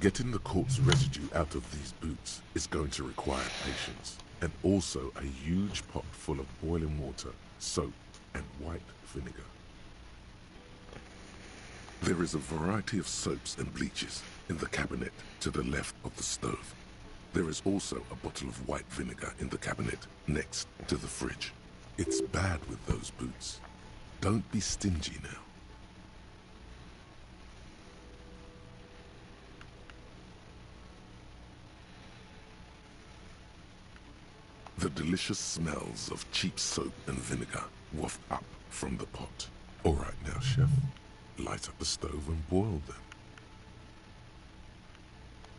Getting the corpse residue out of these boots is going to require patience, and also a huge pot full of boiling water, soap, and white vinegar. There is a variety of soaps and bleaches in the cabinet to the left of the stove. There is also a bottle of white vinegar in the cabinet next to the fridge. It's bad with those boots. Don't be stingy now. The delicious smells of cheap soap and vinegar waft up from the pot. All right now, chef. Light up the stove and boil them.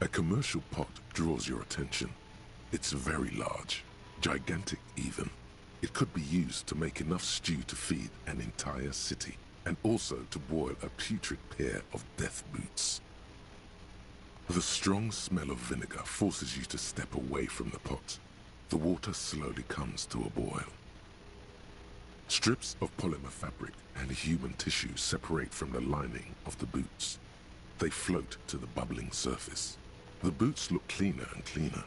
A commercial pot draws your attention. It's very large, gigantic even. It could be used to make enough stew to feed an entire city, and also to boil a putrid pair of death boots. The strong smell of vinegar forces you to step away from the pot. The water slowly comes to a boil. Strips of polymer fabric and human tissue separate from the lining of the boots. They float to the bubbling surface. The boots look cleaner and cleaner.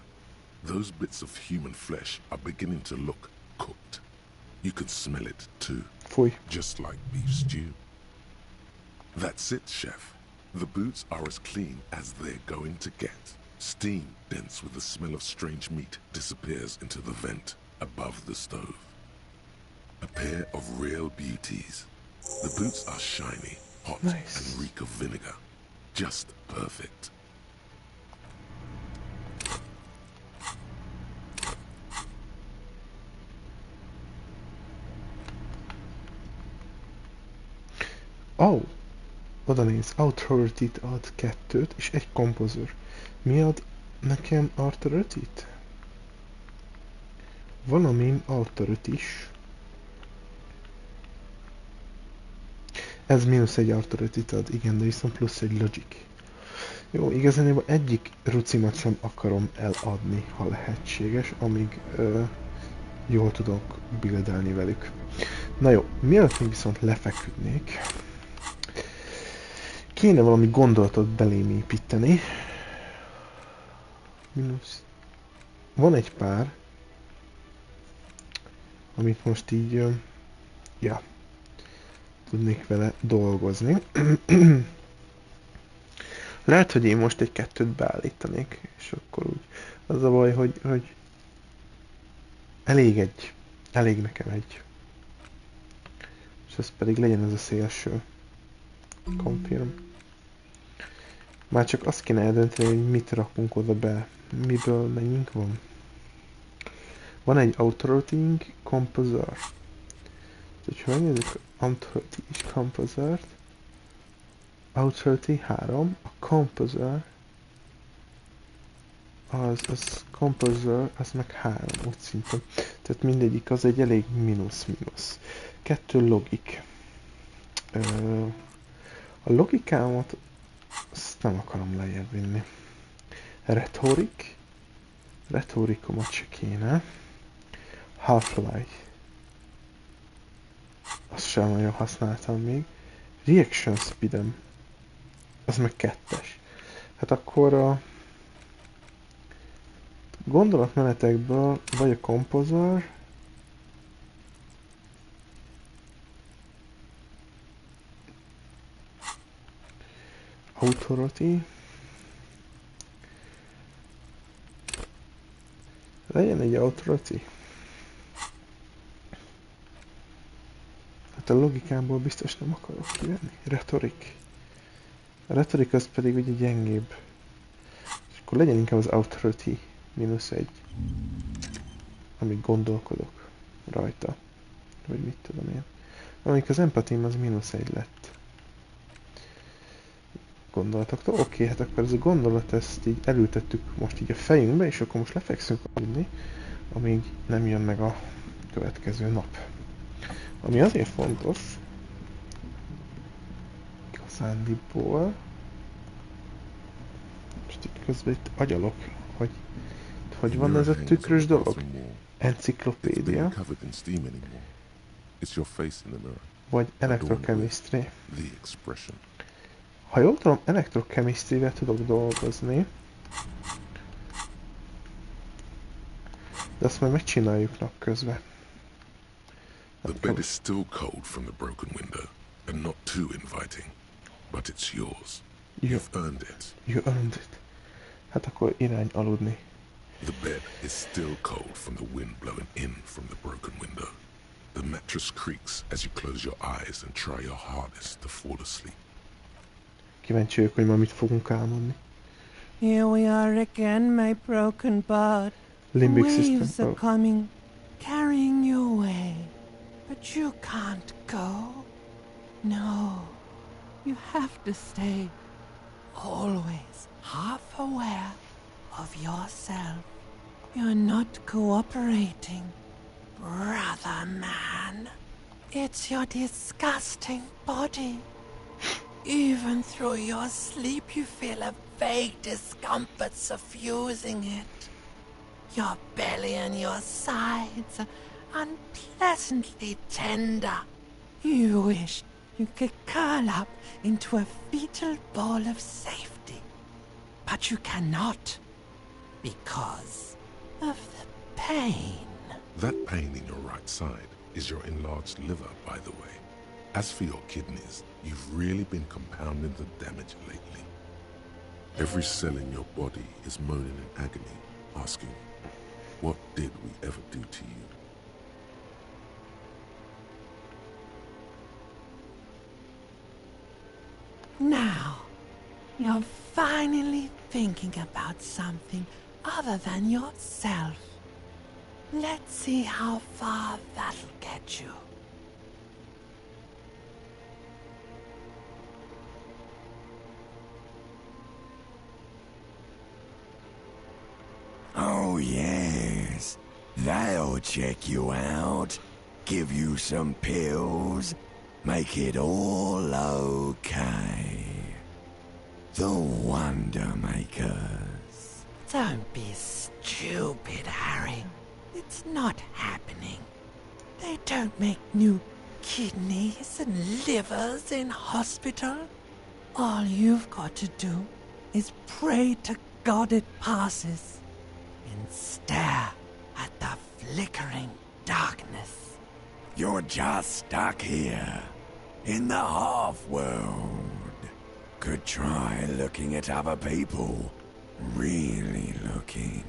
Those bits of human flesh are beginning to look cooked. You can smell it too. Just like beef stew. That's it, chef. The boots are as clean as they're going to get. Steam, dense with the smell of strange meat, disappears into the vent above the stove. A pair of real beauties. The boots are shiny, hot, and reek of vinegar. Just perfect. Oh, oda néz, Authority-t ad 2 és egy kompozőr. Mi ad nekem Authority-t? Valamint Authority is. Ez -1 Authority-t ad, igen, de viszont plusz egy Logic. Jó, igazán egyik rucimat sem akarom eladni, ha lehetséges, amíg jól tudok buildelni velük. Na jó, mielőtt még viszont lefeküdnék, kéne valami gondolatot belém építeni, Mínusz. Van egy pár, amit most így, ja, tudnék vele dolgozni. Lehet, hogy én most egy kettőt beállítanék, és akkor úgy az a baj, hogy elég nekem egy. És ez pedig legyen ez a szélső. Confirm. Már csak azt kéne eldönteni, hogy mit rakunk oda be. Miből mennyink van. Van egy Auto-Rotating Composer. Hogyha megnézzük Auto-Rotating Composer-t, Auto-Rotating 3, a Composer az Composer, az meg 3, úgy szintén. Tehát mindegyik az egy elég mínusz-mínusz. 2 logik. A logikámat azt nem akarom lejjebb vinni. Retorikomat se kéne. Half-Life. Azt sem nagyon használtam még. Reaction Speedem. Az meg 2-es. Hát akkor a gondolatmenetekből vagy a Composer, Authority, legyen egy Authority. Hát a logikából biztos nem akarok kivenni. Retorik. A retorik az pedig ugye gyengébb. És akkor legyen inkább az Authority -1. Amíg gondolkodok rajta. Vagy mit tudom én. Amíg az empatím az -1 lett. Gondolatoktól. Oké, hát akkor ez a gondolat, ezt így elültettük most így a fejünkbe, és akkor most lefekszünk aludni, amíg nem jön meg a következő nap. Ami azért fontos, igazándiból, most itt közben itt agyalok, hogy van ez a tükrös dolog? Enciklopédia, vagy electrochemistry. Ha jól tudom, electrochemistry-vel tudok dolgozni, de azt majd megcsináljuk napközben. The bed is still cold from the broken window, and not too inviting, but it's yours. You've earned it. You earned it. Hát akkor irány aludni. The bed is still cold from the wind blowing in from the broken window. The mattress creaks as you close your eyes and try your hardest to fall asleep. Kíváncsi vagyok, hogy ma mit fogunk álmodni. Here we are again, my broken bud. Limbic Waves system. are coming, carrying you away. But you can't go. No. You have to stay. Always half aware of yourself. You're not cooperating, brother man. It's your disgusting body. Even through your sleep you feel a vague discomfort suffusing it. Your belly and your sides are unpleasantly tender. You wish you could curl up into a fetal ball of safety. But you cannot, because of the pain. That pain in your right side is your enlarged liver, by the way. As for your kidneys, you've really been compounding the damage lately. Every cell in your body is moaning in agony, asking, what did we ever do to you? Now, you're finally thinking about something other than yourself. Let's see how far that'll get you. Oh, yes. They'll check you out, give you some pills, make it all okay. The Wonder Makers. Don't be stupid, Harry. It's not happening. They don't make new kidneys and livers in hospital. All you've got to do is pray to God it passes. and stare at the flickering darkness. You're just stuck here, in the half-world. Could try looking at other people. Really looking.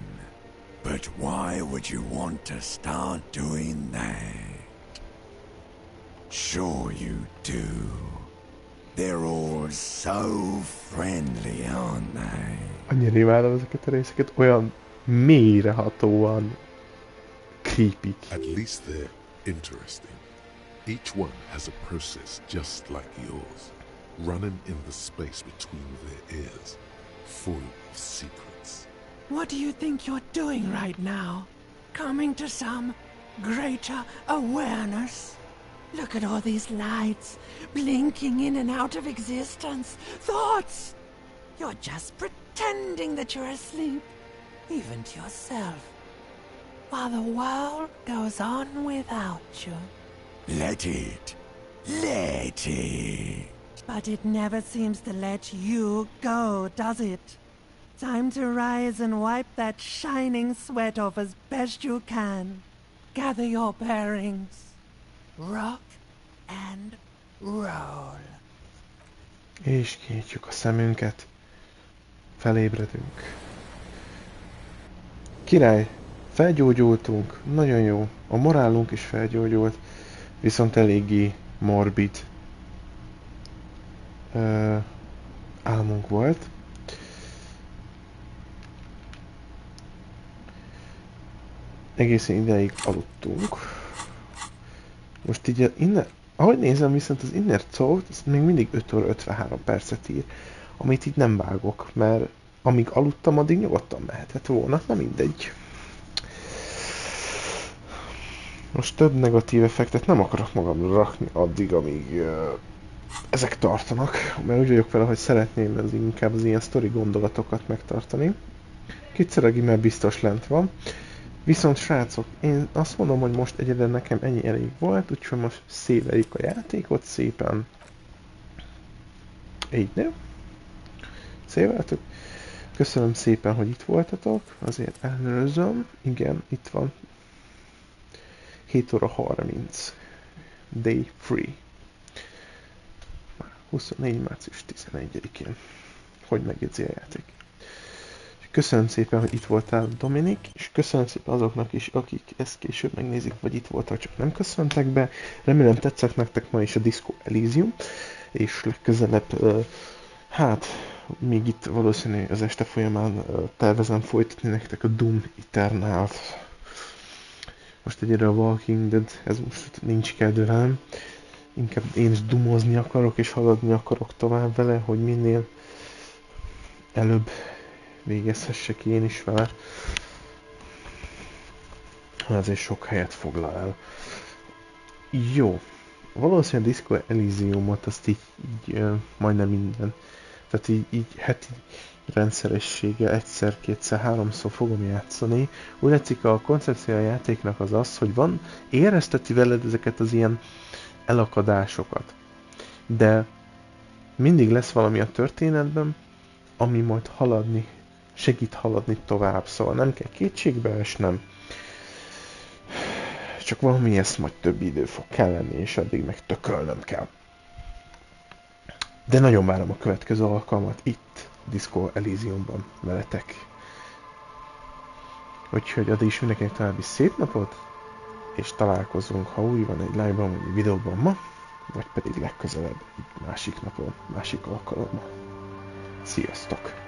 But why would you want to start doing that? Sure you do. They're all so friendly, aren't they? Annyira imádom ezeket a részeket, olyan mélyrehatóan creepy. At least they're interesting. Each one has a process just like yours, running in the space between their ears, full of secrets. What do you think you're doing right now? Coming to some greater awareness? Look at all these lights, blinking in and out of existence. Thoughts! You're just pretending that you're asleep, even to yourself, while the world goes on without you. Let it. Let it. But it never seems to let you go, does it? Time to rise and wipe that shining sweat off as best you can. Gather your bearings. Rock and roll. És kinyitjuk a szemünket. Felébredünk. Király, felgyógyultunk, nagyon jó. A morálunk is felgyógyult, viszont eléggé morbid álmunk volt. Egészen ideig aludtunk. Most így innen, ahogy nézem, viszont az Inner Thought, ez még mindig 5 óra 53 percet ír, amit így nem vágok, mert amíg aludtam, addig nyugodtan mehetett volna, na mindegy. Most több negatív effektet nem akarok magamra rakni addig, amíg ezek tartanak, mert úgy vagyok vele, hogy szeretném inkább az ilyen sztori gondolatokat megtartani. Kitszeregi már biztos lent van. Viszont srácok, én azt mondom, hogy most egyedül nekem ennyi elég volt, úgyhogy most széveljük a játékot szépen. Így, nem? Széveltük. Köszönöm szépen, hogy itt voltatok, azért ellenőrzöm. Igen, itt van. 7 óra 30. Day free. 24. március 11-én. Hogy megjegyzi a játék. Köszönöm szépen, hogy itt voltál, Dominik, és köszönöm szépen azoknak is, akik ezt később megnézik, vagy itt voltak, csak nem köszöntek be. Remélem tetszett nektek ma is a Disco Elysium, és legközelebb, hát, még itt valószínű az este folyamán tervezem folytatni nektek a Doom Eternalt. Most egyre a Walking Dead, ez most nincs kedvem. Inkább én is dumozni akarok, és haladni akarok tovább vele, hogy minél előbb végezhessek én is vele. Azért sok helyet foglal el. Jó. Valószínűleg a Disco Elysiumot azt így majdnem minden. Tehát így heti rendszerességgel egyszer, kétszer, háromszor fogom játszani. Úgy látszik, a koncepció a játéknak az az, hogy van, érezteti veled ezeket az ilyen elakadásokat. De mindig lesz valami a történetben, ami majd segít haladni tovább, szóval nem kell kétségbe esnem, csak valami ezt majd több idő fog kelleni, és addig meg tökölnöm kell. De nagyon várom a következő alkalmat itt, Disco Elysiumban veletek. Úgyhogy addig is mindenkinek további szép napot, és találkozunk, ha új van egy live-ban, vagy egy videóban ma, vagy pedig legközelebb egy másik napon, másik alkalommal. Sziasztok!